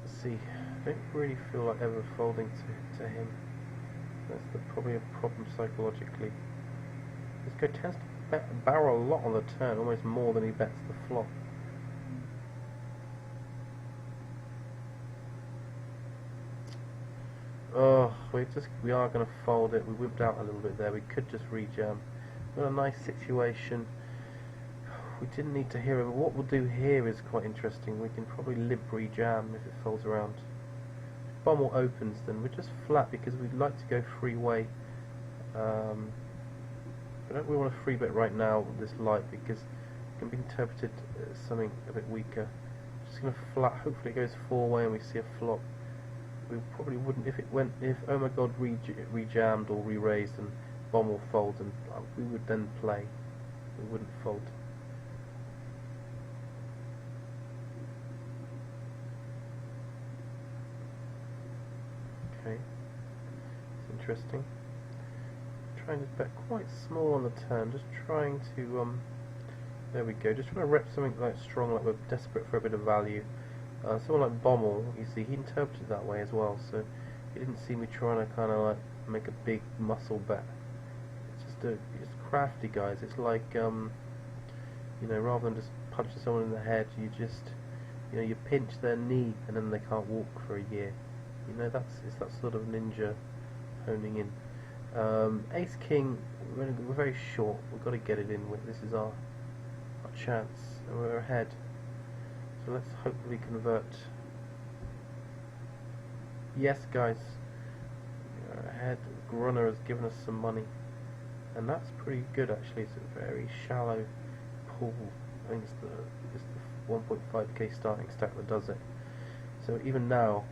Let's see. I don't really feel like ever folding to him. That's probably a problem psychologically. This guy tends to barrel a lot on the turn, almost more than he bets the flop. Oh, we are going to fold it. We whipped out a little bit there. We could just rejam. We've got a nice situation. We didn't need to hear it, but what we'll do here is quite interesting. We can probably limp rejam if it folds around. If Bommel opens, then we're just flat because we'd like to go freeway. I don't really want a free bet right now with this light because it can be interpreted as something a bit weaker. Just going to flat. Hopefully it goes four-way and we see a flop. We probably wouldn't if oh my god rejammed or re-raised and Bommel folds, and we would then play. We wouldn't fold. Okay, it's interesting. Trying to bet quite small on the turn, just trying to there we go, just trying to rep something like strong, like we're desperate for a bit of value. Someone like Bommel, you see, he interpreted that way as well, so he didn't see me trying to kind of like make a big muscle bet. It's crafty, guys. It's like you know, rather than just punching someone in the head, you just, you know, you pinch their knee and then they can't walk for a year. You know, it's that sort of ninja honing in. Ace King, we're very short. We've got to get it in with. This is our chance, and we're ahead. So let's hopefully convert. Yes, guys, we're ahead. Grunner has given us some money, and that's pretty good actually. It's a very shallow pool. I think it's the 1.5k starting stack that does it. So even now,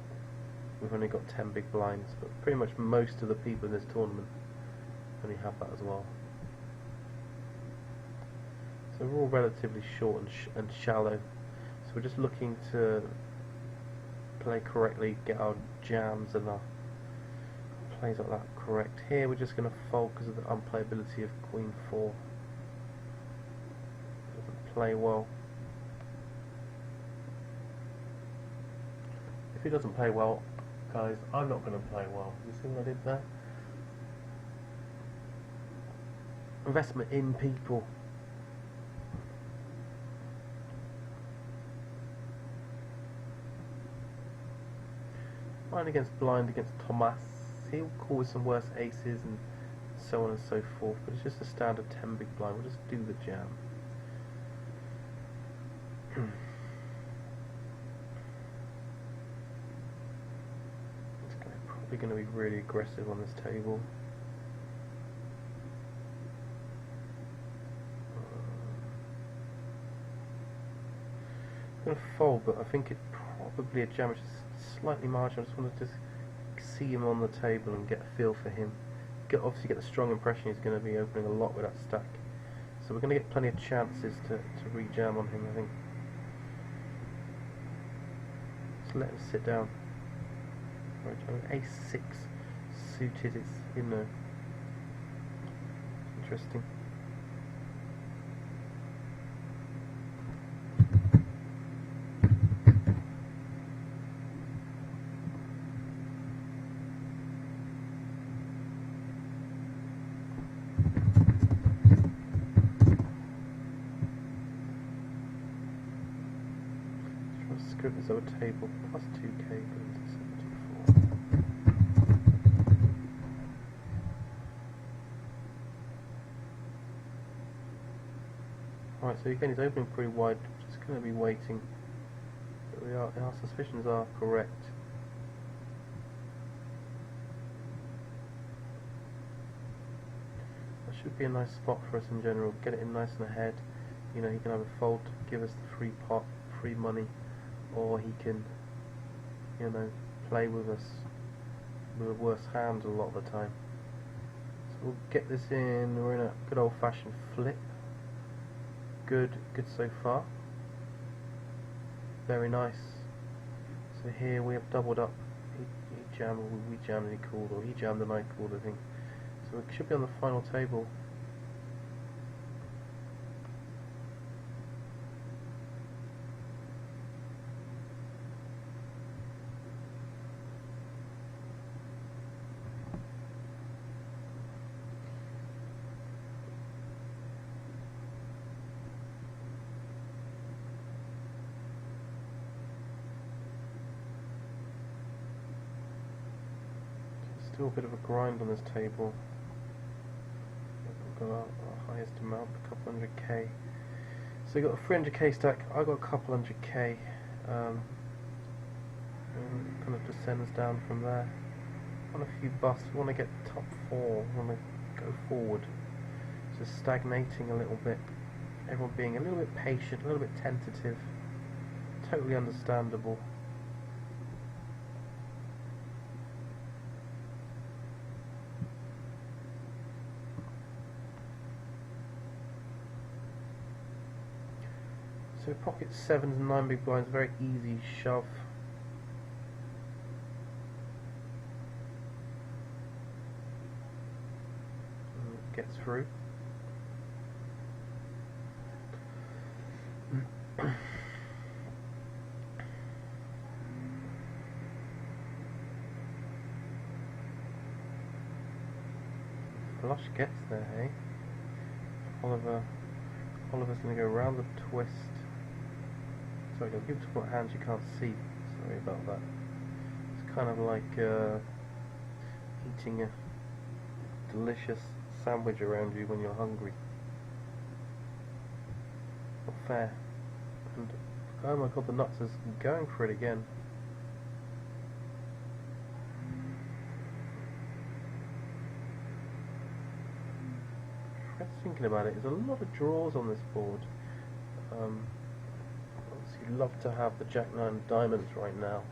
we've only got 10 big blinds, but pretty much most of the people in this tournament only have that as well. So we're all relatively short and shallow. So we're just looking to play correctly, get our jams and our plays like that correct. Here we're just going to fold because of the unplayability of Queen 4. Doesn't play well. If he doesn't play well, guys, I'm not going to play well. You see what I did there? Investment in people. Blind against blind against Thomas. He'll call with some worse aces and so on and so forth, but it's just a standard 10 big blind. We'll just do the jam. It's probably going to be really aggressive on this table. I'm going to fold, but I think it's probably a jam, which is slightly marginal. I just want to just see him on the table and get a feel for him. Obviously get the strong impression he's going to be opening a lot with that stack. So we're going to get plenty of chances to re-jam on him, I think. Just let him sit down. Right, Ace 6 suited, it's, you know, interesting. Scoop this over table, plus 2k going to 74. Alright, so again he's opening pretty wide, just going to be waiting. But our suspicions are correct. should be a nice spot for us in general. Get it in nice and ahead. You know, he can either fold to give us the free pot, free money, or he can, you know, play with us with a worse hand a lot of the time. So we'll get this in. We're in a good old-fashioned flip. Good so far. Very nice. So here we have doubled up. He jammed, we jammed and he called, or he jammed and I called, I think. So we should be on the final table. Still a bit of a grind on this table. We've got our highest amount, a couple 100k. So we've got a 300k stack, I got a couple 100k. And kind of descends down from there. On a few busts, we want to get top 4, we want to go forward. Just stagnating a little bit. Everyone being a little bit patient, a little bit tentative. Totally understandable. So pocket 7s and 9 big blinds, very easy shove. Gets through. Flush gets there, hey? Oliver's gonna go around the twist. Sorry, don't give to what hands you can't see. Sorry about that. It's kind of like eating a delicious sandwich around you when you're hungry. Not fair. And oh my god, the nuts is going for it again. Just thinking about it, there's a lot of draws on this board. You'd love to have the Jack 9 diamonds right now.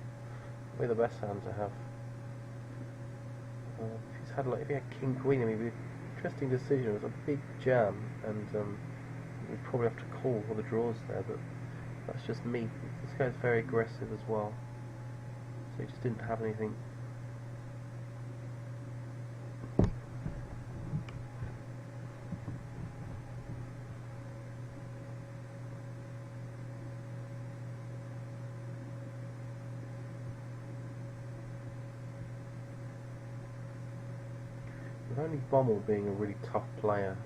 We're the best hand to have. If he had King Queen, I mean, it'd be an interesting decision. It was a big jam, and we'd probably have to call all the draws there. But that's just me. This guy's very aggressive as well, so he just didn't have anything. With only Bommel being a really tough player,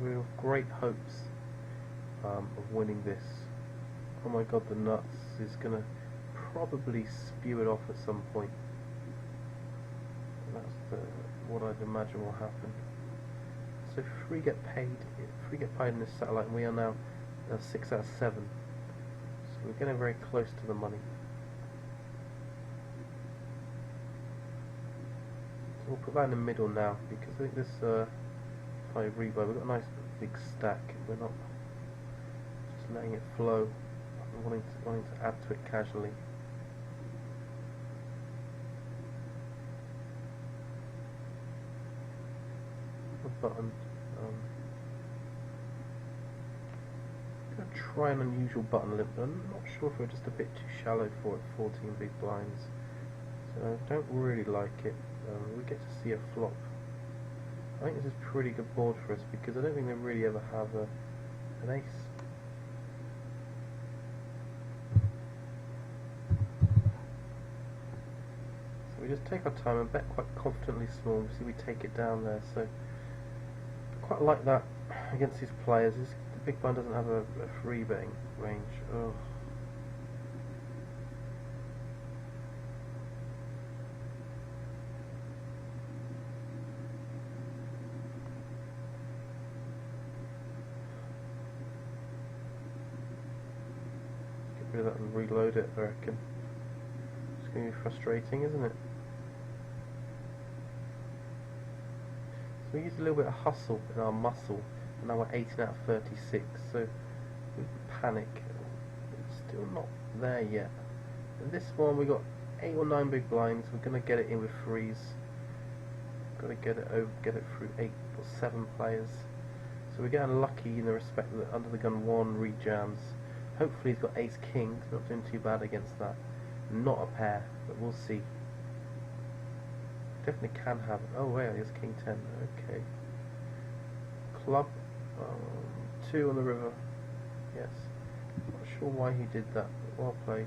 we have great hopes of winning this. Oh my god, the nuts is going to probably spew it off at some point. That's what I'd imagine will happen. So if we get paid in this satellite, and we are now 6 out of 7. So we're getting very close to the money. We'll put that in the middle now, because I think this, if I rebuy, we've got a nice big stack. We're not just letting it flow, wanting to add to it casually. A button. I'm going to try an unusual button limit, but I'm not sure if we're just a bit too shallow for it, 14 big blinds. So I don't really like it. We get to see a flop. I think this is a pretty good board for us, because I don't think they really ever have an ace. So we just take our time and bet quite confidently small. See, we take it down there. So I quite like that against these players. The big blind doesn't have a free betting range. Oh. Rid of that and reload it, I reckon. It's going to be frustrating, isn't it? So we used a little bit of hustle in our muscle, and now we're 18 out of 36, so we panic. It's still not there yet. And this one we got 8 or 9 big blinds, we're going to get it in with threes. Got to get it through 8 or 7 players. So we're getting lucky in the respect that under the gun 1 rejams. Hopefully he's got ace king, he's not doing too bad against that. Not a pair, but we'll see. Definitely can have. Oh wait, here's king 10. Okay. Club 2 on the river. Yes. Not sure why he did that. But well played.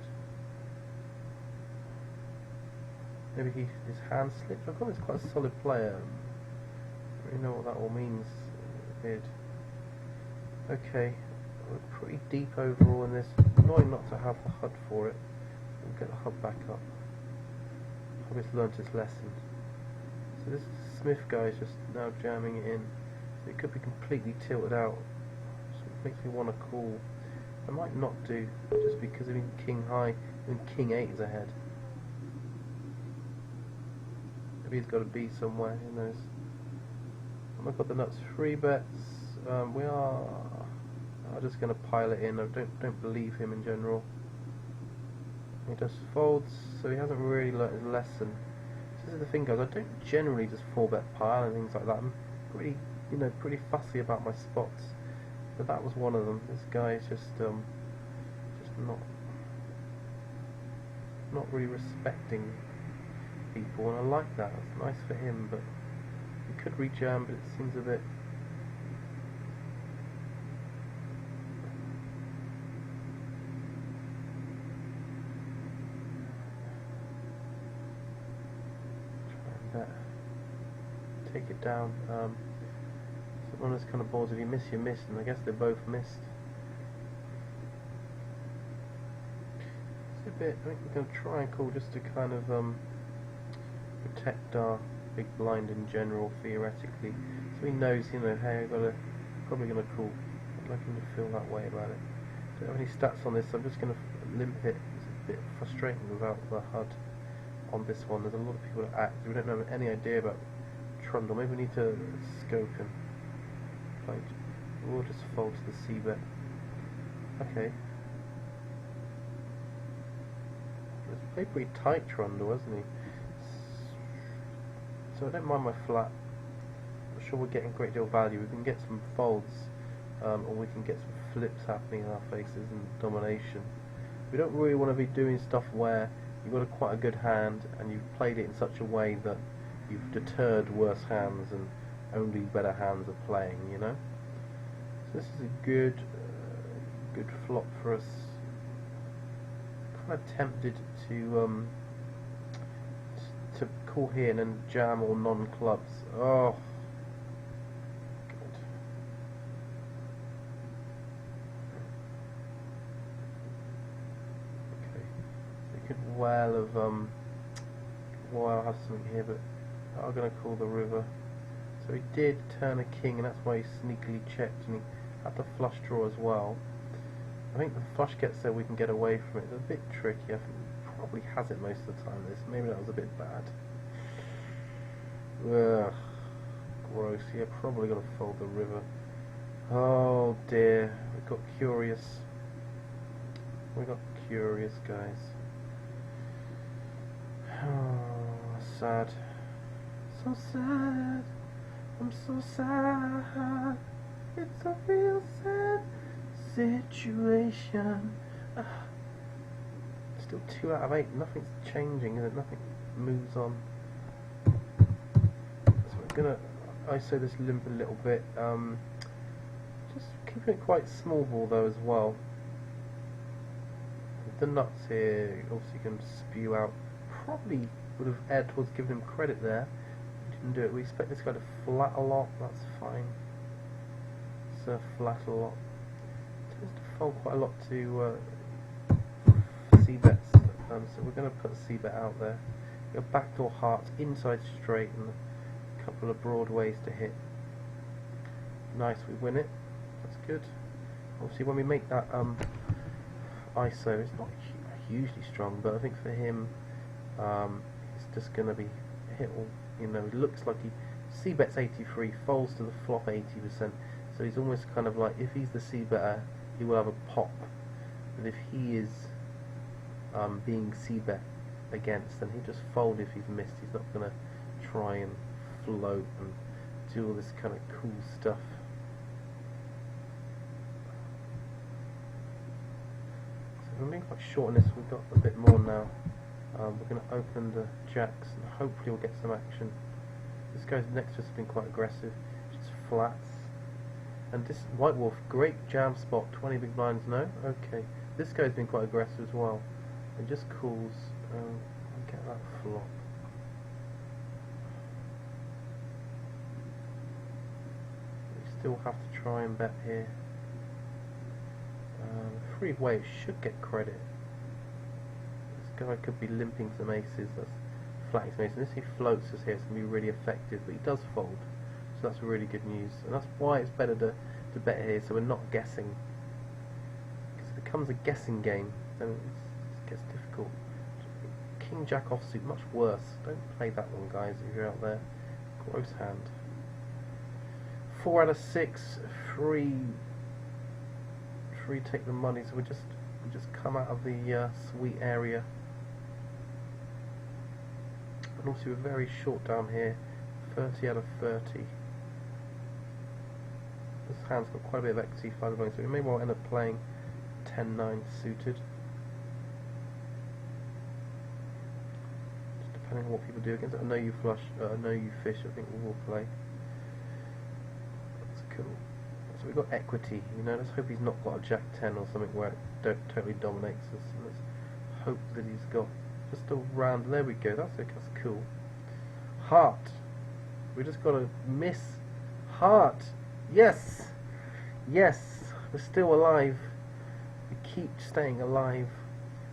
Maybe his hand slipped. I thought he's quite a solid player. I don't really know what that all means. Weird. Okay. We're pretty deep overall in this. Annoying not to have the HUD for it. We'll get the HUD back up. Hope he's learnt his lesson. So this Smith guy is just now jamming it in. So it could be completely tilted out. So it makes me want to call. I might not do, just because even king high, even king 8 is ahead. Maybe he's got to be somewhere, who knows. I've got the nuts 3 bets. We are just going to pile it in. I don't believe him in general. He just folds, so he hasn't really learnt his lesson. This is the thing, guys. I don't generally just 4-bet pile and things like that. I'm pretty, pretty fussy about my spots. But that was one of them. This guy is just not really respecting people, and I like that. It's nice for him, but he could rejam, but it seems a bit. Take it down. It's one of those kind of balls, if you miss, you miss, and I guess they both missed. It's a bit, I think we're going to try and call just to kind of protect our big blind in general, theoretically. So he knows, hey, probably going to call. I'd like him to feel that way about it. Don't have any stats on this, so I'm just going to limp it. It's a bit frustrating without the HUD on this one. There's a lot of people that act. We don't have any idea about Trundle. Maybe we need to scope him. We'll just fold to the C-bet. Okay. He's played pretty tight, Trundle, hasn't he? So I don't mind my flat. I'm sure we're getting a great deal of value. We can get some folds, or we can get some flips happening in our faces and domination. We don't really want to be doing stuff where you've got quite a good hand and you've played it in such a way that you've deterred worse hands and only better hands are playing, So this is a good flop for us. Kind of tempted to call here and then jam all non-clubs. Oh, God. Okay, we could well have something here, but I'm going to call the river. So he did turn a king, and that's why he sneakily checked, and he had the flush draw as well. I think the flush gets there, we can get away from it. It's a bit tricky. I think he probably has it most of the time. Maybe that was a bit bad. Ugh, gross. Yeah, probably got to fold the river. Oh dear, we got curious. We got curious, guys. Oh, sad. So sad. I'm so sad. It's a real sad situation. Still 2 out of 8. Nothing's changing. Nothing moves on. So we're gonna ISO this limp a little bit. Just keeping it quite small ball though as well. The nuts here obviously can spew out. Probably would have erred towards giving him credit there. Didn't do it. We expect this guy to flat a lot. That's fine. So flat a lot. Tends to fold quite a lot to C-bets. So we're going to put a C-bet out there. Go backdoor hearts, inside straight, and a couple of broad ways to hit. Nice, we win it. That's good. Obviously, when we make that ISO, it's not hugely strong, but I think for him, it's just going to be hit. It looks like he C-bet's 83, folds to the flop 80%. So he's almost kind of like, if he's the C-better, he will have a pop. But if he is being C-bet against, then he'll just fold if he's missed. He's not going to try and float and do all this kind of cool stuff. So we're being quite short on this. We've got a bit more now. We're going to open the jacks and hopefully we'll get some action. This guy's next to us has been quite aggressive, just flats. And this White Wolf, great jam spot, 20 big blinds, no? Okay. This guy's been quite aggressive as well. It just calls, get that flop. We still have to try and bet here. Free way, it should get credit. This guy could be limping some aces, that's flatting some aces. If he floats us here, it's going to be really effective, but he does fold. So that's really good news. And that's why it's better to bet here, so we're not guessing. Because if it becomes a guessing game, then it gets difficult. King Jack offsuit, much worse. Don't play that one, guys, if you're out there. Gross hand. 4 out of 6, free take the money, so we just come out of the sweet area. And also we're very short down here, 30 out of 30. This hand's got quite a bit of equity, 5 of money, so we may well end up playing 10-9 suited. Just depending on what people do against it. I know you flush, I know you fish, I think we will play. That's cool. So we've got equity, you know, let's hope he's not got a Jack 10 or something where it totally dominates us. And let's hope that he's got just a round, there we go, that's cool. Heart, we just got to miss. Heart, yes, yes, we're still alive, we keep staying alive.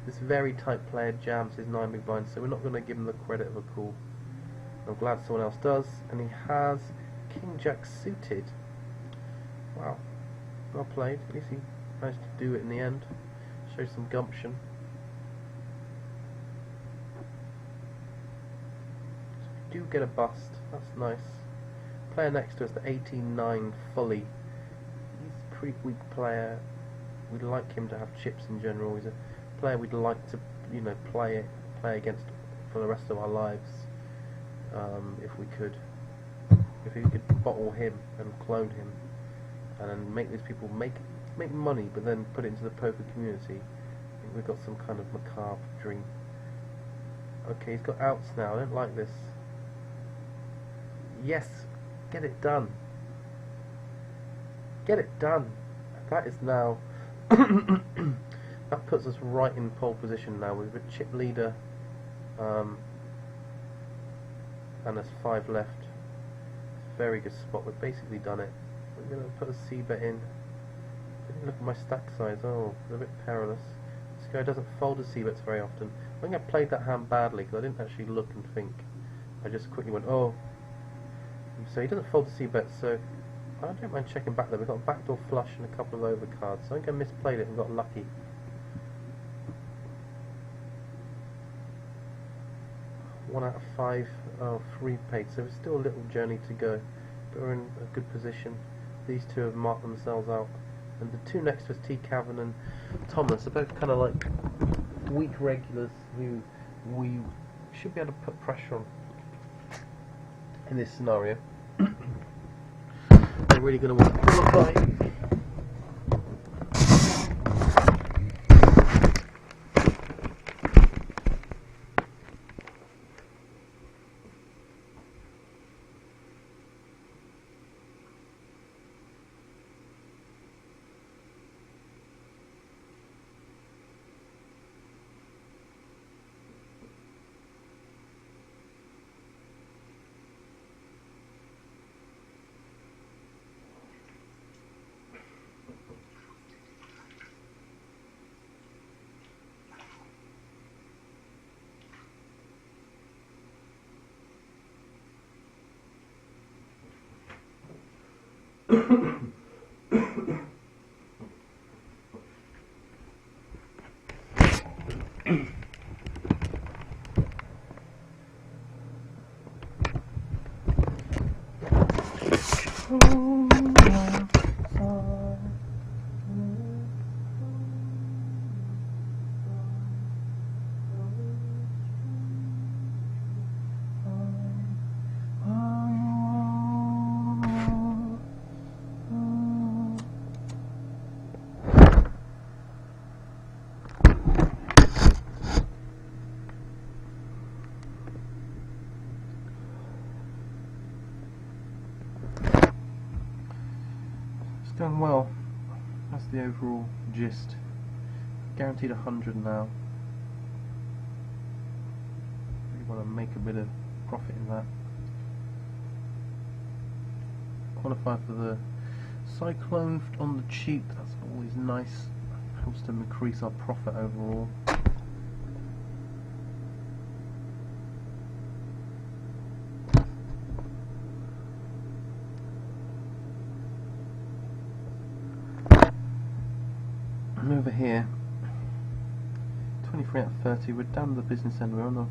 This very tight player jams his 9 big blinds, so we're not going to give him the credit of a call. I'm glad someone else does, and he has King Jack suited. Wow, well played. At least he managed to do it in the end. Show some gumption. So we do get a bust. That's nice. Player next to us, the 18-9 fully. He's a pretty weak player. We'd like him to have chips in general. He's a player we'd like to, you know, play against for the rest of our lives, if we could. If we could bottle him and clone him. And then make these people make money, but then put it into the poker community. I think we've got some kind of macabre dream. Okay, he's got outs now. I don't like this. Yes, get it done. Get it done. That is now. That puts us right in pole position now. We've a chip leader, and there's 5 left. It's a very good spot. We've basically done it. We're going to put a C-bet in. Didn't look at my stack size. Oh, it's a bit perilous. This guy doesn't fold his C-bets very often. I think I played that hand badly because I didn't actually look and think. I just quickly went, oh. So he doesn't fold the C-bets, so I don't mind checking back there. We've got a backdoor flush and a couple of overcards. So I think I misplayed it and got lucky. One out of 5. Oh, 3 paid. So it's still a little journey to go. But we're in a good position. These two have marked themselves out, and the two next to us, T. Cavan and Thomas, are both kind of like weak regulars who we should be able to put pressure on in this scenario. They're really going to want to qualify. It's going well. That's the overall gist. Guaranteed 100 now. Really want to make a bit of profit in that. Qualify for the cyclone on the cheap. That's always nice. Helps to increase our profit overall. And over here, 23 out of 30, we're down the business end, we're on a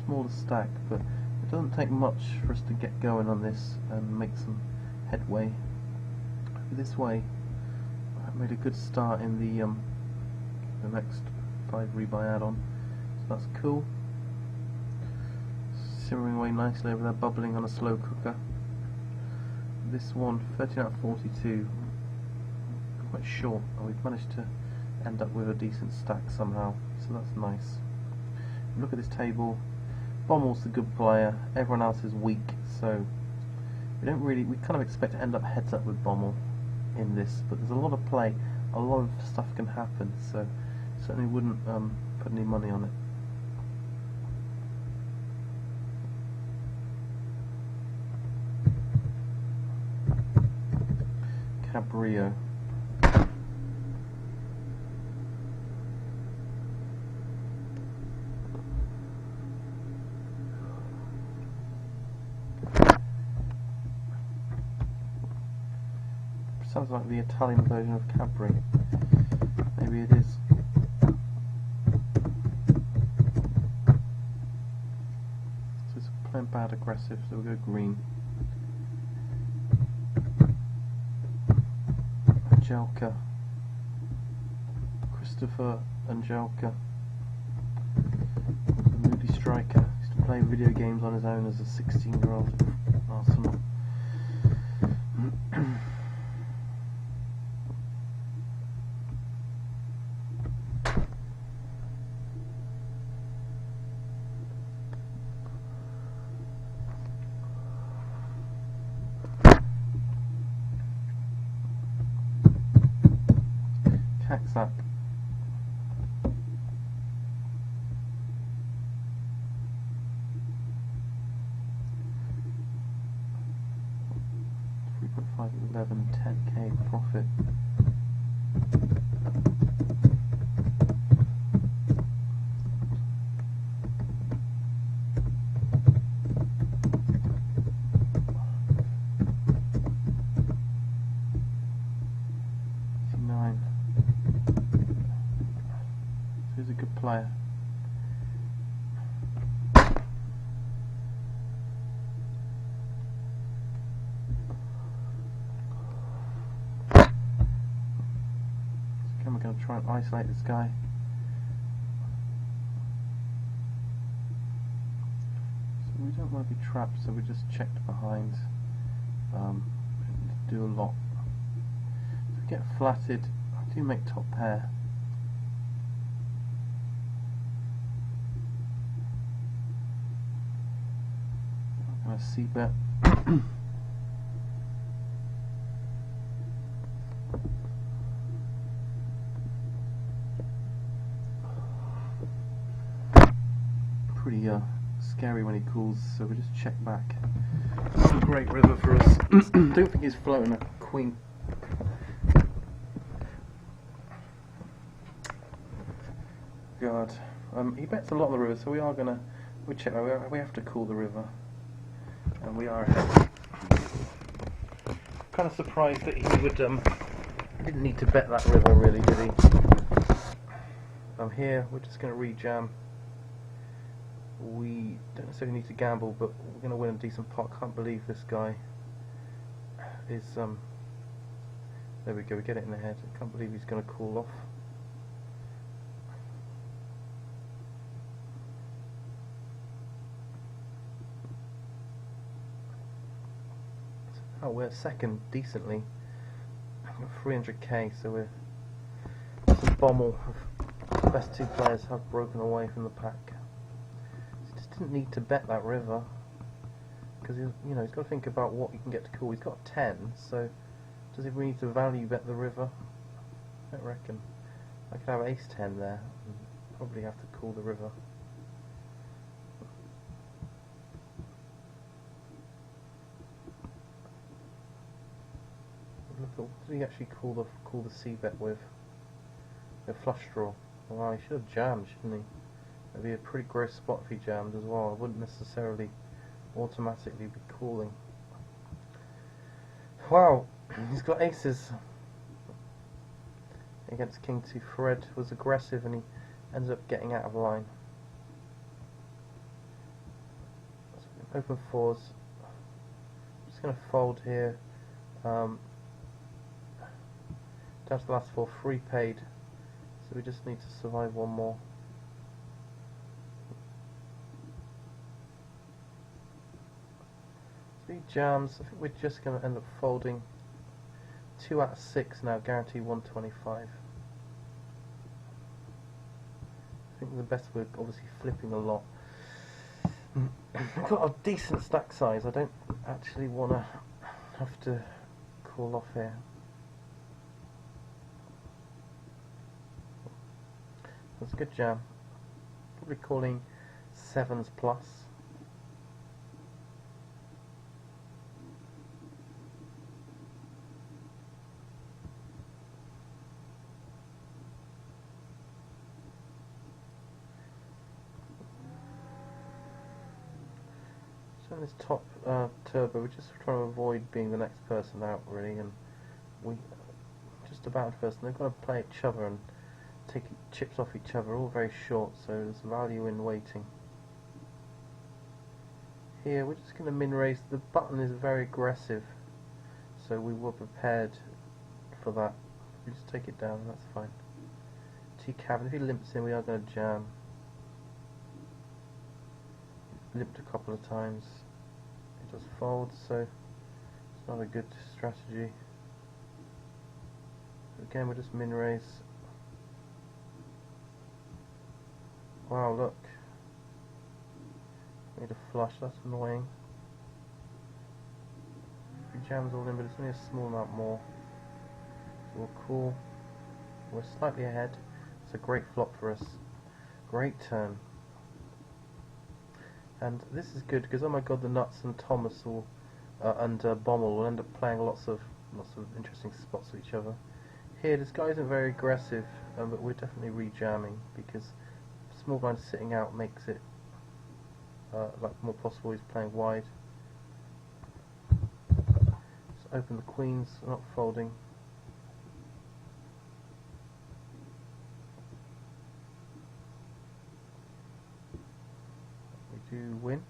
smaller stack, but it doesn't take much for us to get going on this and make some headway. This way, I made a good start in the next 5 rebuy add-on, so that's cool. Simmering away nicely over there, bubbling on a slow cooker. This one, 13 out of 42, quite short, and we've managed to end up with a decent stack somehow, so that's nice. Look at this table. Bommel's the good player, everyone else is weak, so we kind of expect to end up heads up with Bommel in this, but there's a lot of play, a lot of stuff can happen, so certainly wouldn't put any money on it. Cabrio. Sounds like the Italian version of Capri. Maybe it is. So it's playing bad aggressive, so we'll go green. Angelka. Christopher Angelka. The moody striker. Used to play video games on his own as a 16-year-old at Arsenal. Caxac. $3.5, 11, 10k profit. He's a good player. So we're going to try and isolate this guy. So we don't want to be trapped, so we just checked behind. Do a lot. If we get flatted, I do make top pair. I'm going to c-bet. Pretty scary when he calls, so we just check back. It's a great river for us. Don't think he's floating a queen. God, he bets a lot of the river, so we check. We have to call the river, and we are ahead. Kind of surprised that he would. He didn't need to bet that river, really, did he? I'm here. We're just going to re-jam. We don't necessarily need to gamble, but we're going to win a decent pot. Can't believe this guy is there we go, we get it in the head. I can't believe he's going to call off. Oh, we're second decently. 300k, so we're some Bommel. The best two players have broken away from the pack. He just didn't need to bet that river, because he's got to think about what he can get to call. He's got 10, so does he really need to value bet the river? I don't reckon. I could have ace 10 there and probably have to call the river. Look at, what did he actually call the C bet with? A flush draw. Well, he should have jammed, shouldn't he? That'd be a pretty gross spot if he jammed as well. I wouldn't necessarily automatically be calling. Wow, he's got aces against King 2. Fred was aggressive and he ended up getting out of line. Open fours. I'm just going to fold here. Down to the last four, free paid. So we just need to survive one more. Three jams. I think we're just going to end up folding 2 out of 6 now, guarantee 125. I think the best, we're obviously flipping a lot. I've got a decent stack size. I don't actually want to have to call off here. That's a good jam. Probably calling 7s plus. So in this top turbo, we're just trying to avoid being the next person out, really, and we just about first. And they've got to play each other and take chips off each other, all very short, so there's value in waiting. Here we're just going to min raise. The button is very aggressive, so we were prepared for that. We just take it down, that's fine. T-cabin, if he limps in, we are going to jam. Limped a couple of times. It just folds, so it's not a good strategy. Again, we'll just min raise. Wow, look. Made a flush, that's annoying. He jams all in, but it's only a small amount more. So we'll call. We're slightly ahead. It's a great flop for us. Great turn. And this is good because, oh my god, the nuts and Thomas will, and Bommel will end up playing lots of interesting spots with each other. Here, this guy isn't very aggressive, but we're definitely re-jamming because small blind sitting out makes it like more possible. He's playing wide. Just open the queens, not folding. We do win.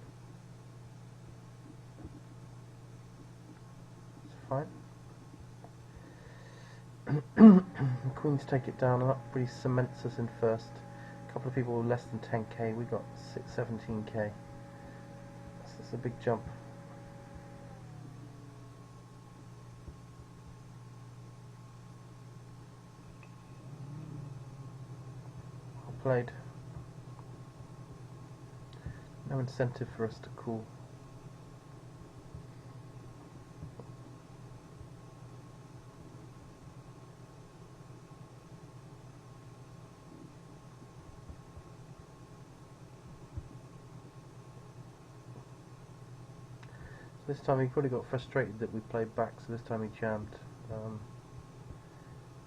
It's fine. The queens take it down, and that really cements us in first. A couple of people with less than 10k, we got 17k. That's a big jump. Well played. No incentive for us to call. This time he probably got frustrated that we played back, so this time he jammed.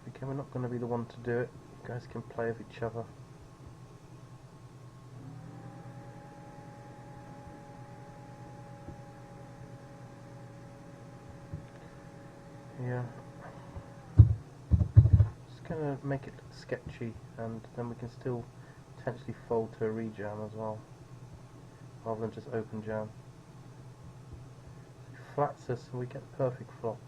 Again, we're not going to be the one to do it. You guys can play with each other. Yeah. Just going to make it sketchy, and then we can still potentially fold to a rejam as well, rather than just open jam. Flats us and we get the perfect flop.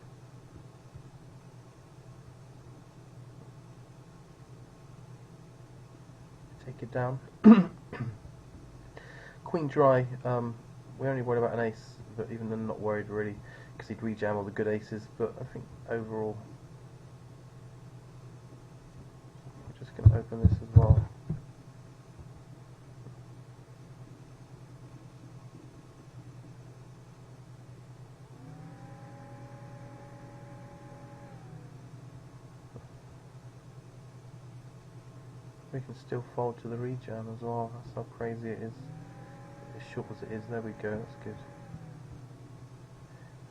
take it down. Queen dry, we're only worried about an ace, but even then not worried really, because he'd rejam all the good aces, but I think overall, we're just going to open this as well. We can still fold to the rejam as well, that's how crazy it is. As short as it is, there we go, that's good.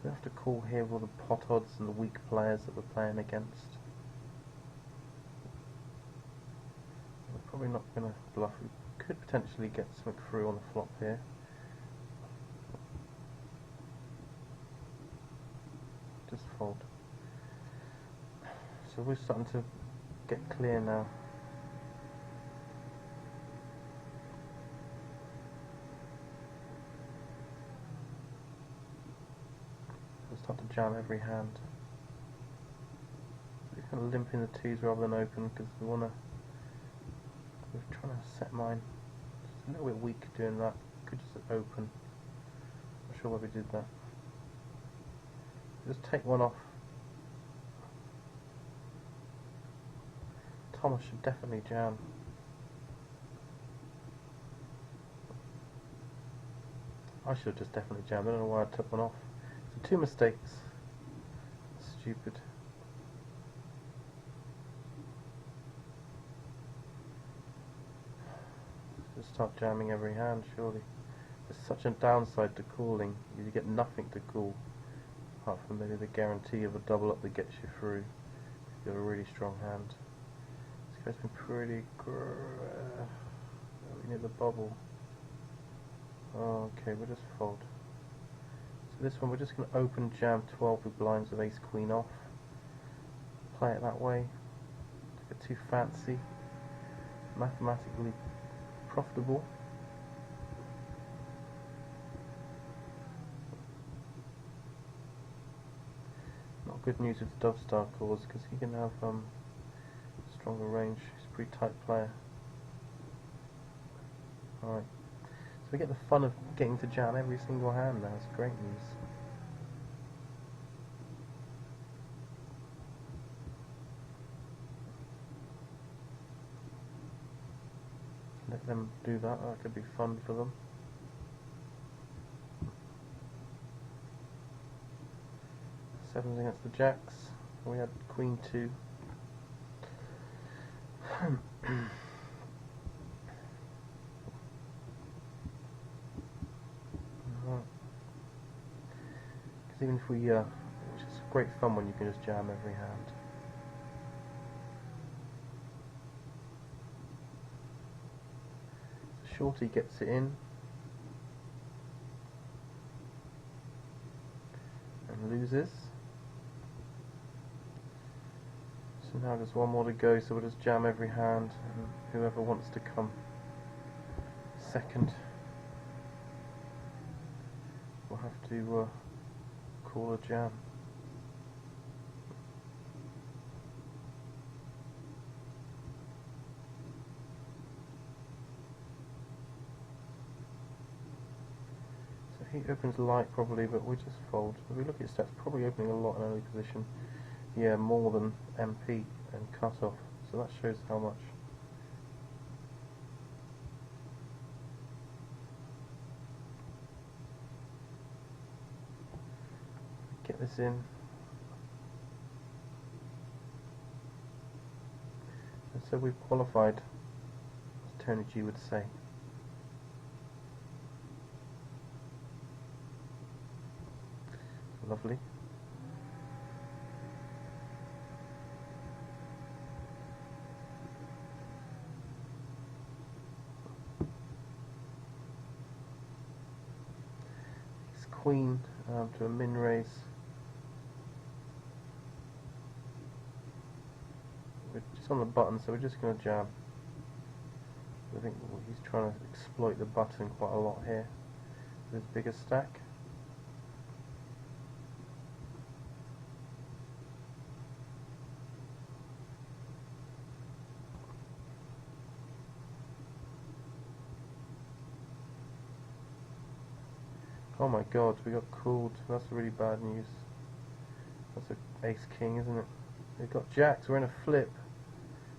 We have to call here with all the pot odds and the weak players that we're playing against. We're probably not going to bluff, we could potentially get something through on the flop here. Just fold. So we're starting to get clear now. Start to jam every hand. We're kind of limping the twos rather than open because we're trying to set mine. It's a little bit weak doing that. Could just open. Not sure why we did that. Just take one off. Thomas should definitely jam. I should have just definitely jammed. I don't know why I took one off. So 2 mistakes. Stupid. Just start jamming every hand, surely. There's such a downside to calling. You get nothing to call, apart from maybe the guarantee of a double up that gets you through. If you've got a really strong hand. This guy's been pretty we need the bubble. Oh, okay, we'll just fold. So this one we're just going to open jam 12 with blinds with ace queen off. Play it that way. Don't get too fancy. Mathematically profitable. Not good news with the dove star calls because he can have stronger range. He's a pretty tight player. Alright. So we get the fun of getting to jam every single hand now. It's great news. Let them do that. That could be fun for them. Sevens against the jacks. We had queen 2. Because even if we, which is great fun when you can just jam every hand. So shorty gets it in and loses. So now there's one more to go, so we'll just jam every hand, and whoever wants to come second will have to call a jam. So he opens light probably, but we just fold. If we look at his stats, probably opening a lot in early position. Yeah, more than MP and cut off, so that shows how much. Get this in. And so we've qualified, as Tony G would say. Lovely. Queen to a min raise. We're just on the button, so we're just going to jam. I think he's trying to exploit the button quite a lot here with his bigger stack. Oh my god, we got called. That's really bad news. That's a ace king, isn't it? We've got jacks, we're in a flip.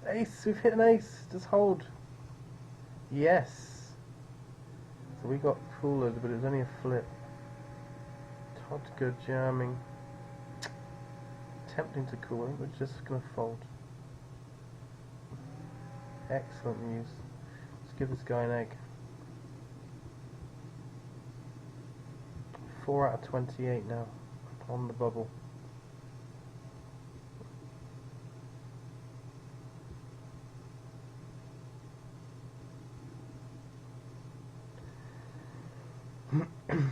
Ace, we've hit an ace. Just hold. Yes. So we got called, but it was only a flip. Todd good jamming. Tempting to call, I think we're just going to fold. Excellent news. Let's give this guy an egg. 4 out of 28 now. On the bubble.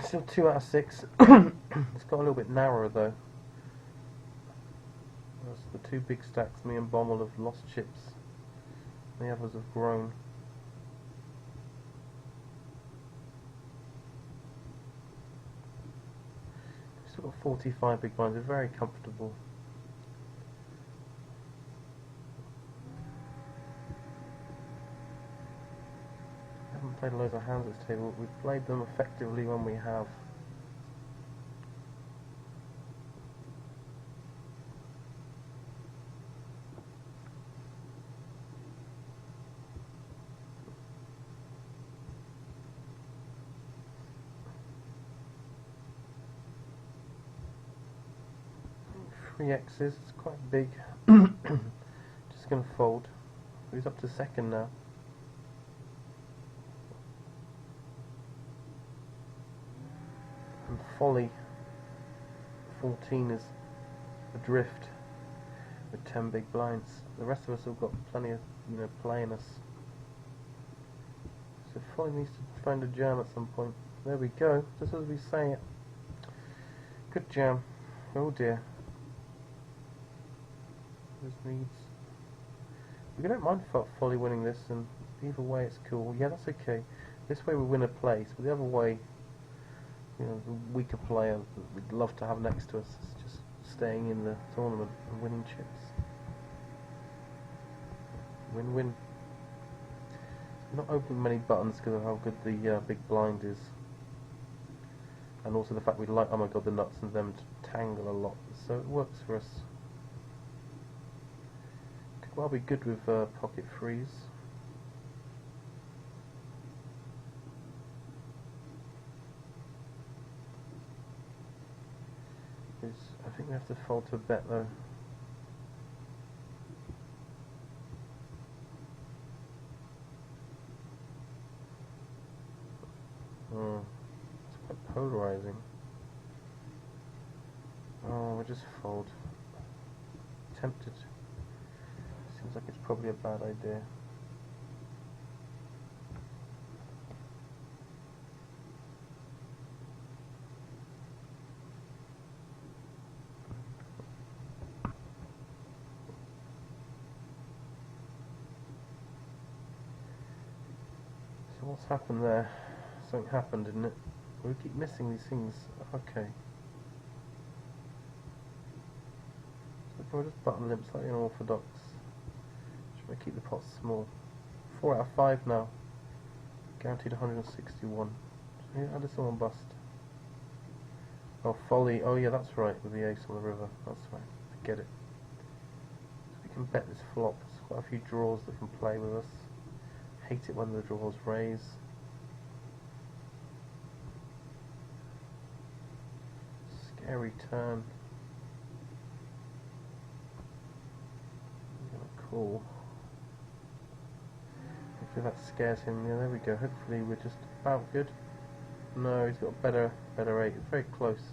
Still 2 out of 6. It's got a little bit narrower though. That's the 2 big stacks. Me and Bommel have lost chips. The others have grown. Still got 45 big blinds. They're very comfortable. Haven't played loads of hands at this table. We've played them effectively when we have. Three X's, it's quite big. Just going to fold. He's up to second now. And folly 14 is adrift with 10 big blinds. The rest of us have got plenty of play in us. So folly needs to find a jam at some point. There we go, just as we say it. Good jam. Oh dear. This needs. We don't mind folly winning this, and either way it's cool. Yeah, that's okay. This way we win a place, but the other way, the weaker player that we'd love to have next to us is just staying in the tournament and winning chips. Win-win. Not opening many buttons because of how good the big blind is, and also the fact we like, oh my god, the nuts and them to tangle a lot, so it works for us. Well, be good with pocket freeze. I think we have to fold to a bet though. It's quite polarizing. Oh, we'll just fold. Tempted. Seems like it's probably a bad idea. So what's happened there? Something happened, didn't it? We keep missing these things. Okay. So we'll just button limp, slightly unorthodox. We keep the pot small. 4 out of 5 now. Guaranteed 161. So yeah, add this on bust. Oh, folly. Oh yeah, that's right, with the ace on the river. That's right. I get it. So we can bet this flop. There's quite a few draws that can play with us. Hate it when the draws raise. Scary turn. I'm gonna call. Hopefully that scares him. Yeah, there we go. Hopefully we're just about good. No, he's got a better 8. It's very close.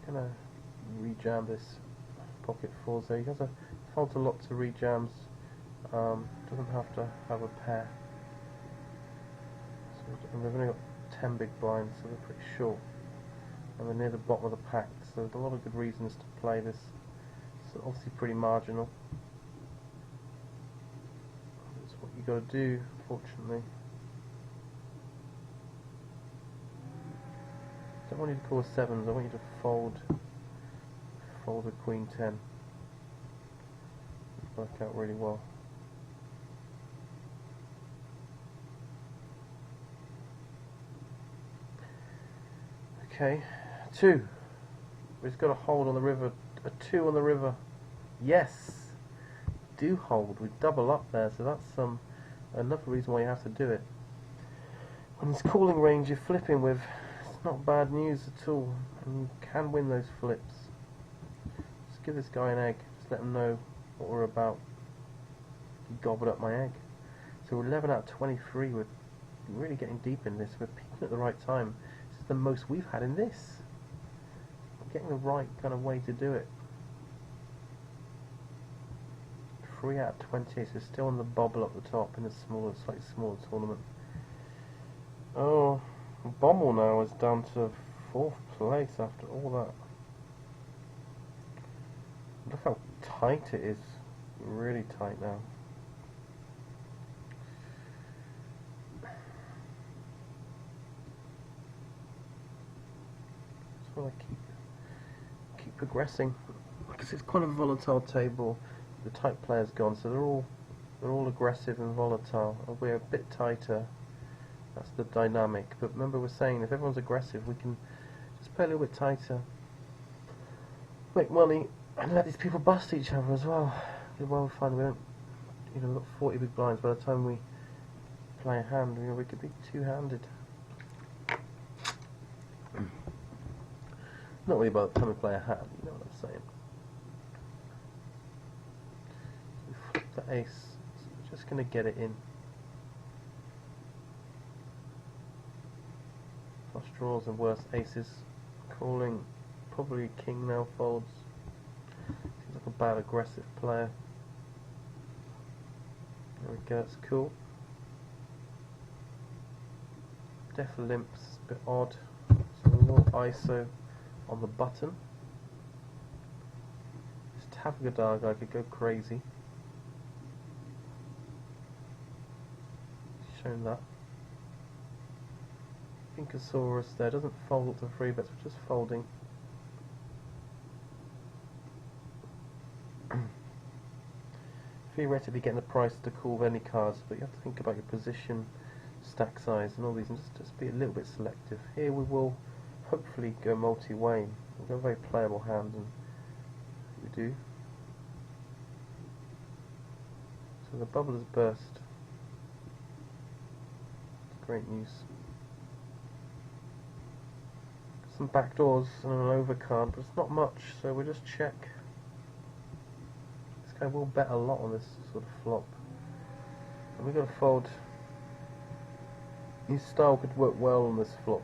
I'm gonna rejam this pocket 4s there. He has a fault a lot to rejams. Doesn't have to have a pair. So we've only got 10 big blinds, so they're pretty short. And we're near the bottom of the pack, so there's a lot of good reasons to play this. So obviously pretty marginal. That's what you got to do, fortunately. Don't want you to call 7s, I want you to fold a queen 10. It'll work out really well. Okay, 2. We've got a hold on the river. A 2 on the river. Yes, do hold. We double up there, so that's another reason why you have to do it. When it's calling range, you're flipping with. It's not bad news at all, and you can win those flips. Just give this guy an egg. Just let him know what we're about. He gobbled up my egg. So we're 11 out of 23. We're really getting deep in this. We're peaking at the right time. This is the most we've had in this. We're getting the right kind of way to do it. 3 out of 28, so still on the bobble up the top in a smaller, slightly smaller tournament. Oh, Bommel now is down to 4th place after all that. Look how tight it is. Really tight now. Just want to keep progressing because it's quite a volatile table. The tight player's gone, so they're all aggressive and volatile. We're a bit tighter. That's the dynamic. But remember, we're saying if everyone's aggressive, we can just play a little bit tighter, make money, and let these people bust each other as well. Well, we find we don't, we've got 40 big blinds. By the time we play a hand, we could be two-handed. Not really by the time we play a hand, you know what I'm saying. We flip the ace, so we're just going to get it in. Flush draws and worse aces. Calling, probably king now folds. Seems like a bad aggressive player. There we go, it's cool. Def limps, a bit odd. So a little ISO on the button. This Tavgadar guy could go crazy. Shown that. Pinkosaurus there doesn't fold to 3 bets, we're just folding. Theoretically getting the price to call with any cards, but you have to think about your position, stack size and all these, and just be a little bit selective. Here we will hopefully go multi-way. We've got a very playable hand, and we do. So the bubble has burst. Great news. Some backdoors and an overcard, but it's not much, so we'll just check. This guy will bet a lot on this sort of flop. And we've got to fold. His style could work well on this flop.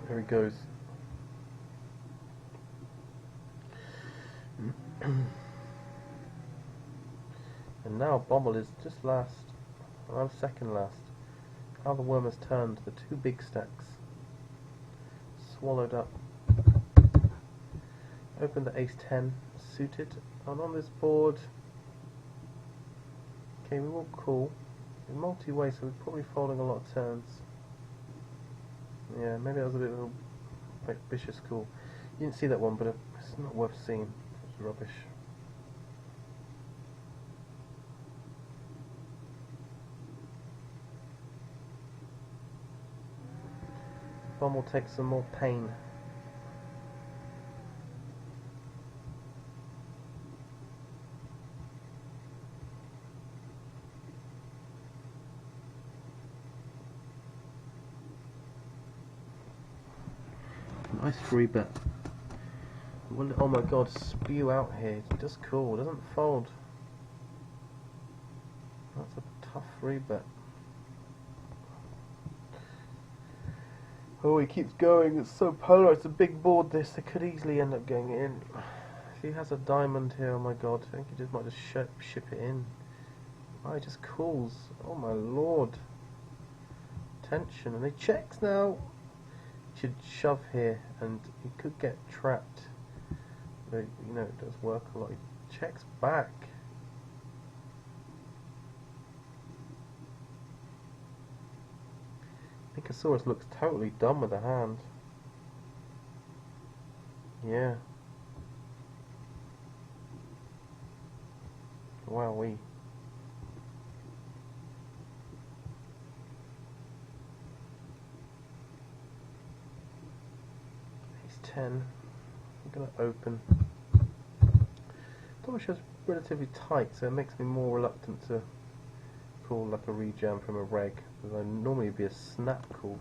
There he goes. And now Bommel is just last. I'm second last. How the worm has turned. The 2 big stacks. Swallowed up. Open the ace-10 suited, and on this board, okay, we will call. We're multi-way, so we're probably folding a lot of turns. Yeah, maybe that was a bit of a vicious call. You didn't see that one, but it's not worth seeing. It's rubbish. Bomb will take some more pain. Nice free bet. Oh my god, spew out here. It does cool, it doesn't fold. That's a tough free bet. Oh, he keeps going. It's so polar. It's a big board, this. It could easily end up going in. If he has a diamond here, oh my god. I think he just might just ship it in. Oh, he just calls. Oh my lord. Tension. And he checks now. He should shove here, and he could get trapped. But, you know, it does work a lot. He checks back. Pinkosaurus looks totally dumb with the hand. Yeah. Wowee. ace-10. I'm going to open. Double show's relatively tight, so it makes me more reluctant to call like a rejam from a reg, because I normally it'd be a snap call.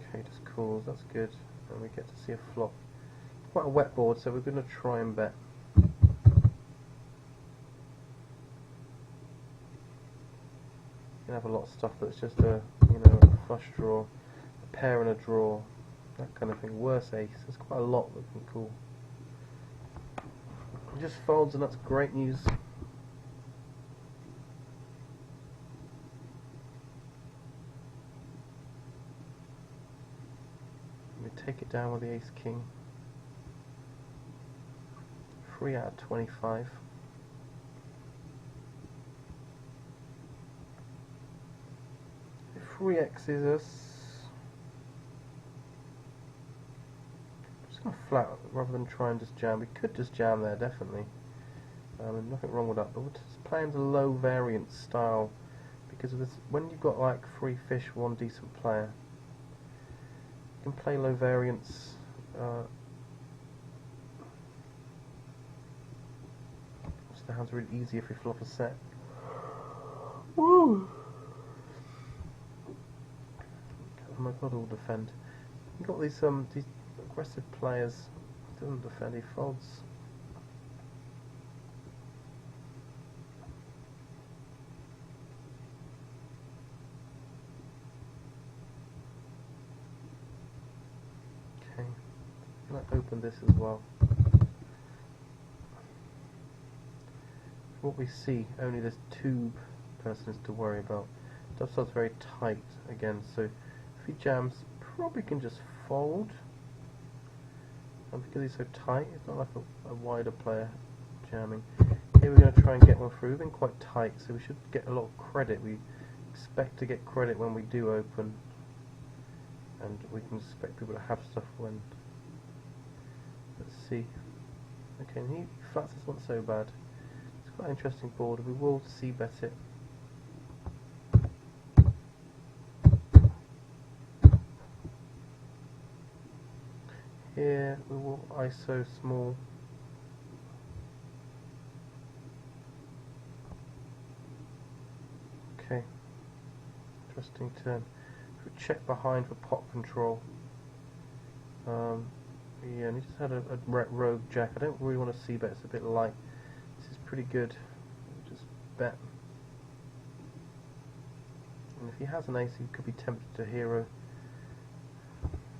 Okay, just calls, that's good, and we get to see a flop. Quite a wet board, so we're going to try and bet. You can have a lot of stuff that's just a, you know, a flush draw, a pair and a draw, that kind of thing. Worse ace. There's quite a lot that can call. It just folds, and that's great news. We take it down with the ace king. 3 out of 25. If 3x's us, I'm just going to flat rather than try and just jam. We could just jam there, definitely. And nothing wrong with that, but we're just playing the low variance style, because of this, when you've got like 3 fish, 1 decent player, you can play low variance. The hand's really easy if we flop a set. Woo! Oh my god, all defend. You've got these aggressive players. He doesn't defend, he folds. Okay, I'm gonna open this as well. What we see, only this tube person is to worry about. Dovetail's very tight again, so if he jams, probably can just fold. And because he's so tight, it's not like a wider player jamming. Here we're going to try and get one through. We've been quite tight, so we should get a lot of credit. We expect to get credit when we do open, and we can expect people to have stuff when. Let's see. Okay, and he flats this one so bad. Quite an interesting board. We will c-bet it. Here we will ISO small. Okay. Interesting turn. If we check behind for pot control. Yeah, and he just had a rogue jack. I don't really want to c-bet. It's a bit light. This is pretty good. Just bet. And if he has an ace, he could be tempted to hero.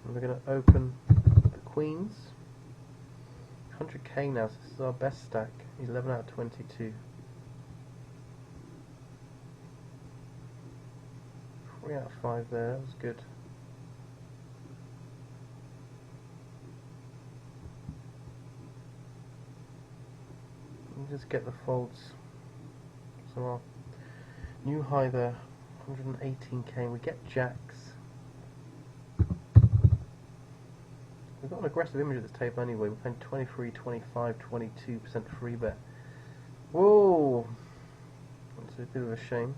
And we're going to open the queens. 100k now, so this is our best stack. 11 out of 22. 3 out of 5 there, that was good. Just get the folds. So our new high there, 118k. We get jacks. We've got an aggressive image at this table anyway. We're playing 23, 25, 22% free bet. Whoa! That's a bit of a shame.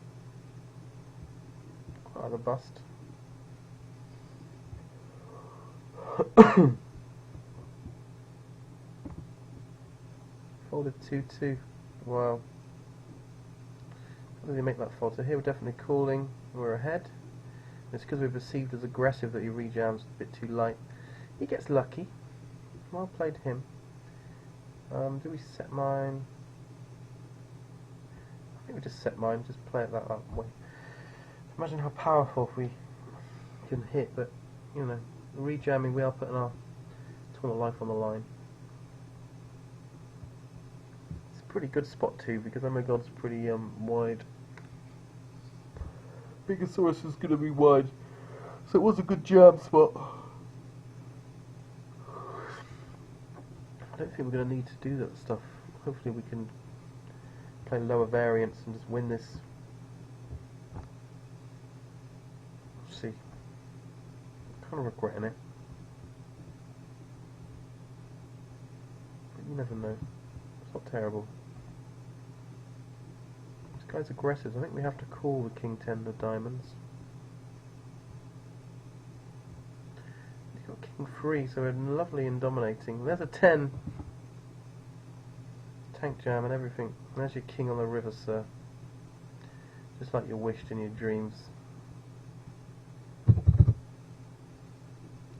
Quite a bust. Folded 2-2. Wow. How did he make that fold? So here we're definitely calling. We're ahead. It's because we're perceived as aggressive that he rejams a bit too light. He gets lucky. Well played him. Do we set mine? I think we just set mine. Just play it that way. Imagine how powerful if we can hit, but you know, rejamming, we are putting our tournament life on the line. Pretty good spot too, because oh my god, it's pretty wide. Bigosaurus is going to be wide, so it was a good jam spot. I don't think we're going to need to do that stuff. Hopefully we can play lower variance and just win this. We'll see. Kind of regretting it, but you never know. It's not terrible. guy's aggressive. I think we have to call the king 10 of diamonds. He's got king 3, so we're lovely and dominating. There's a 10. Tank jam and everything. There's your king on the river, sir. Just like you wished in your dreams.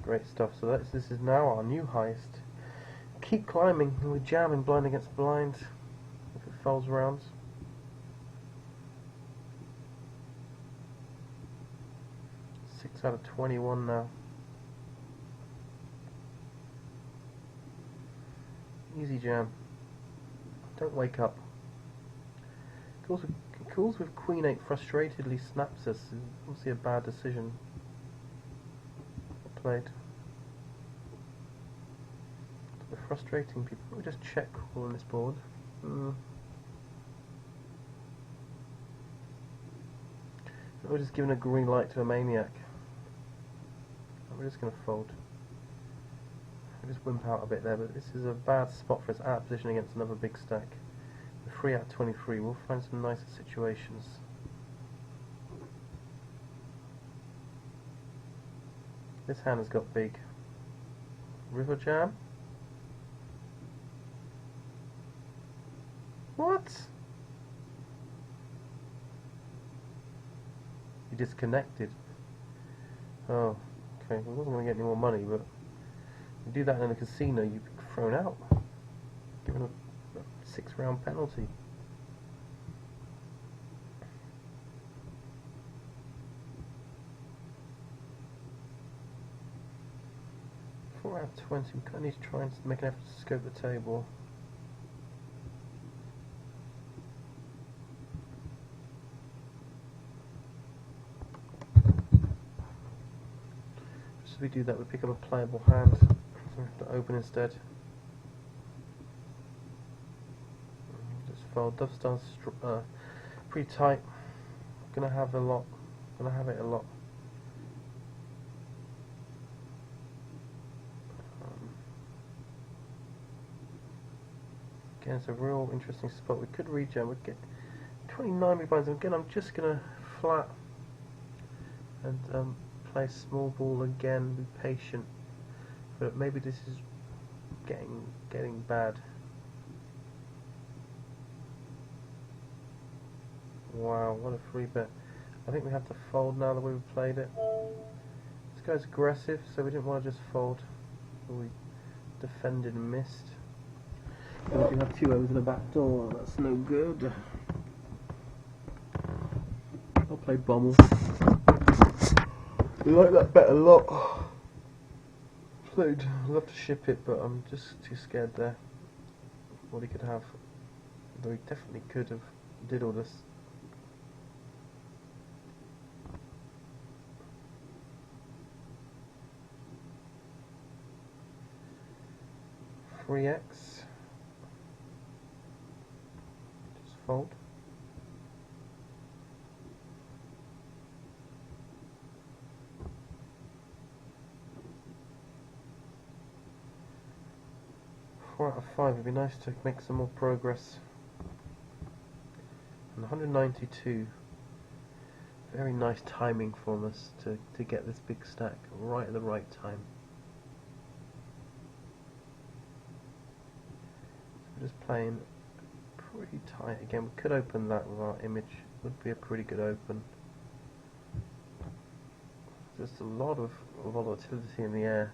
Great stuff. So this is now our new heist. Keep climbing, and we're jamming blind against blind. If it folds rounds. Six out of 21 now. Easy jam. Don't wake up. Calls with Queen 8 frustratedly snaps us. It's obviously a bad decision. Played. We're frustrating people. We just check call on this board. We're just giving a green light to a maniac. We're just going to fold. We'll just wimp out a bit there, but this is a bad spot for us out of position against another big stack. We're 3 out of 23. We'll find some nicer situations. This hand has got big. River jam? What? You disconnected. Oh, okay. We wasn't going to get any more money, but you do that in a casino, you'd be thrown out. Given a 6-round penalty. Out of 20, we kind of need to try and make an effort to scope the table. Just as we do that, we pick up a playable hand, so we have to open instead. Just fold. Dove star's pretty tight. Gonna have a lot. Gonna have it a lot. Again, it's a real interesting spot. We could rejam. We'd get 29 big blinds. Again, I'm just gonna flat and play small ball again. Be patient, but maybe this is getting bad. Wow, what a free bet! I think we have to fold now the way we played it. This guy's aggressive, so we didn't want to just fold. We defended and missed. We do have 2 overs in the back door, that's no good. I'll play Bommel. We like that bet a lot. I'd love to ship it, but I'm just too scared there. What he could have. Though he definitely could have did all this. Free X. Fold. Four out of 5 would be nice to make some more progress. And 192. Very nice timing from us to get this big stack right at the right time. So we're just playing pretty tight again. We could open that with our image. Would be a pretty good open. Just a lot of volatility in the air.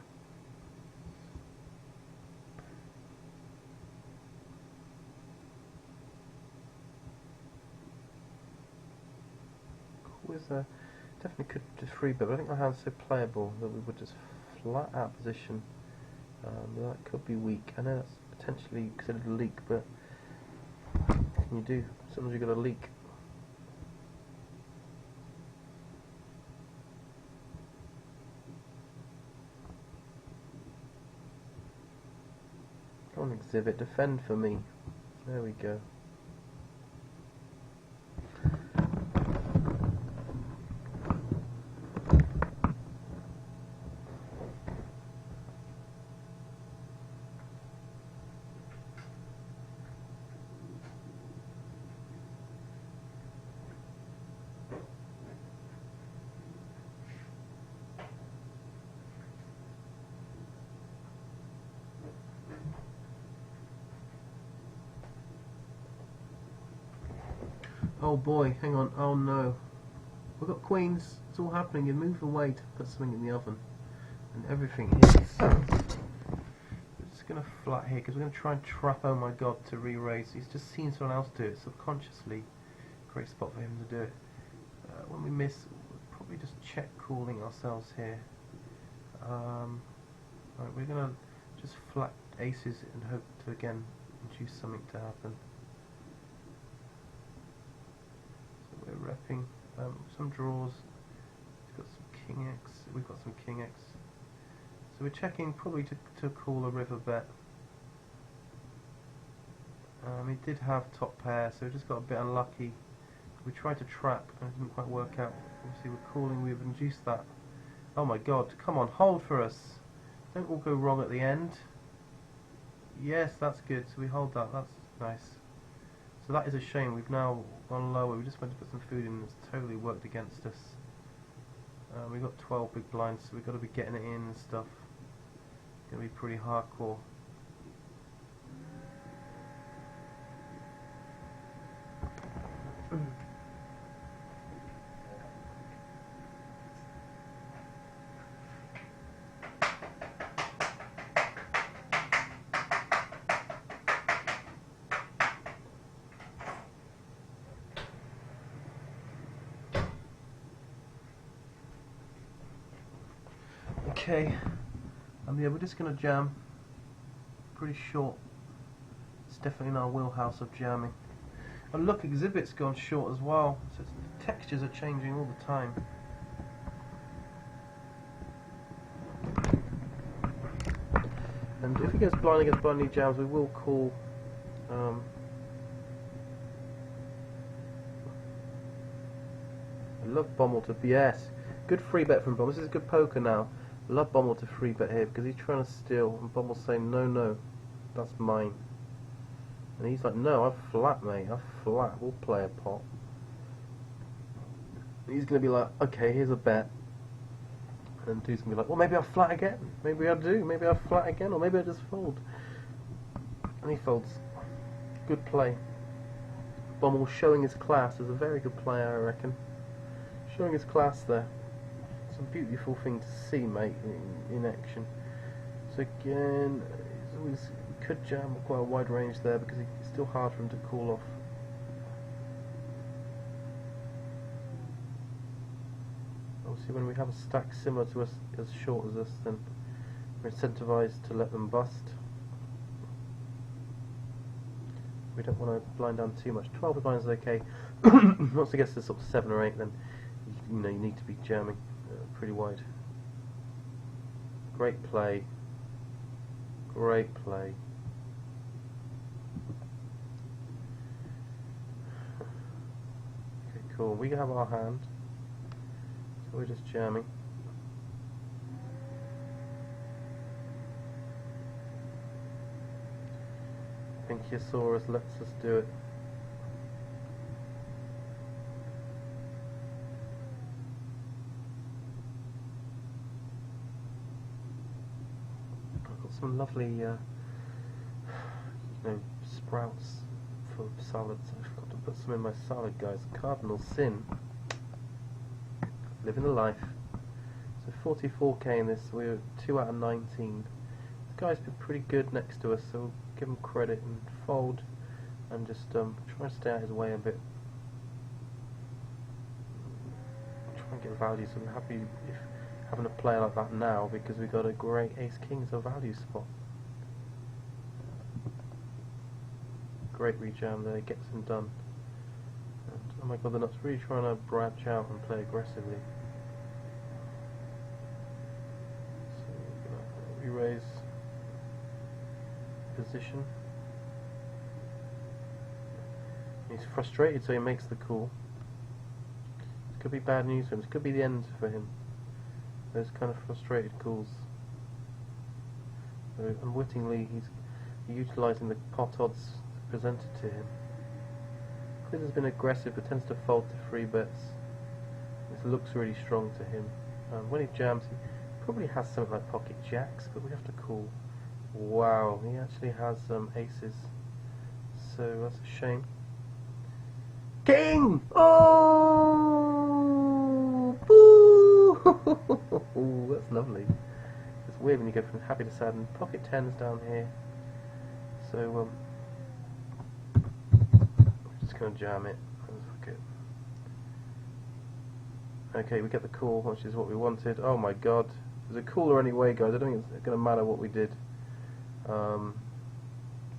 With definitely could do 3 bet, but I think our hand's so playable that we would just flat out position. That could be weak. I know that's potentially considered a leak, but what can you do? Sometimes you've got a leak. Go on, exhibit, defend for me. There we go. Oh boy, hang on. Oh no. We've got queens. It's all happening. You move away to put something in the oven. And everything hits. I'm just going to flat here because we're going to try and trap Oh My God to re-raise. He's just seen someone else do it subconsciously. Great spot for him to do it. When we miss, we'll probably just check calling ourselves here. Right, we're going to just flat aces and hope to again induce something to happen. So we're repping some draws. We've got some king X. We've got some king X. So we're checking probably to call a river bet. He did have top pair, so we just got a bit unlucky. We tried to trap and it didn't quite work out. Obviously we're calling, we've induced that. Oh my God, come on, hold for us. Don't all go wrong at the end. Yes, that's good, so we hold that, that's nice. So that is a shame, we've now gone lower. We just went to put some food in and it's totally worked against us. We've got 12 big blinds, so we've got to be getting it in and stuff. It's going to be pretty hardcore. Okay, yeah, we're just going to jam. Pretty short. It's definitely in our wheelhouse of jamming. And look, exhibit's gone short as well, so the textures are changing all the time. And if he goes blind against blind, he jams, we will call. I love Bommel to BS. Good free bet from Bommel. This is good poker now. I love Bommel to free bet here because he's trying to steal, and Bommel's saying, no, no, that's mine. And he's like, no, I've flat, mate, I've flat, we'll play a pot. And he's going to be like, okay, here's a bet. And dude's going to be like, well, maybe I'll flat again, maybe I do, maybe I'll flat again, or maybe I just fold. And he folds. Good play. Bommel showing his class as a very good player, I reckon. Showing his class there. It's a beautiful thing to see, mate, in action. So again, it's always, we could jam quite a wide range there because it's still hard for him to call off. Obviously when we have a stack similar to us, as short as us, then we're incentivized to let them bust. We don't want to blind down too much. 12 blinds is okay. Once it gets to sort of 7 or 8, then you know you need to be jamming pretty wide. Great play. Great play. Okay, cool. We have our hand, so we're just jamming. Pinkiosaurus lets us do it. I've got some lovely, sprouts for salads. I forgot to put some in my salad, guys. Cardinal sin. Living the life. So 44k in this. We're 2 out of 19. This guy's been pretty good next to us, so we'll give him credit and fold, and just try and stay out his way a bit. Try and get value. So I'm happy if having a player like that now because we got a great ace-king as a value spot. Great rejam there, gets him done. And, oh my god, the nuts really trying to branch out and play aggressively. So we're going to re-raise position. He's frustrated, so he makes the call. This could be bad news for him. This could be the end for him. Those kind of frustrated calls. So unwittingly, he's utilising the pot odds presented to him. Quiz has been aggressive, but tends to fold to free bets. This looks really strong to him. When he jams, he probably has something like pocket jacks, but we have to call. Wow, he actually has aces, so that's a shame. King! Oh! Boo! That's lovely. It's weird when you go from happy to sad, and pocket 10's down here. So, I'm just going to jam it. Fuck it. Okay, we get the call, which is what we wanted. Oh my god. There's a cooler anyway, guys. I don't think it's going to matter what we did.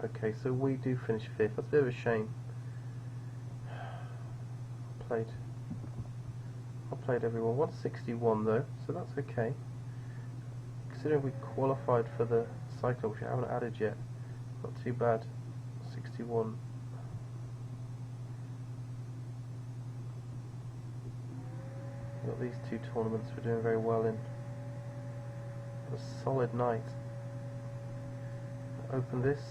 Okay, so we do finish 5th. That's a bit of a shame. I played everyone. 161 though, so that's okay. Considering we qualified for the cycle, which I haven't added yet, not too bad. 61. We've got these 2 tournaments we're doing very well in. A solid night. Open this.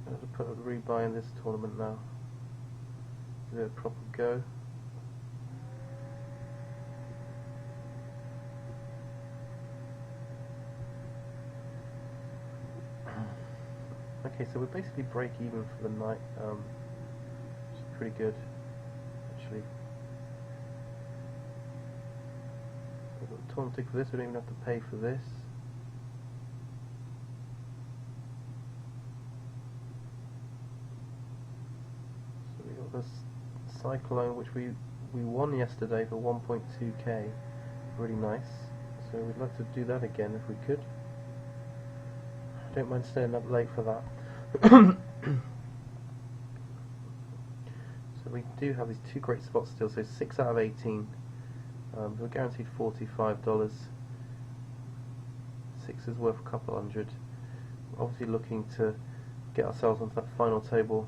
I have to put a rebuy in this tournament now. Give it a proper go. Okay, so we basically break even for the night, which is pretty good, actually. We've got a tournament ticket for this, we don't even have to pay for this. So we got this Cyclone, which we won yesterday for 1.2k, really nice. So we'd like to do that again if we could. I don't mind staying up late for that. So we do have these 2 great spots still, so 6 out of 18. We're guaranteed $45. 6 is worth a couple hundred. We're obviously looking to get ourselves onto that final table.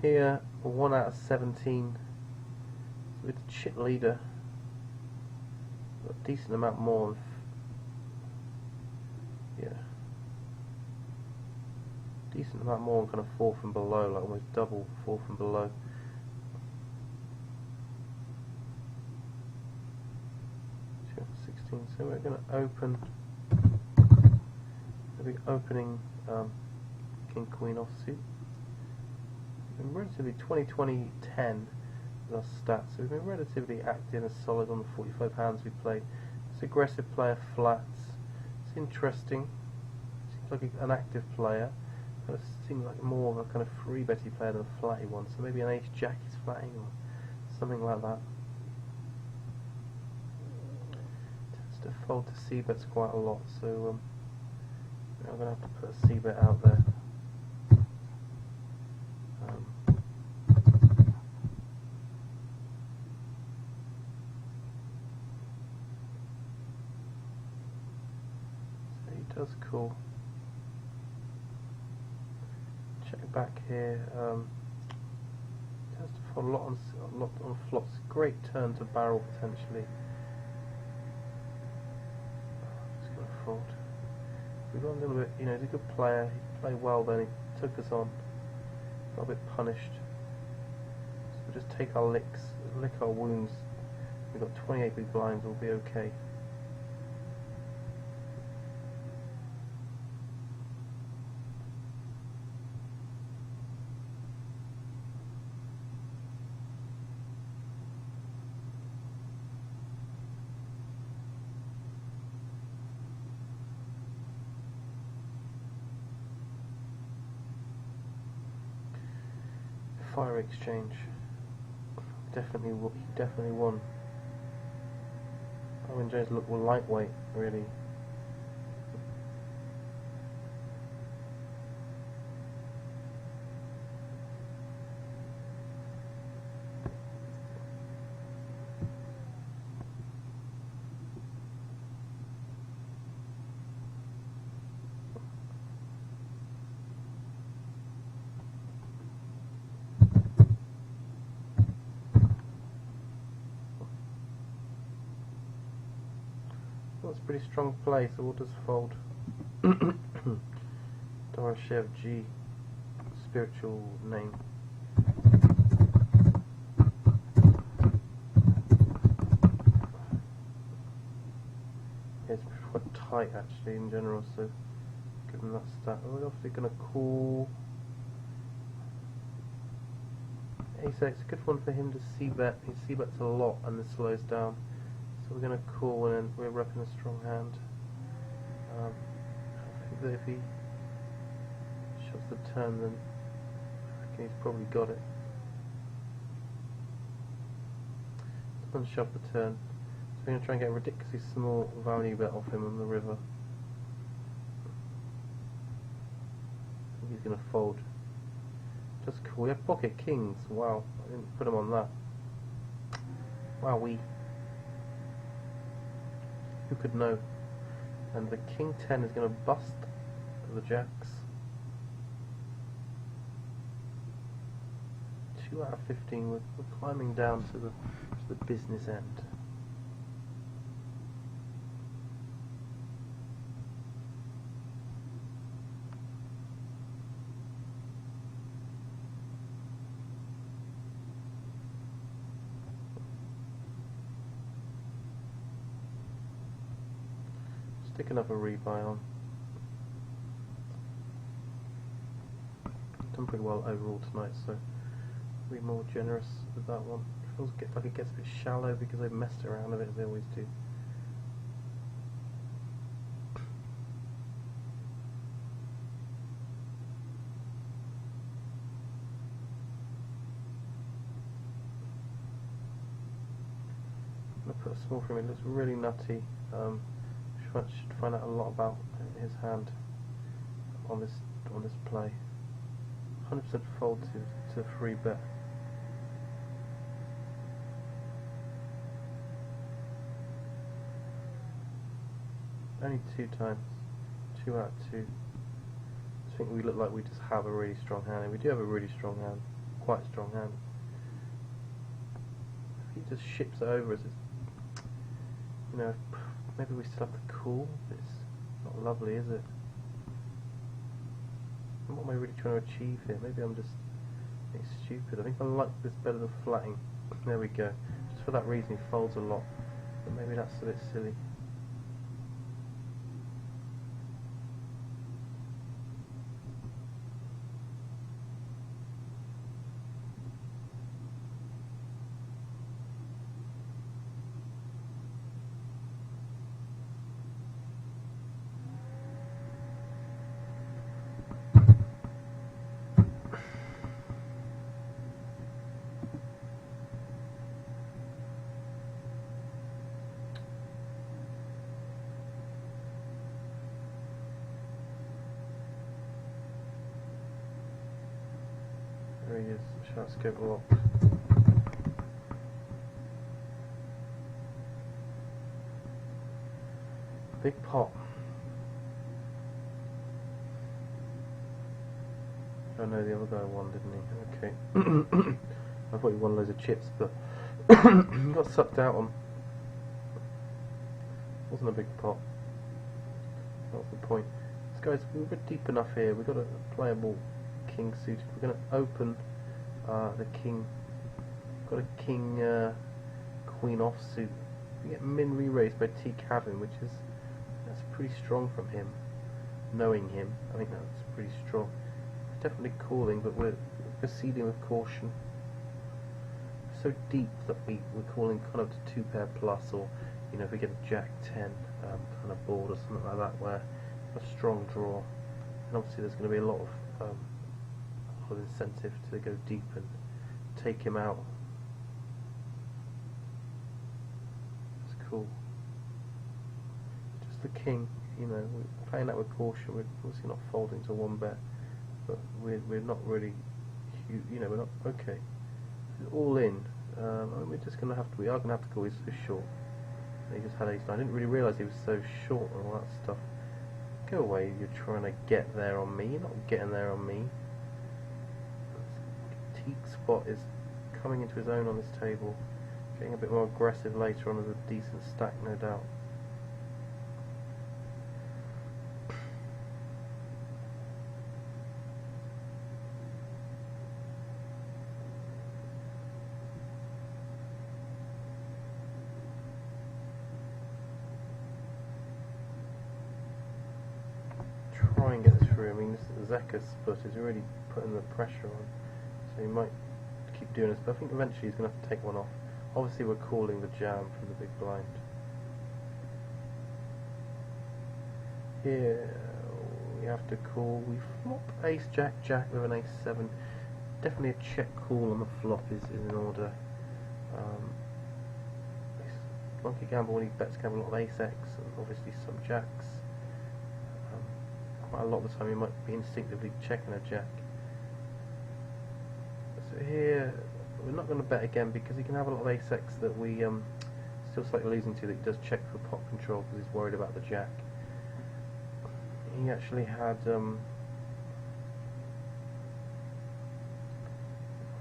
Here, 1 out of 17. So with the chip leader, got a decent amount more of, decent amount more on kind of 4th and below, like almost double 4th and below. So we're going to open. We'll be opening King Queen offsuit. We've been relatively 20-20-10 with our stats, so we've been relatively active and solid on the 45 hands we played. It's aggressive player flats. It's interesting. Seems like an active player. It seems like more of a kind of free betty player than a flatty one, so maybe an ace jack is flatting or something like that. Tends to fold to C bets quite a lot, so I'm going to have to put a C bet out there. So he does call. Back here, tends to fold a lot on flops. Great turn to barrel potentially. Just going to fold. We got a little bit, he's a good player. He played well then. He took us on. Got a bit punished. So we'll just take our licks, lick our wounds. We've got 28 big blinds. We'll be okay. Fire exchange. Definitely won. Owen Jones looked lightweight, really. That's pretty strong play, so we'll just fold. Doroshev G, spiritual name. tight actually in general, so give him that stat. We're obviously going to call ace-x, a good one for him to c-bet. He c-bets a lot and this slows down, so we're going to call and then we're repping a strong hand. I think that if he shoves the turn, then I reckon he's probably got it. Doesn't shove the turn, so we're going to try and get a ridiculously small value bet off him on the river. I think he's going to fold. Just cool. We have pocket kings. Wow, I didn't put him on that. Wowee. Who could know? And the king 10 is going to bust the jacks. 2 out of 15. We're climbing down to the business end. Stick another rebuy on. Done pretty well overall tonight, so be more generous with that one. Feels like it gets a bit shallow because they've messed around a bit as they always do. I'm gonna put a small for him. It looks really nutty. Should find out a lot about his hand on this play. 100% fold to a free bet. Only 2 times. 2 out of 2. I think we look like we just have a really strong hand, and we do have a really strong hand. Quite a strong hand. If he just ships it over us, it's, you know, maybe we still have to call. It's not lovely, is it? What am I really trying to achieve here? Maybe I'm just being stupid. I think I like this better than flatting. There we go. Just for that reason he folds a lot. But maybe that's a bit silly. There he is, shot scope locked. Big pot. Oh no, the other guy won, didn't he? Okay. I thought he won loads of chips, but he got sucked out on. Wasn't a big pot. That's the point. So guys, we're deep enough here. We've got a playable king suited. We're going to open the king. Got a king queen offsuit. We get min re-raised by T Cabin, which is that's pretty strong from him. Knowing him, I think that's pretty strong. It's definitely calling, but we're proceeding with caution. So deep that we're calling kind of to 2 pair plus, or you know, if we get a Jack 10 kind of board or something like that, where a strong draw, and obviously there's going to be a lot of incentive to go deep and take him out. It's cool. Just the king, you know, we're playing that with caution. We're obviously not folding to 1 bet, but we're not really, you know, we're not okay. It's all in. We're just gonna have to. We are gonna have to call. He's so short. He just had ace-9. I didn't really realise he was so short and all that stuff. Go away. You're trying to get there on me. You're not getting there on me. Teak spot is coming into his own on this table, getting a bit more aggressive later on as a decent stack, no doubt. through. I mean, this Zekka's foot is really putting the pressure on, so he might keep doing this, but I think eventually he's going to have to take one off. Obviously we're calling the jam from the big blind. Here we have to call. We flop ace jack jack with an ace 7. Definitely a check call on the flop is in order. Monkey gamble when he bets can have a lot of ace x and obviously some jacks. Quite a lot of the time he might be instinctively checking a jack. So here we're not going to bet again because he can have a lot of ace x that we still slightly losing to, that he does check for pot control because he's worried about the jack. He actually had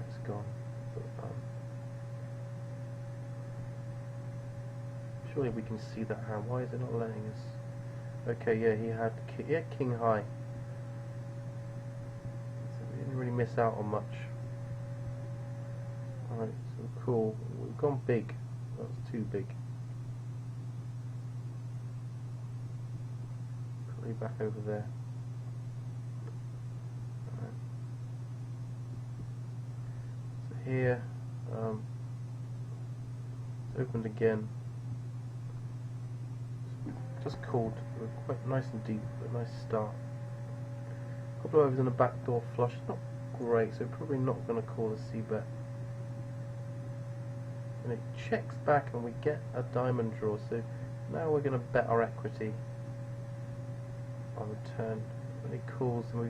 it's gone. But, surely we can see that hand. Why is it not letting us? Okay, yeah, he had king high. So we didn't really miss out on much. Alright, so cool. We've gone big. That's too big. Put me back over there. Alright. So here, it's opened again. Just called, quite nice and deep, but a nice start. A couple of overs in a backdoor flush, not great, so probably not going to call a c-bet. And it checks back and we get a diamond draw, so now we're going to bet our equity on the turn. When it calls and we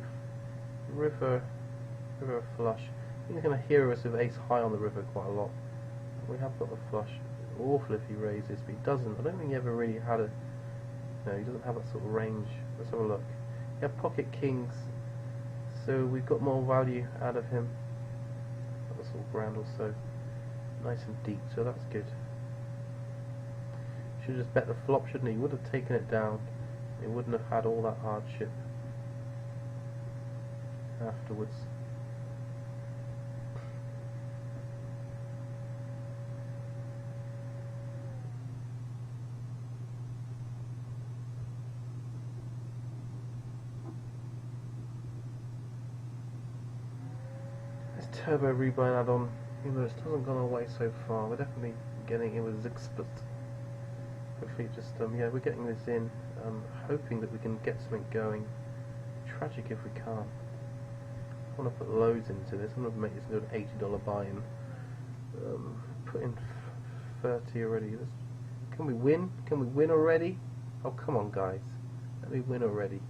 river flush. He's going to hear us with ace high on the river quite a lot. We have got the flush. Awful if he raises, but he doesn't. I don't think he ever really had a... No, he doesn't have that sort of range. Let's have a look. We have pocket kings, so we've got more value out of him. That sort of grand or so. Nice and deep, so that's good. Should have just bet the flop, shouldn't he? He would have taken it down. He wouldn't have had all that hardship afterwards. Turbo rebuy add-on, even though it hasn't gone away so far. We're definitely getting it with expert. Hopefully just yeah, we're getting this in, hoping that we can get something going. Tragic if we can't. I want to put loads into this. I'm going to make this into an $80 buy-in. Put in 30 already. Can we win? Can we win already? Oh come on guys, let me win already.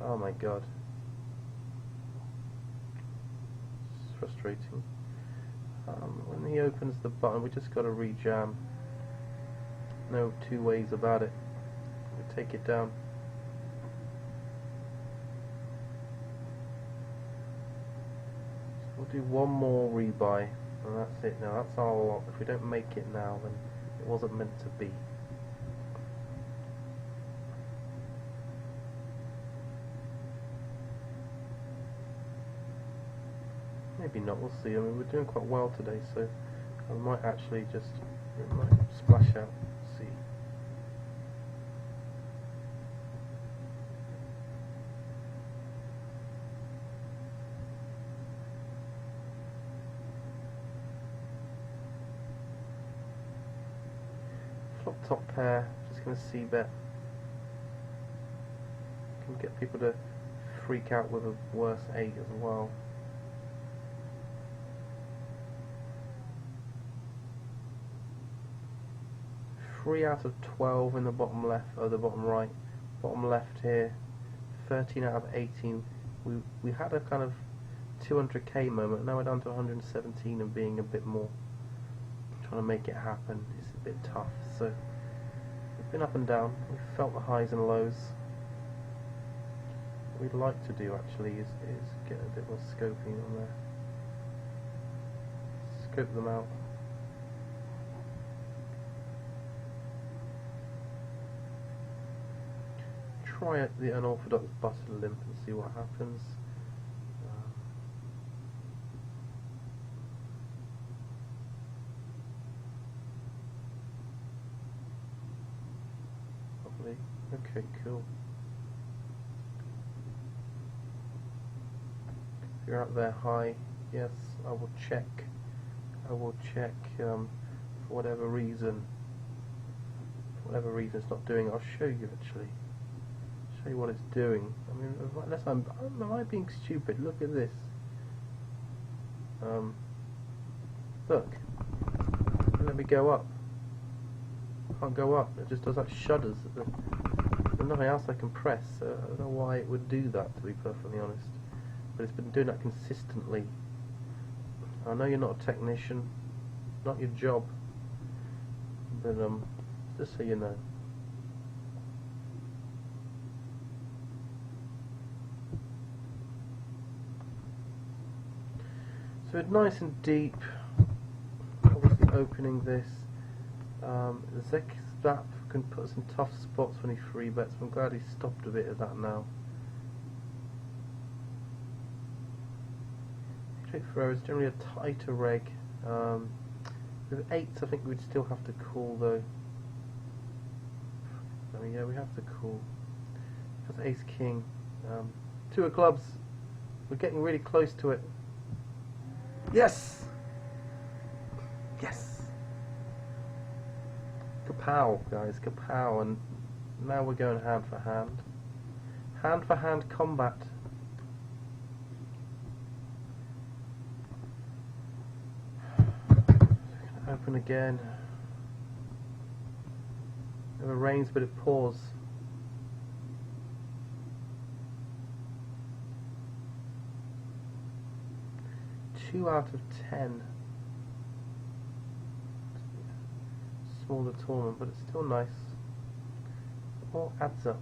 Oh my god. Frustrating. When he opens the button, we just got to rejam. No two ways about it. We take it down. So we'll do one more rebuy, and that's it. Now that's our lot. If we don't make it now, then it wasn't meant to be. Maybe not, we'll see. I mean, we're doing quite well today, so I might actually just splash out, see. Flop top pair, just going to see bet. Can get people to freak out with a worse 8 as well. 3 out of 12 in the bottom left, or the bottom right, bottom left here, 13 out of 18. We had a kind of 200k moment, now we're down to 117 and being a bit more, trying to make it happen. It's a bit tough, so we've been up and down, we've felt the highs and lows. What we'd like to do actually is get a bit more scoping on there, scope them out. Try the unorthodox butted limp and see what happens. Lovely. Okay, cool. If you're up there high, yes, I will check. I will check for whatever reason. For whatever reason it's not doing, I'll show you actually. Show you what it's doing. I mean, unless am I being stupid? Look at this. Look. Let me go up. I can't go up. It just does that shudders. There's nothing else I can press. I don't know why it would do that, to be perfectly honest. But it's been doing that consistently. I know you're not a technician, not your job, but just so you know. So it's nice and deep. Obviously opening this. Zap can put us in tough spots when he free bets. I'm glad he stopped a bit of that now. For is generally a tighter reg. With 8s I think we'd still have to call though. I mean, yeah, we have to call. That's ace king. 2 of clubs. We're getting really close to it. Yes! Yes! Kapow, guys, kapow. And now we're going hand for hand. Hand for hand combat. Open again. Never rains, but it pours. Two out of 10. Smaller tournament, but it's still nice. All adds up.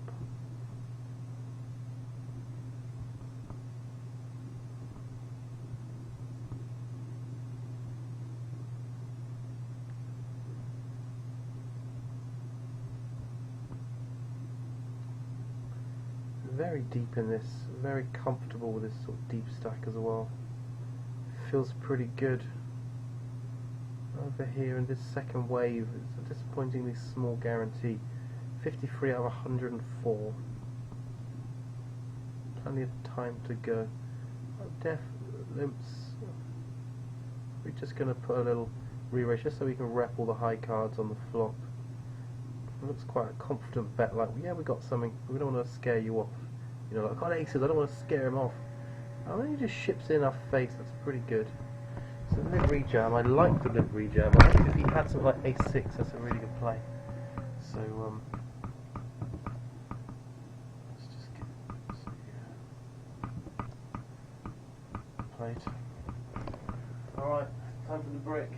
Very deep in this, very comfortable with this sort of deep stack as well. Feels pretty good. Over here in this second wave, it's a disappointingly small guarantee. 53 out of 104. Plenty of time to go. Def limps. We're just going to put a little re-raise just so we can rep all the high cards on the flop. It looks quite a confident bet, like, yeah, we got something, we don't want to scare you off. You know, like, I've got aces, I don't want to scare him off. And then he just ships in our face, that's pretty good. So limp rejam, I like the limp rejam. I think if he had something like ace-6, that's a really good play. So, let's just get played. Alright, time for the brick.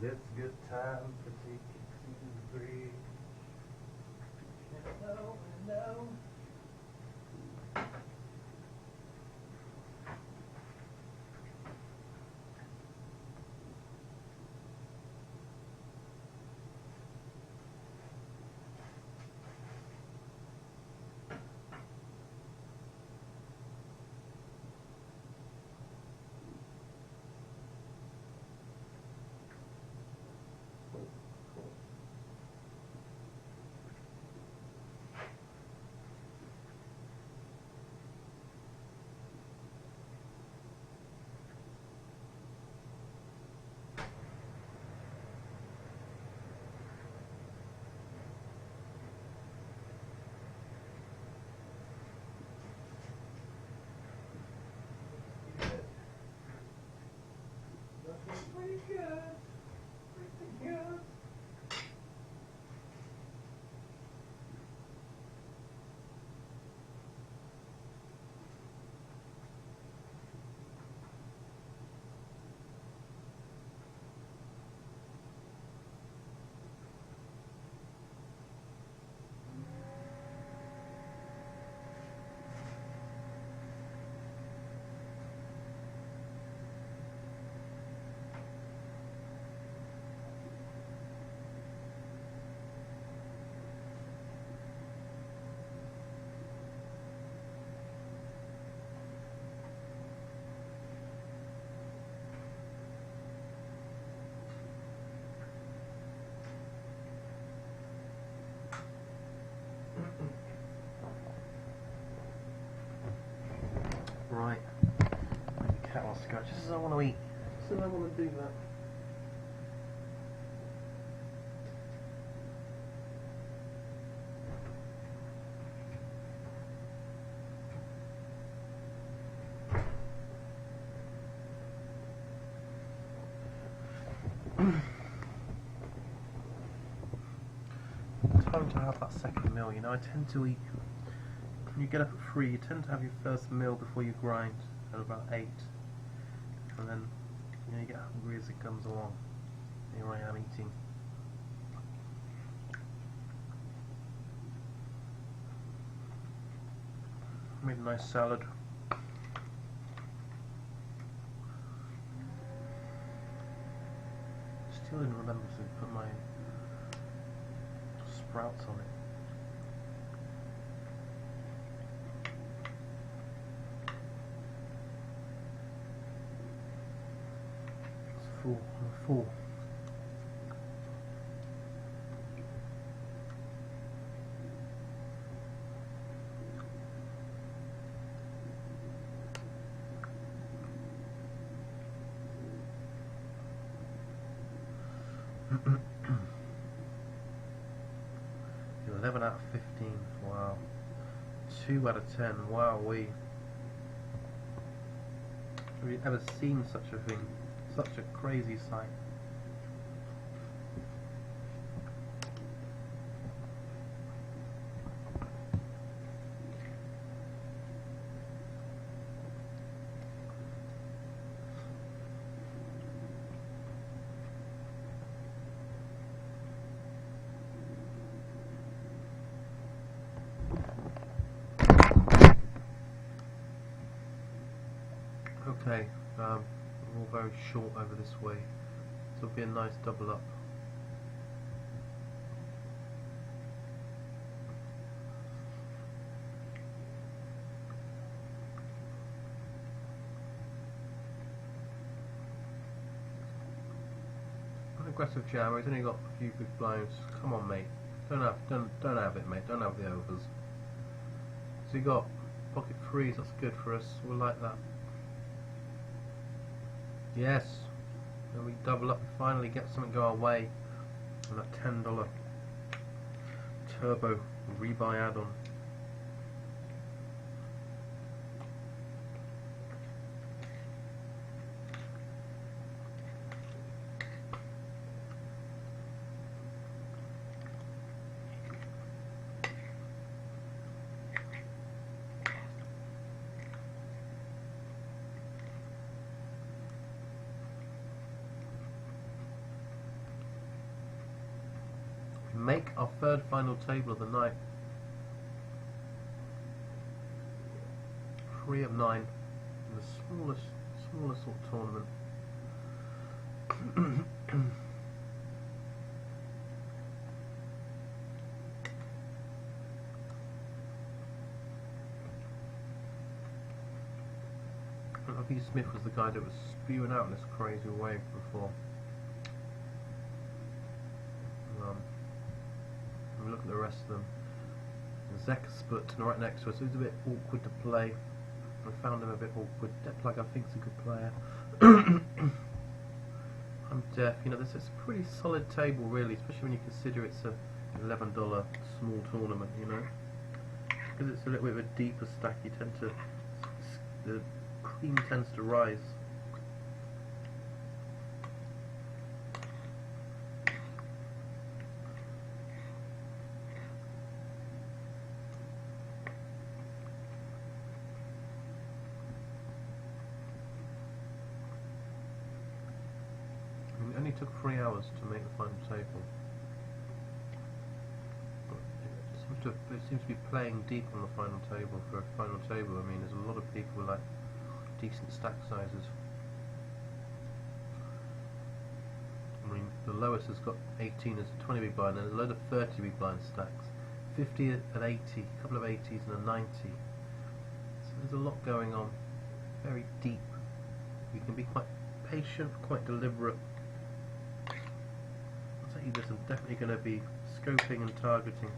It's good time for taking to the bridge. Hello, hello. Pretty good. Pretty good. want to scratch, just as I want to eat. Just as I want to do that. Time to have that second meal. You know, I tend to eat. When you get up at 3, you tend to have your first meal before you grind at about 8, and then you get hungry as it comes along. Here I am eating. Made a nice salad. Still didn't remember to put my sprouts on it. It's full. I'm full. You're 11 out of 15. Wow. 2 out of 10. Wow, have you ever seen such a thing? Such a crazy sight. Okay, we're all very short over this way, so it'll be a nice double up. Aggressive jammer, he's only got a few big blinds. Come on, mate. Don't have it, mate. Don't have the overs. So you got pocket threes. That's good for us. We'll like that. Yes. Then we double up. Finally get something go our way. And that $10 turbo rebuy add-on. Make our third final table of the night. 3 of 9 in the smallest sort of tournament. I think Smith was the guy that was spewing out in this crazy way before. Look at the rest of them. Zeksput right next to us. It was a bit awkward to play. I found him a bit awkward. Deplag I think is a good player. I'm deaf. You know, this is a pretty solid table really, especially when you consider it's a $11 small tournament. You know, because it's a little bit of a deeper stack. You tend to the cream tends to rise. It only took 3 hours to make the final table. But it seems to be playing deep on the final table for a final table. I mean, there's a lot of people with like decent stack sizes. I mean, the lowest has got 18 as a 20 big blind, and there's a load of 30 big blind stacks. 50 at 80, a couple of 80s and a 90. So there's a lot going on. Very deep. You can be quite patient, quite deliberate. I'll tell you this, I'm definitely going to be scoping and targeting.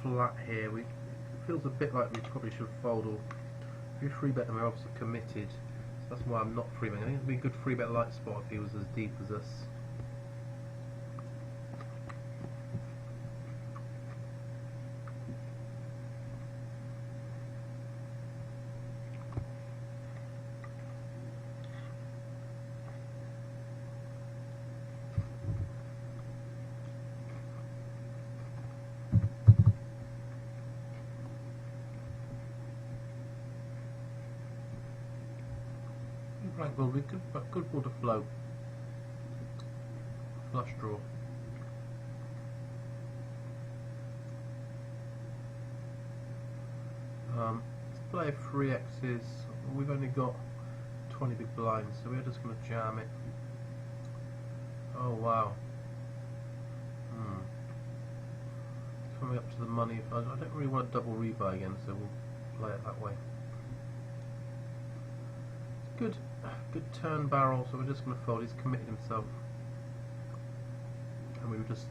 flat here. It feels a bit like we probably should fold, or if you free bet them, we're obviously committed. So that's why I'm not free betting. I think it'd be a good free bet light spot if he was as deep as us. Black ball, we could, but good ball to float. Flush draw. Let's play 3 X's. We've only got 20 big blinds, so we're just going to jam it. Oh wow. It's coming up to the money. I don't really want a double rebuy again, so we'll play it that way. Good turn barrel, so we're just going to fold. He's committed himself. And we were just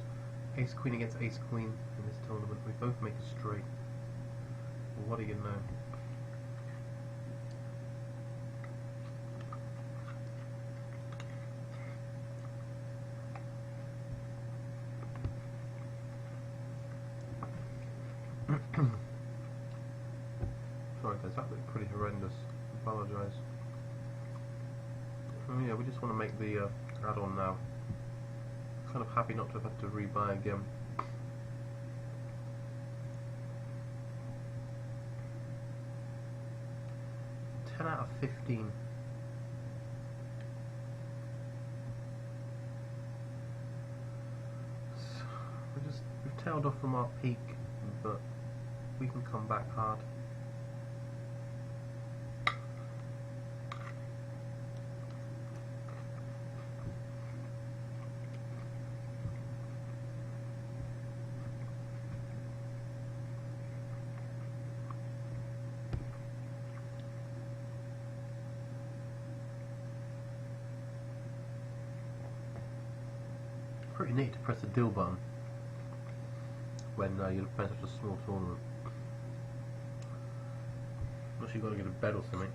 ace queen against ace queen in this tournament. We both make a straight. Well, what do you know? Sorry guys, that looked pretty horrendous. I apologise. Oh yeah, we just want to make the add-on now. Kind of happy not to have had to rebuy again. Ten out of 15. So we've tailed off from our peak, but we can come back hard. Pretty neat to press the deal button when you're playing such a small tournament. Unless you've got to get a bed or something.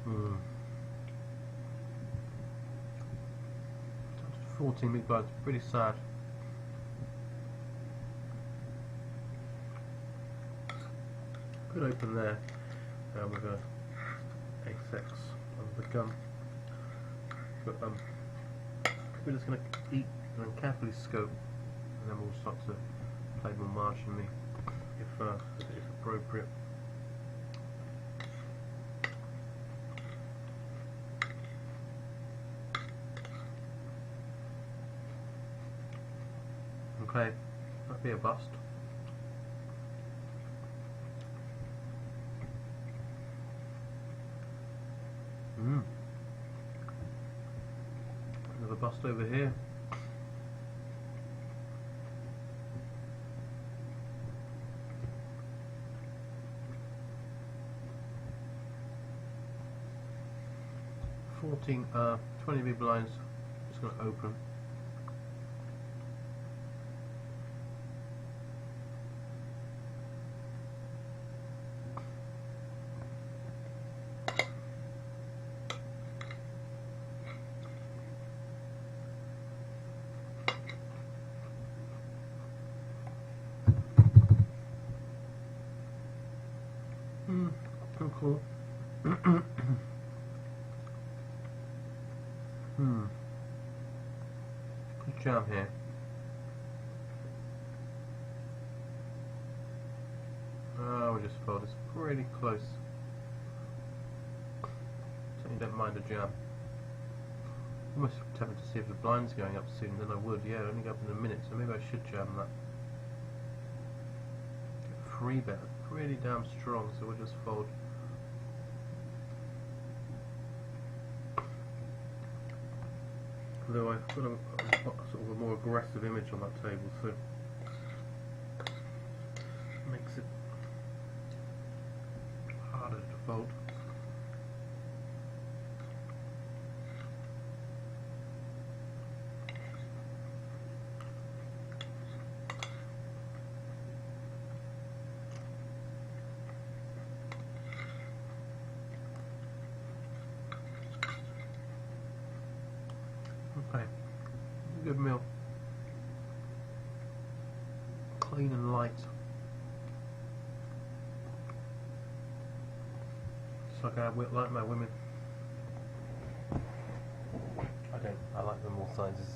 Hmm. 14 big blinds, pretty sad. Good open there with a ace-x under the gun. But we're just going to eat and carefully scope, and then we'll start to play more marginally if appropriate. Okay, that'd be a bust. Another bust over here. $14, 20 big blinds. Just going to open. Cool. Good jam here. Oh, we just fold. It's pretty close. Certainly don't mind a jam. Almost tempted to see if the blind's going up soon, then I would. Yeah, it'll only go up in a minute, so maybe I should jam that. Free bet, pretty damn strong, so we'll just fold. Although I've got a sort of a more aggressive image on that table, so makes it harder to fold. Okay, good meal. Clean and light. Just like I like my women. I like them all sizes.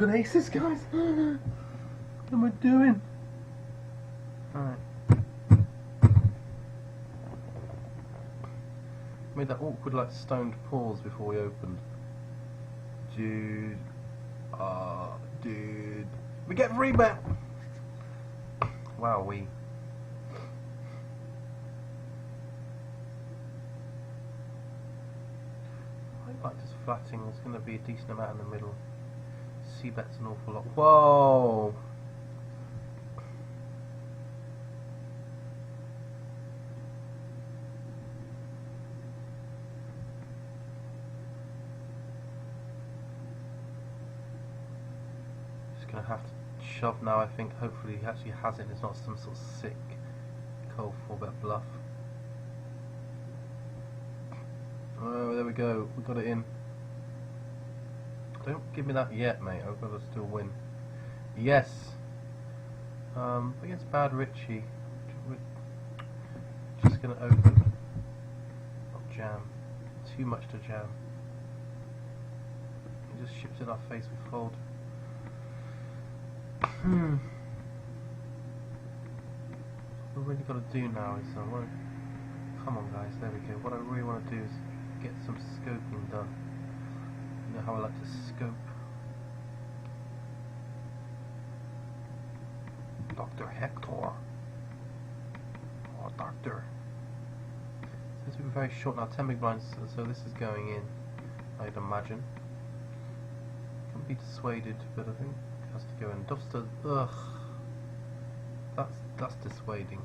I've got aces, guys! What am I doing? Alright. Made that awkward, like, stoned pause before we opened. Dude. Dude. We get free bet! Wow, we. I like just flatting. There's going to be a decent amount in the middle. C bet's an awful lot. Whoa! Just going to have to shove now, I think. Hopefully he actually has it and it's not some sort of sick cold 4-bet bluff. Oh, there we go. We got it in. Don't give me that yet, mate. I've got to still win. Yes. Against Bad Richie, we're just going to open. Not jam. Too much to jam. He just ships in our face. We fold. What we've really got to do now is come on, guys. There we go. What I really want to do is get some scoping done. You know how I like to scope. Dr. Hector. Oh, Doctor. Since we're very short now, 10 big blinds, so this is going in, I'd imagine. Can be dissuaded, but I think it has to go in. Duster, ugh. That's dissuading.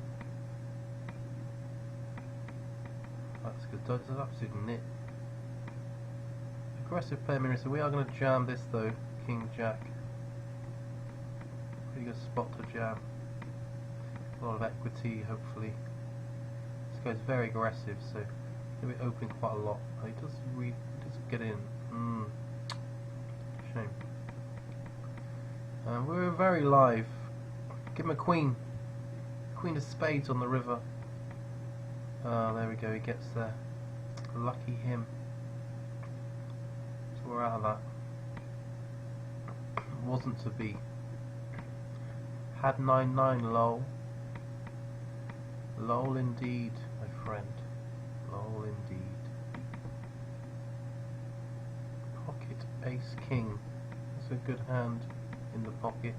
That's good. That's an absolute nit. Aggressive player mirror, so we are going to jam this though. King Jack. Pretty good spot to jam. A lot of equity, hopefully. This guy's very aggressive, so he'll be opening quite a lot. He does get in. Shame. We're very live. Give him a queen. Queen of spades on the river. There we go, he gets there. Lucky him. So we're out of that. Wasn't to be. Had 9-9, lol. Lol indeed, my friend. Lol indeed. Pocket ace king. That's a good hand in the pocket.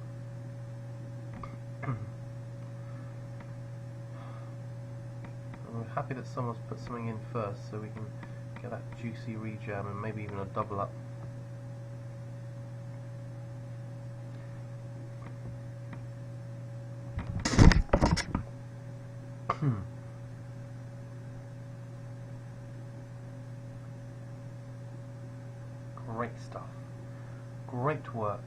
We're happy that someone's put something in first so we can get that juicy rejam and maybe even a double up. Great stuff. Great work.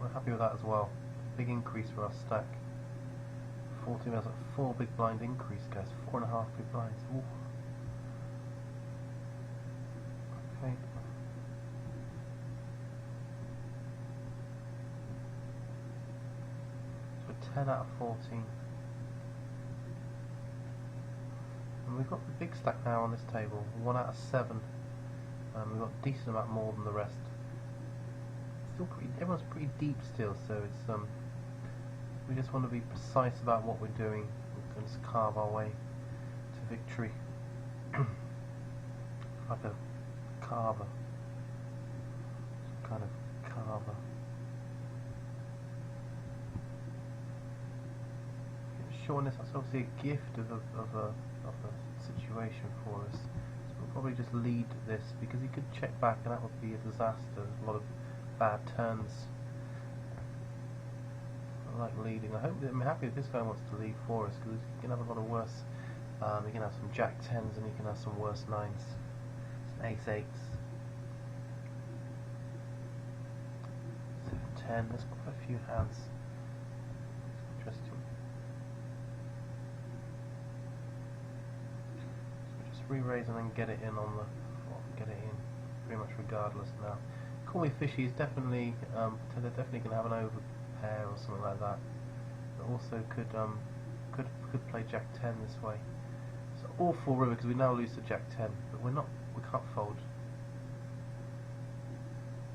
We're happy with that as well. Big increase for our stack. 14, that's a 4 big blind increase, guys. 4.5 big blinds. Ooh. Okay. So 10 out of 14. And we've got the big stack now on this table, 1 out of 7. We've got a decent amount more than the rest. Still pretty, everyone's pretty deep still, so it's we just want to be precise about what we're doing. We can just carve our way to victory. Like a carver. Some kind of carver. Shortness, that's obviously a gift of a situation for us. So we'll probably just lead this because he could check back and that would be a disaster. There's a lot of bad turns. I like leading. I'm happy that this guy wants to lead for us because he can have a lot of worse. He can have some jack 10s and he can have some worse 9s. Some ace 8s. 7, 10. There's quite a few hands. Interesting. Re-raise and then get it in on the get it in pretty much regardless now. Call me fishy is definitely they're definitely gonna have an overpair or something like that. But also could play Jack 10 this way. So all 4 river because we now lose to Jack 10, but we can't fold.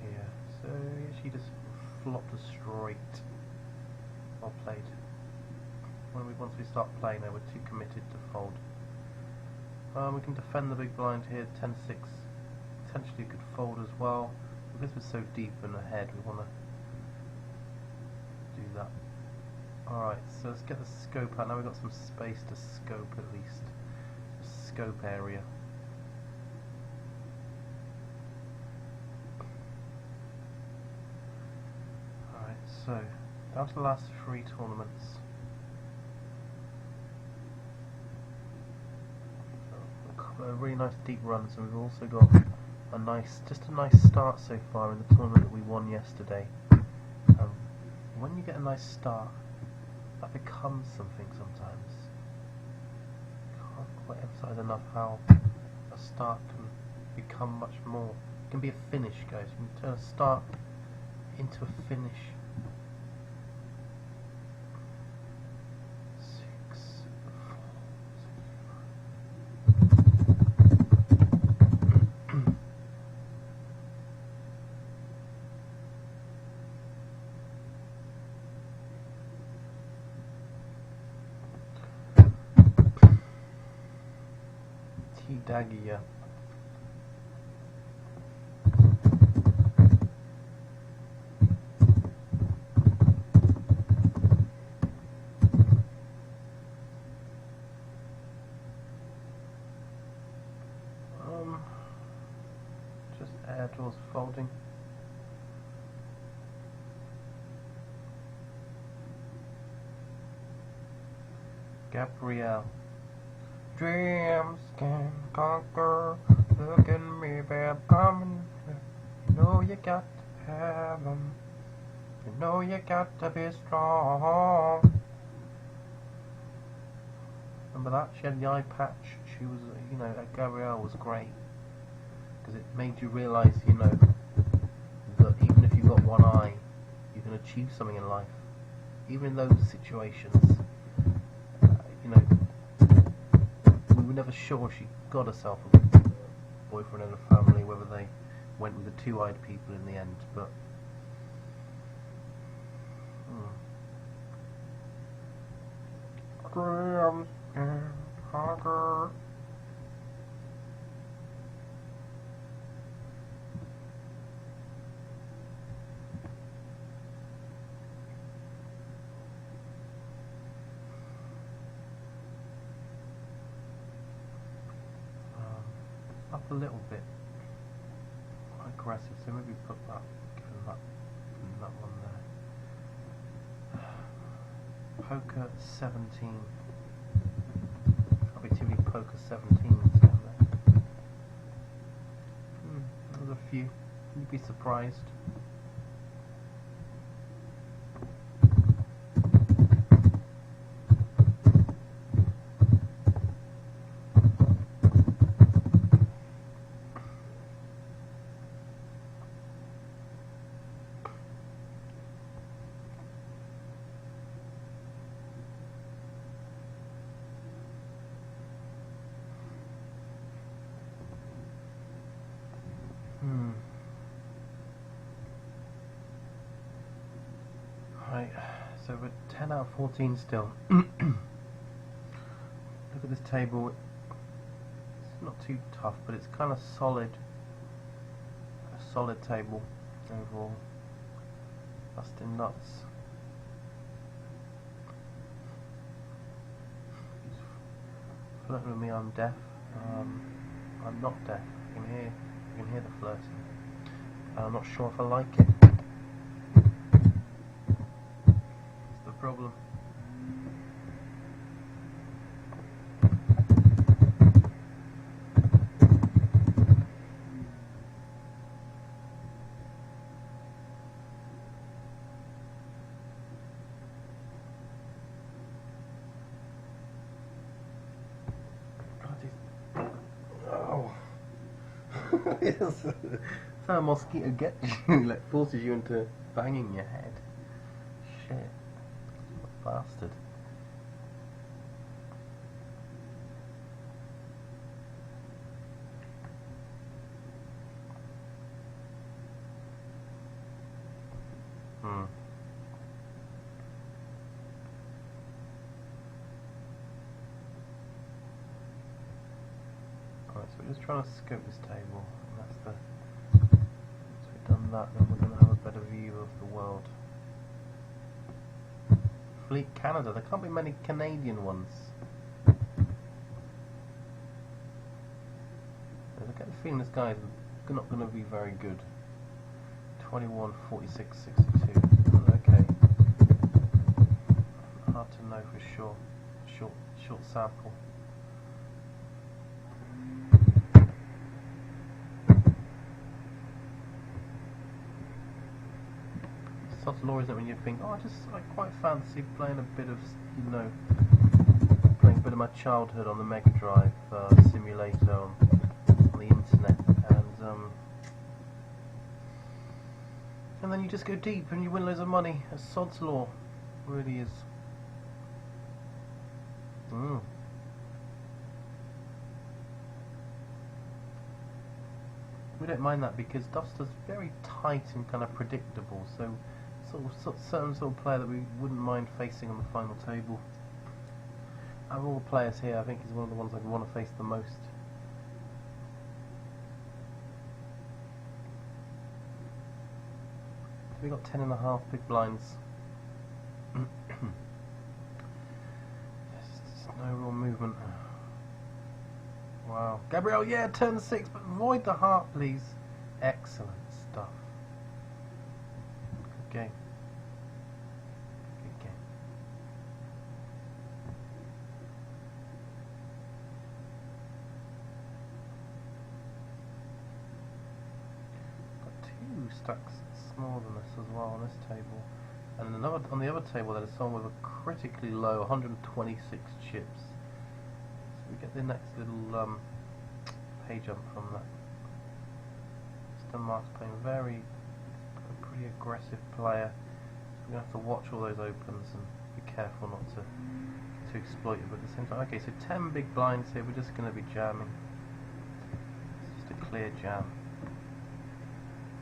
Yeah, so she just flopped a straight. Well played. Once we start playing now we're too committed to fold. We can defend the big blind here, 10-6. Potentially could fold as well. Because we're so deep in the head, we want to do that. Alright, so let's get the scope out. Now we've got some space to scope at least. Scope area. Alright, so down to the last 3 tournaments. A really nice deep runs, and we've also got a nice start so far in the tournament that we won yesterday. When you get a nice start, that becomes something sometimes. Can't quite emphasize enough how a start can become much more. It can be a finish, guys. You can turn a start into a finish. 6, 4. Daggy, yeah. Just air draws folding. Gabrielle. Dreams can conquer. Look at me, babe, coming. You know you got to have 'em. You know you got to be strong. Remember that? She had the eye patch. She was, you know, Gabrielle was great because it made you realise, you know, that even if you've got one eye, you can achieve something in life. Even in those situations, you know. We were never sure she got herself a boyfriend and a family, whether they went with the 2-eyed people in the end, but Dreams can conquer. Up a little bit, quite aggressive, so maybe put that, give him that one there. Poker 17. Can't be too many poker 17s down there. There's a few, you'd be surprised. so we're 10 out of 14 still. Look at this table. It's not too tough, but it's kind of solid. A solid table overall. Busting nuts. He's flirting with me. I'm deaf. I'm not deaf. I can hear the flirting. I'm not sure if I like it. That's the problem. Oh. Yes. That's how a mosquito gets you, like forces you into banging your head. Shit. What a bastard. Alright, so we're just trying to scope this table. And that's the. Once we've done that, then we're going to have a better view of the world. Fleet Canada. There can't be many Canadian ones. I get the feeling this guy is not going to be very good. 21, 46, 62. Okay. Hard to know for sure. Short sample. Such law, isn't it, when you think, oh, I quite fancy playing a bit of, you know, playing a bit of my childhood on the Mega Drive simulator on the internet, and then you just go deep and you win loads of money. A sod's law, really is. We don't mind that because Duster's very tight and kind of predictable, so certain sort of player that we wouldn't mind facing on the final table. Out of all the players here, I think he's one of the ones I'd want to face the most. So we got 10.5 big blinds. There's no real movement. Wow. Gabrielle, yeah, turn 6, but avoid the heart, please. Excellent stuff. Good game. Good game. Got 2 stacks smaller than this as well on this table. And another on the other table there's someone with a critically low 126 chips. We get the next little page up from that. Mr. Mark's playing a pretty aggressive player. So we're going to have to watch all those opens and be careful not to exploit it, but at the same time. Okay, so 10 big blinds here, we're just going to be jamming. It's just a clear jam.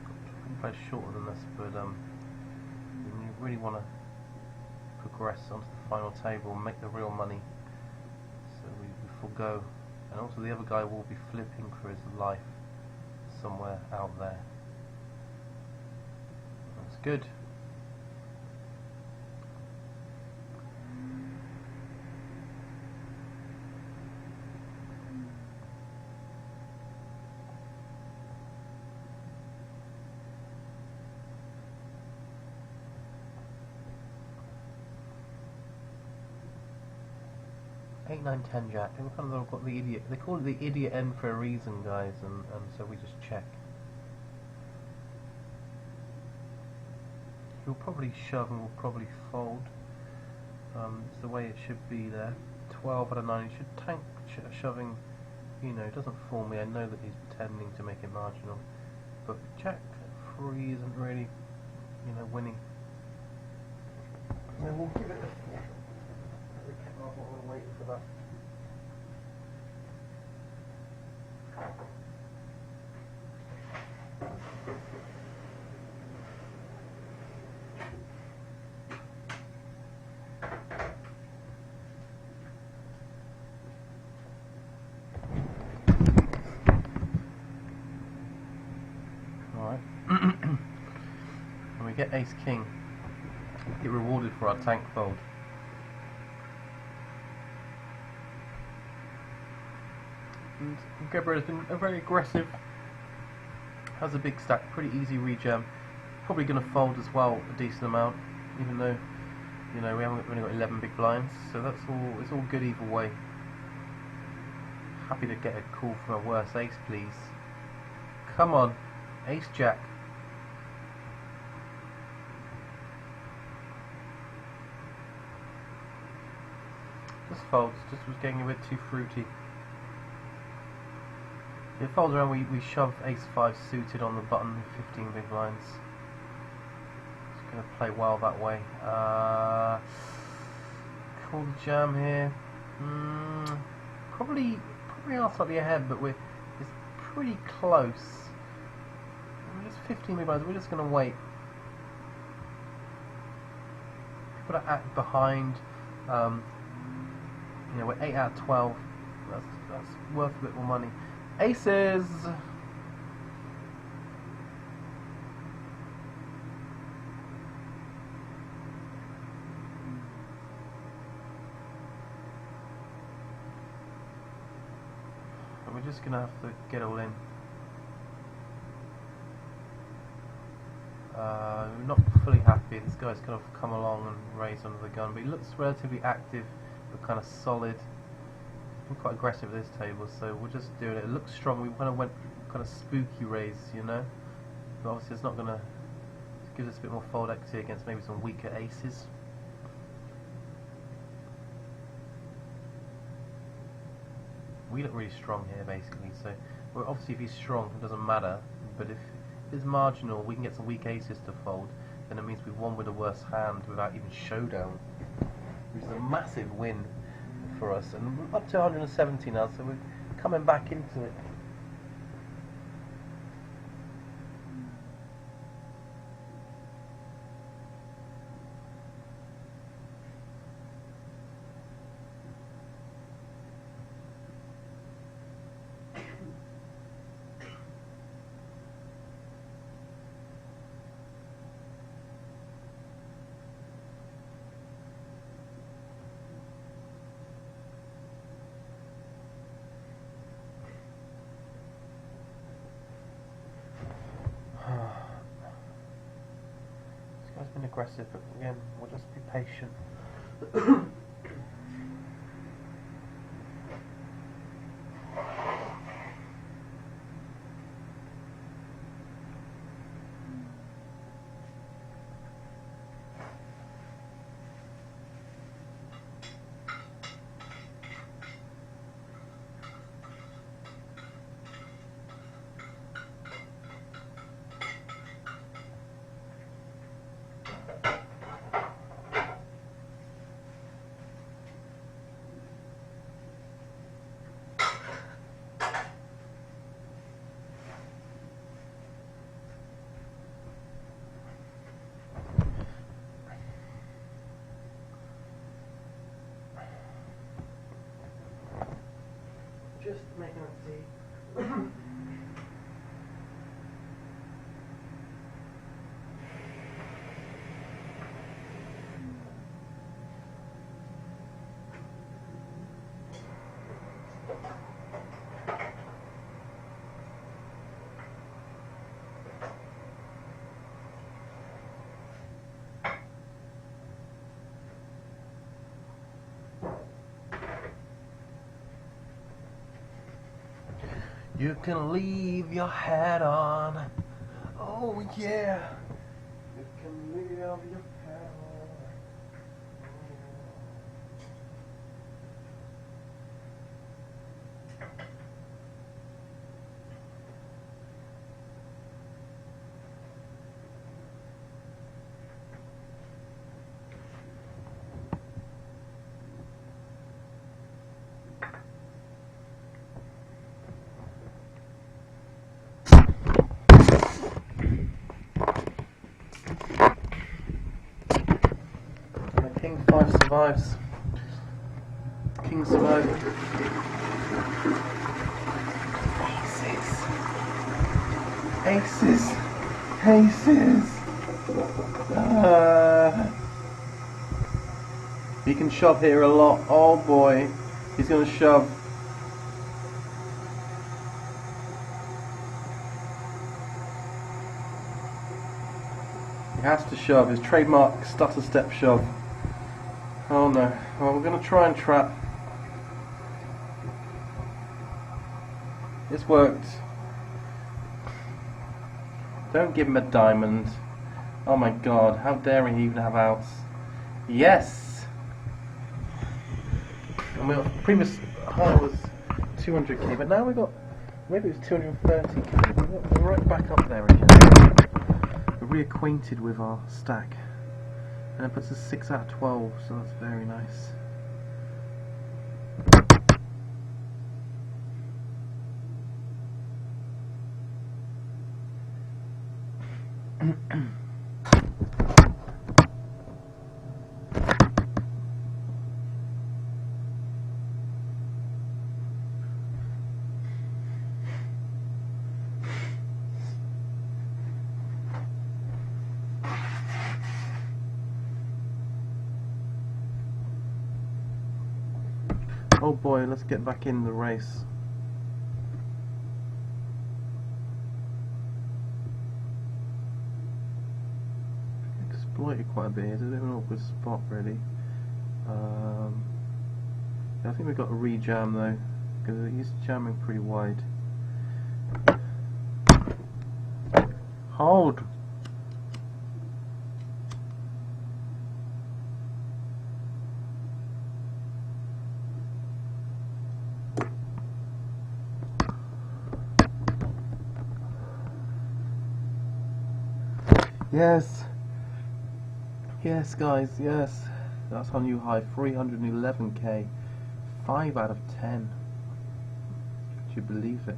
We can play shorter than this, but we really want to progress onto the final table and make the real money. We forgo, and also the other guy will be flipping for his life somewhere out there. That's good. Eight, 9, 10 jack. They kind of got the idiot. They call it the idiot end for a reason, guys, and so we just check. He'll probably shove and will probably fold. It's the way it should be there. 12 out of 9. He should tank shoving. You know, it doesn't fool me. I know that he's pretending to make it marginal, but jack 3 isn't really, you know, winning. And then we'll give it a. We'll wait for that. get ace king, get rewarded for our tank fold. And Gabriel has been very aggressive, has a big stack, pretty easy rejam. Probably going to fold as well a decent amount, even though, you know, we haven't only got 11 big blinds, so that's all. It's all good either way. Happy to get a call from a worse ace, please. Come on, ace jack. Just folds. Just was getting a bit too fruity. If it folds around, we shove ace 5 suited on the button with 15 big blinds. It's going to play well that way. Call the jam here. Probably are slightly ahead, but it's pretty close. We're just 15 big blinds. We're just going to wait. Put an act behind. You know, we're 8 out of 12. That's worth a bit more money. Aces! But we're just gonna have to get all in. We're not fully happy. This guy's kind of come along and raised under the gun, but he looks relatively active, but kind of solid. I'm quite aggressive at this table, so we're just doing it. It looks strong. We kind of went kind of spooky raise, you know, but obviously it's not going to give us a bit more fold equity against maybe some weaker aces. We look really strong here, basically. So, well, obviously, if he's strong, it doesn't matter. But if it's marginal, we can get some weak aces to fold. Then it means we won with a worse hand without even showdown, which is a massive win for us, and we're up to 170 now, so we're coming back into it. This guy's been aggressive, but again, we'll just be patient. Just making it see. You can leave your hat on. Oh yeah. You can leave your hat on. King 5 survives. King survived. Aces. Aces. Aces. He can shove here a lot. Oh boy, he's going to shove. He has to shove. His trademark stutter step shove. Oh no. Well, we're going to try and trap. It's worked. Don't give him a diamond. Oh my god, how dare he even have outs. Yes! And our previous high was 200k, but now we got, maybe it was 230k. We're right back up there again. We're reacquainted with our stack. And it puts us 6 out of 12, so that's very nice. Oh boy, let's get back in the race. Exploited quite a bit here. It's a bit of an awkward spot, really. Yeah, I think we've got a re-jam though, because he's jamming pretty wide. Hold! Yes! Yes guys, yes! That's our new high, 311k. 5 out of 10. Would you believe it?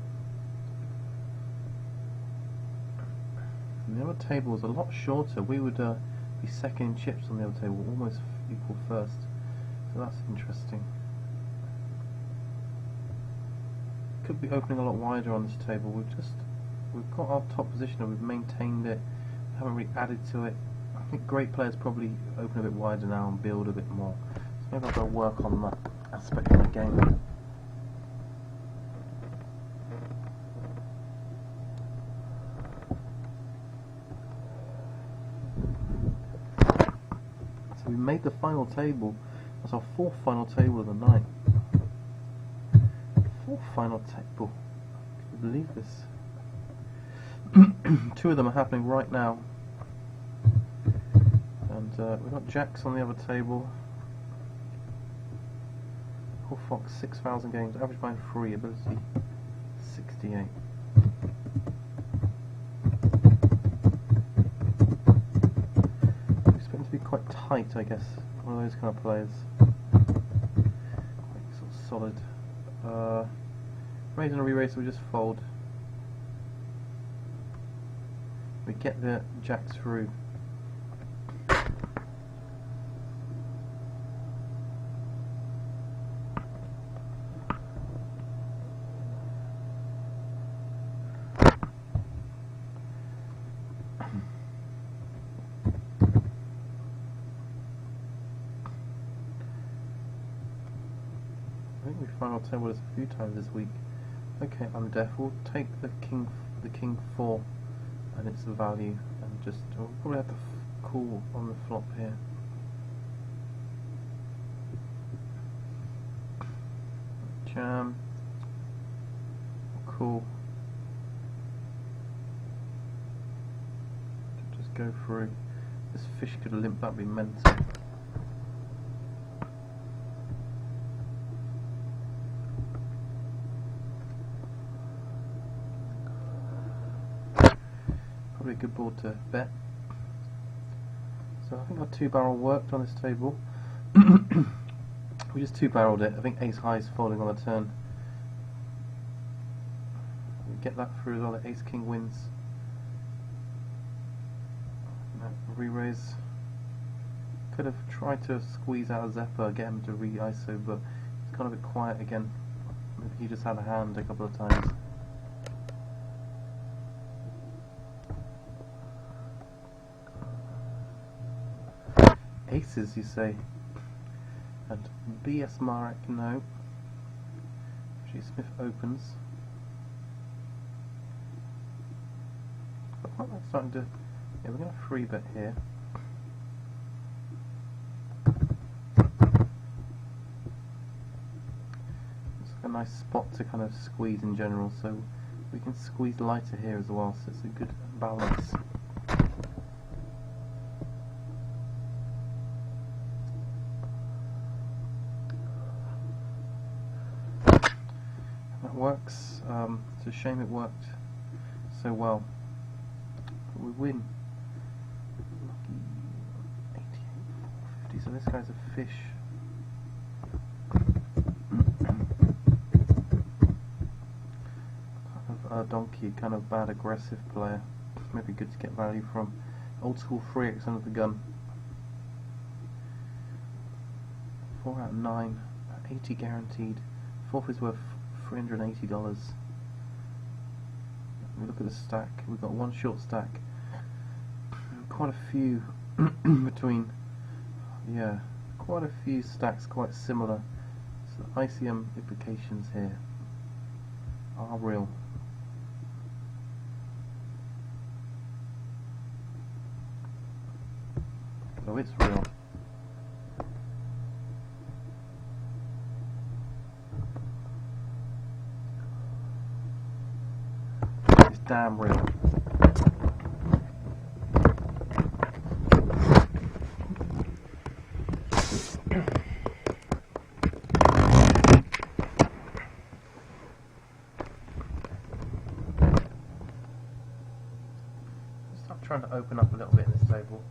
And the other table was a lot shorter. We would be second in chips on the other table, almost equal first. So that's interesting. Could be opening a lot wider on this table. We've got our top position and we've maintained it. Haven't really added to it. I think great players probably open a bit wider now and build a bit more. So maybe I've got to work on that aspect of the game. So we made the final table. That's our 4th final table of the night. 4th final table. Can you believe this? 2 of them are happening right now. And we've got jacks on the other table. Whole Fox, 6,000 games, average bind 3, ability 68. We're expecting to be quite tight, I guess. One of those kind of players. Quite sort of solid. Raise and a re-raise, so we just fold. We get the jacks through. I think we final table this a few times this week. Okay, I'm deaf. We'll take the king 4 and its value, and just we'll probably have to call on the flop here. Jam. Cool. Just go through. This fish could have limped, that'd be mental. Probably a good board to bet. So I think our 2-barrel worked on this table. We just 2-barreled it. I think ace high is folding on a turn. We get that through as well. The ace king wins. Re-raise. Could have tried to squeeze out a Zepper, get him to re-ISO, but it's kind of a bit quiet again. Maybe he just had a hand a couple of times. Aces, you say? And BS Marek, no. G Smith opens. I quite like starting to. Yeah, we're going to free bet here. It's like a nice spot to kind of squeeze in general, so we can squeeze lighter here as well, so it's a good balance. That works. It's a shame it worked so well. But we win. Lucky 88, 450. So this guy's a fish. Kind of donkey, kind of bad aggressive player. Maybe good to get value from. Old school 3x under the gun. 4 out of 9. 80 guaranteed. Fourth is worth $380. We look at the stack. We've got one short stack. Quite a few between. Yeah, quite a few stacks quite similar. So the ICM implications here are real. Oh, it's real. It's damn real. Start trying to open up a little bit in this table.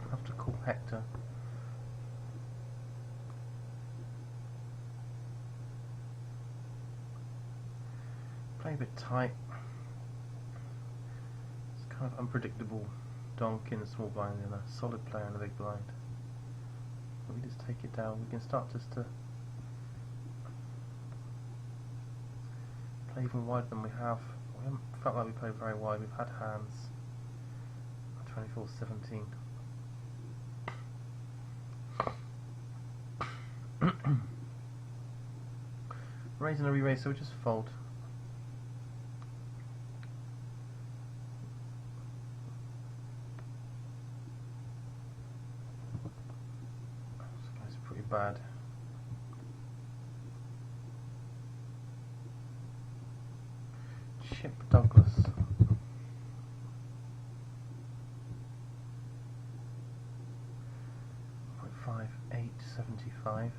I have to call Hector. Play a bit tight. It's kind of unpredictable. Donk in a small blind and a solid player in a big blind. But we just take it down. We can start just to play even wider than we have. We haven't felt like we played very wide. We've had hands 24-17. Raise and a re-raise, so we just fold. This guy's pretty bad. Chip Douglas. 5.875.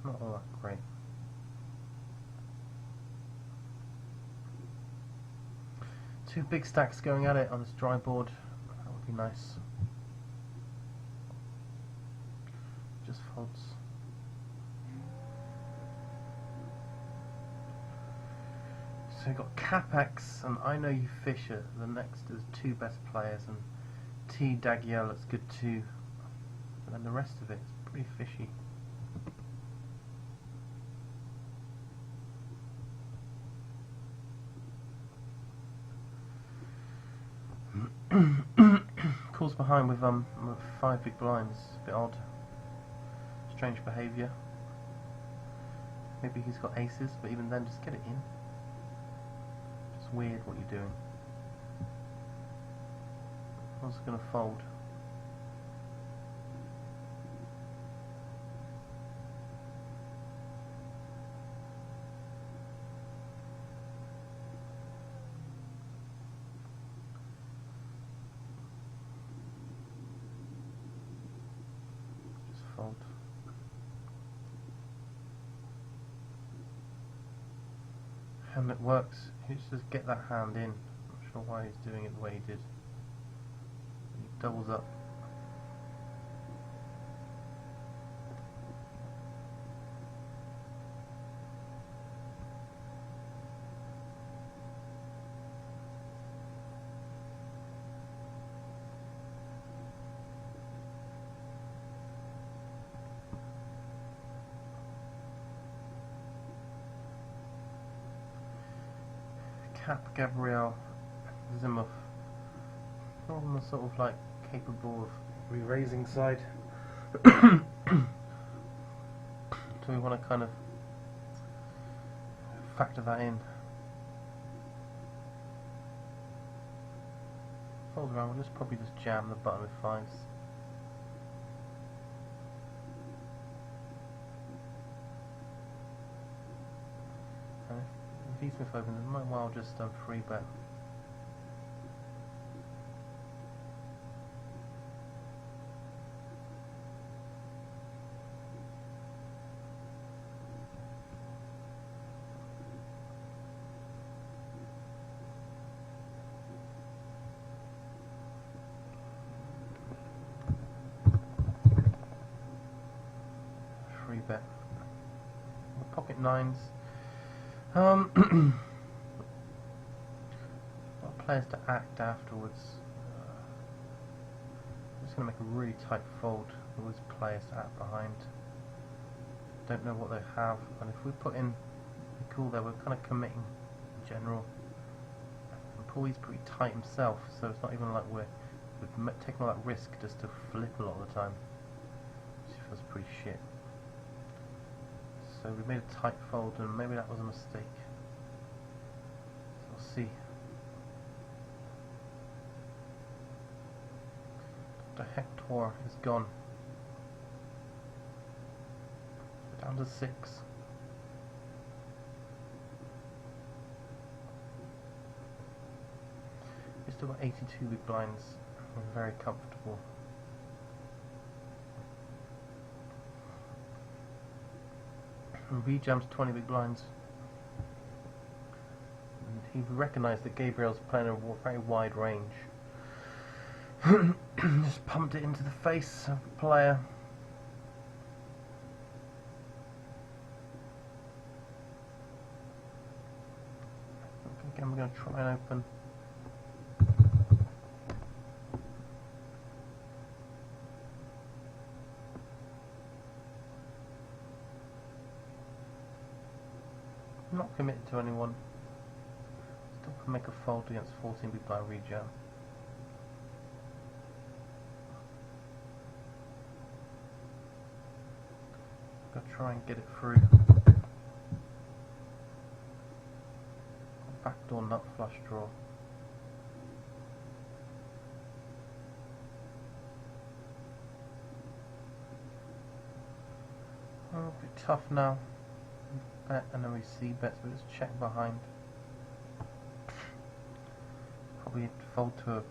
Not all that great. Two big stacks going at it on this dry board. That would be nice. Just folds. So we've got Capex and I Know You Fisher. The next is two best players, and T Dagiel, that's good too. And then the rest of it is pretty fishy. Calls behind with 5 big blinds. A bit odd. Strange behaviour. Maybe he's got aces, but even then, just get it in. It's weird what you're doing. I was going to fold. Just fold. Hand that works. He just get that hand in. Not sure why he's doing it the way he did. He doubles up. Cap Gabriel Zimov. Not on the sort of like capable of re-raising side. So we want to kind of factor that in. Fold around, we'll just probably just jam the button with 5s. And if V-Smith opens, it might well just 3-bet. Bet. Pocket 9s. Got players to act afterwards. I'm just going to make a really tight fold. There was players to act behind. Don't know what they have, and if we put in the call there, we're kind of committing in general. And Paulie's pretty tight himself, so it's not even like we've taken all that risk just to flip a lot of the time. Which feels pretty shit. So we made a tight fold, and maybe that was a mistake. So we'll see. The Hector is gone. Down to 6. We've still got 82 big blinds. We're very comfortable. Rejams 20 big blinds. And he recognised that Gabriel's playing a very wide range. Just pumped it into the face of the player. Again, we're going to try and open. Not committed to anyone. Still can make a fold against 14 big blind rejam. Gotta try and get it through. Backdoor nut flush draw. Oh, a bit tough now. Bet and then we see bets, but let's check behind. Probably fold to a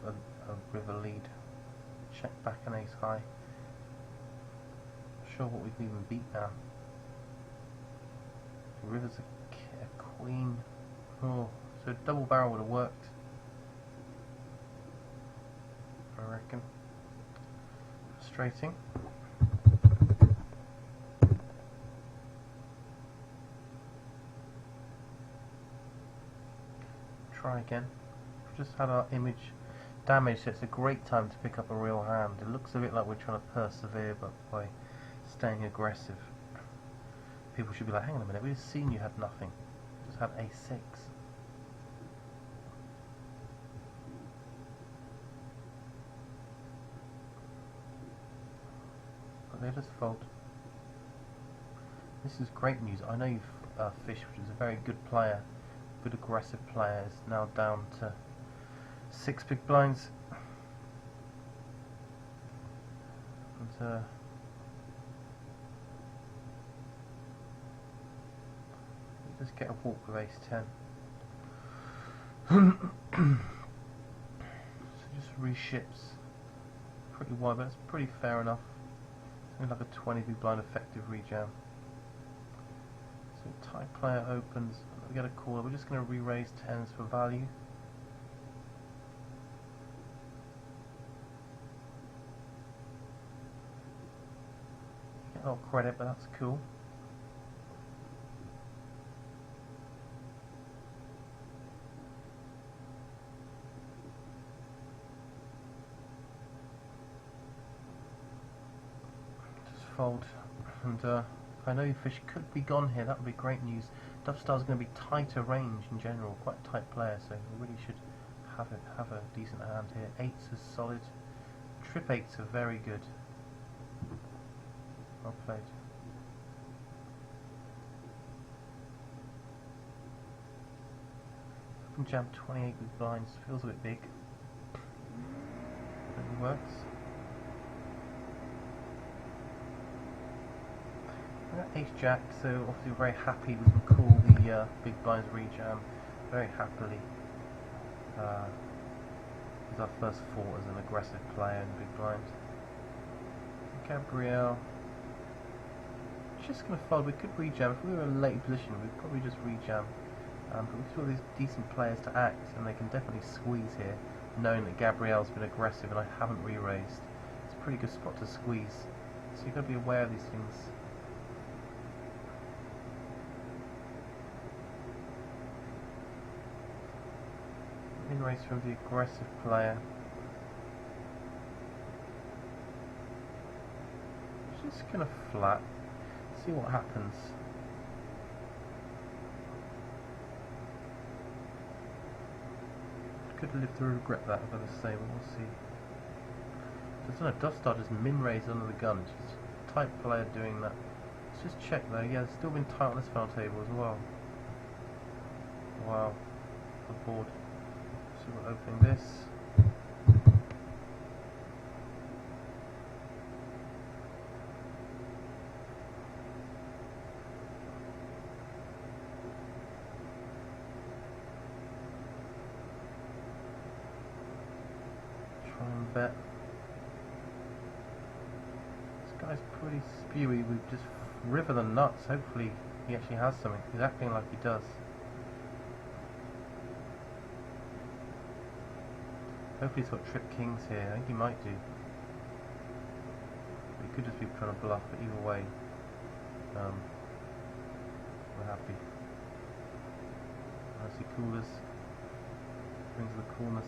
river lead. Check back an ace high. Not sure what we've even beat now. The river's a queen. Oh, so double barrel would have worked. I reckon. Frustrating. Try again. We've just had our image damaged, so it's a great time to pick up a real hand. It looks a bit like we're trying to persevere, but by staying aggressive. People should be like, hang on a minute, we just seen you had nothing. Just had a6. But they just fold. This is great news. I know you've Fish, which is a very good player, good aggressive player, is now down to 6 big blinds. And just get a walk with ace-10. So just reships pretty wide, but it's pretty fair enough. Something like a 20 big blind effective rejam. So tight player opens, we get a call. We're just going to re-raise 10s for value. Get a little credit, but that's cool. Just fold, and I know Fish could be gone here. That would be great news. Dovestar's going to be tighter range in general, quite a tight player, so we really should have a decent hand here. 8s is solid. Trip 8s are very good. Well played. Open jam 28 with blinds, feels a bit big. But it works. We're at ace jack, so obviously we're very happy we can call the big blinds rejam very happily. It's our first thought as an aggressive player in the big blind. Gabrielle, just going to fold. We could rejam. If we were in a late position, we'd probably just rejam. But we've got these decent players to act, and they can definitely squeeze here, knowing that Gabrielle's been aggressive and I haven't re-raised. It's a pretty good spot to squeeze, so you've got to be aware of these things. In-raise from the aggressive player. Just gonna flat, see what happens. Could live to regret that, I've got to say, but we'll see. So I don't know, Dovestar just min-raised under the gun, just tight player doing that. Let's just check though, yeah, it's still been tight on this final table as well. Wow, the board. So we're opening this. Try and bet. This guy's pretty spewy. We've just river the nuts. Hopefully he actually has something. He's acting like he does. Hopefully he's got trip kings here. I think he might do. He could just be trying to bluff, but either way, we're happy. I see coolers. Brings the coolness.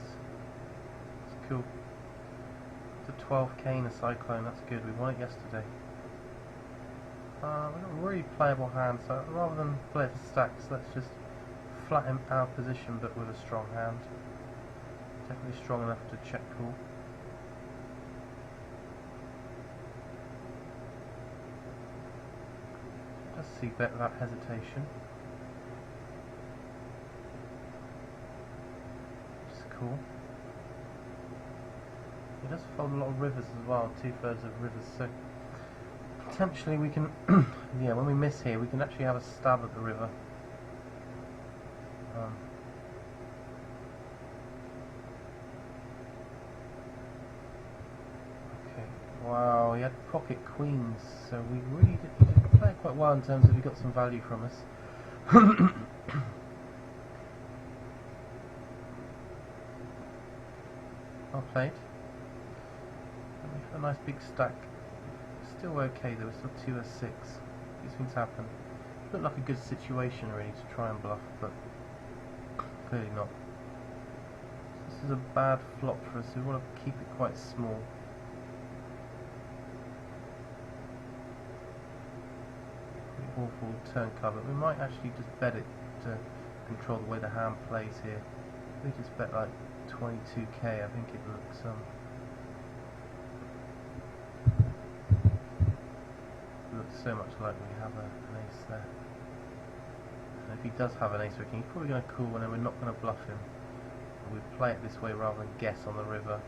It's cool. It's a 12k in a cyclone. That's good. We won it yesterday. We've got a really playable hand, so rather than play it for stacks, let's just flatten our position, but with a strong hand. Definitely strong enough to check call. Just see bet without hesitation. Which is cool. He does fold a lot of rivers as well, 2/3 of rivers, so potentially we can, yeah, when we miss here, we can actually have a stab at the river. Wow, he had pocket queens, so we really did play it quite well in terms of he got some value from us. Well played. A nice big stack. Still okay though, we're still 2/6. These things happen. Looked like a good situation really to try and bluff, but clearly not. So this is a bad flop for us, so we want to keep it quite small. Awful turn cover. We might actually just bet it to control the way the hand plays here. We just bet like 22k. I think it looks so much like we have an ace there. And if he does have an ace or a king, he's probably going to call, and then we're not going to bluff him. We play it this way rather than guess on the river.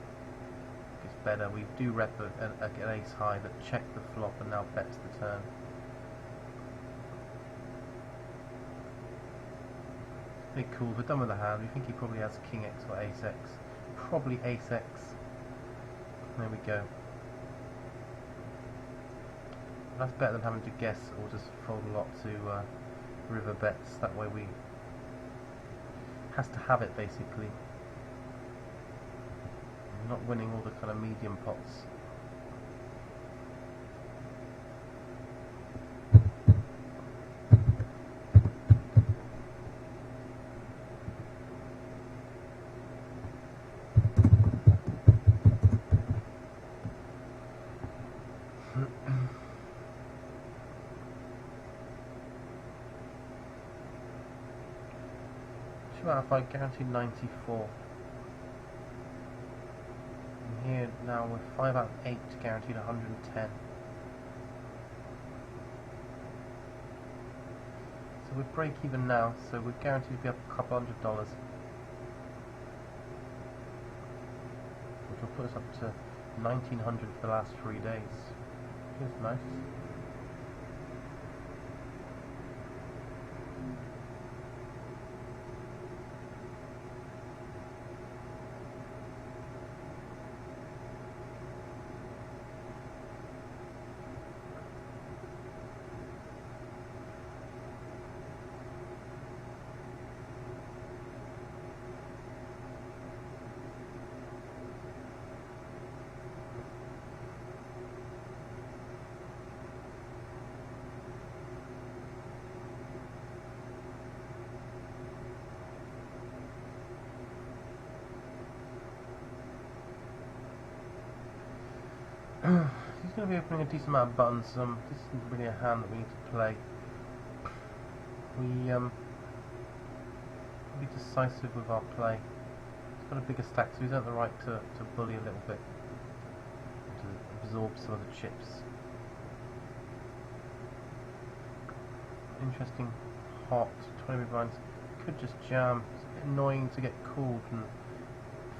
It's better. We do rep an ace high that checked the flop and now bets the turn. Pretty cool. We're done with the hand. We think he probably has king x or ace x. Probably ace x. There we go. That's better than having to guess or just fold a lot to river bets. That way we has to have it basically. We're not winning all the kind of medium pots. out of 5 guaranteed 94. And here now we're 5 out of 8 guaranteed 110. So we're break even now, so we're guaranteed to be up a couple $100, which will put us up to 1900 for the last 3 days, which is nice. He's going to be opening a decent amount of buttons. This isn't really a hand that we need to play. We be decisive with our play. He's got a bigger stack, so he's earned the right to bully a little bit, to absorb some of the chips. Interesting hot 20 big blinds. Could just jam. It's a bit annoying to get called and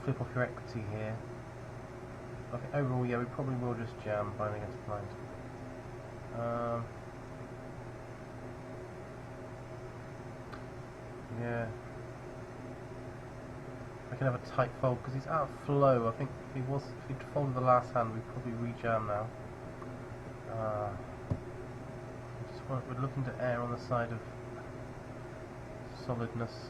flip off your equity here. I think overall, yeah, we probably will just jam blind against blind. Yeah. I can have a tight fold because he's out of flow. I think if he'd folded the last hand, we'd probably re-jam now. We're looking to err on the side of solidness.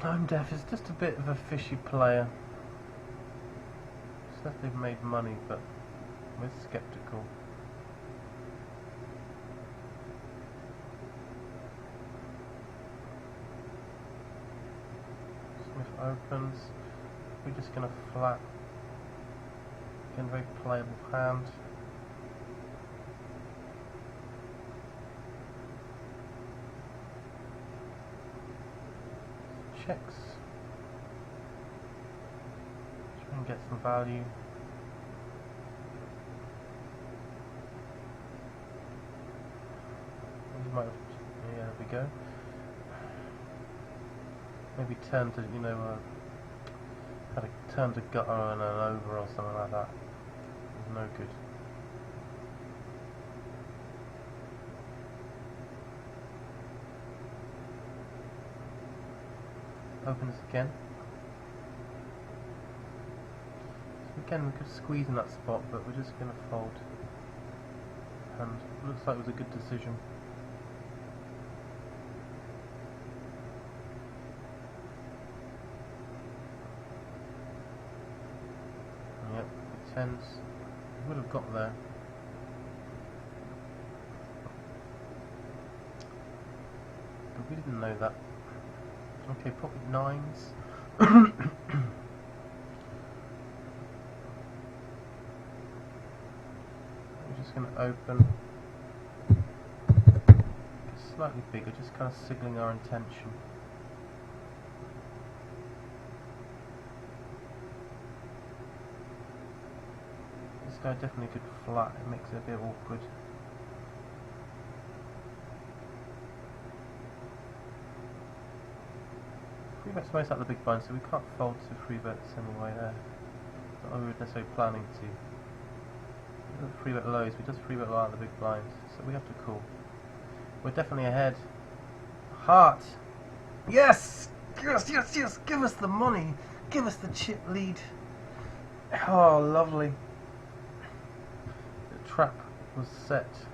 I'm deaf. It's just a bit of a fishy player. Says they've made money, but we're skeptical. Smith opens. We're just going to flat. Again, very playable hand. Checks. Try and get some value. You might have, yeah, there we go. Maybe turn to, had a turn to gutter and an over or something like that. It was no good. Opens again. So again, we could squeeze in that spot, but we're just going to fold. And it looks like it was a good decision. Yep, it tends. We would have got there. But we didn't know that. Okay, pocket nines. We're just going to open. Get slightly bigger, just kind of signaling our intention. This guy definitely could flat, it makes it a bit awkward. Three bets most out of the big blind, so we can't fold to three bets anyway there. Not that we were necessarily planning to. He doesn't three bet lows, we just three bet low out of the big blind, so we have to call. We're definitely ahead. Heart! Yes! Yes, yes, yes! Give us the money! Give us the chip lead! Oh, lovely. The trap was set.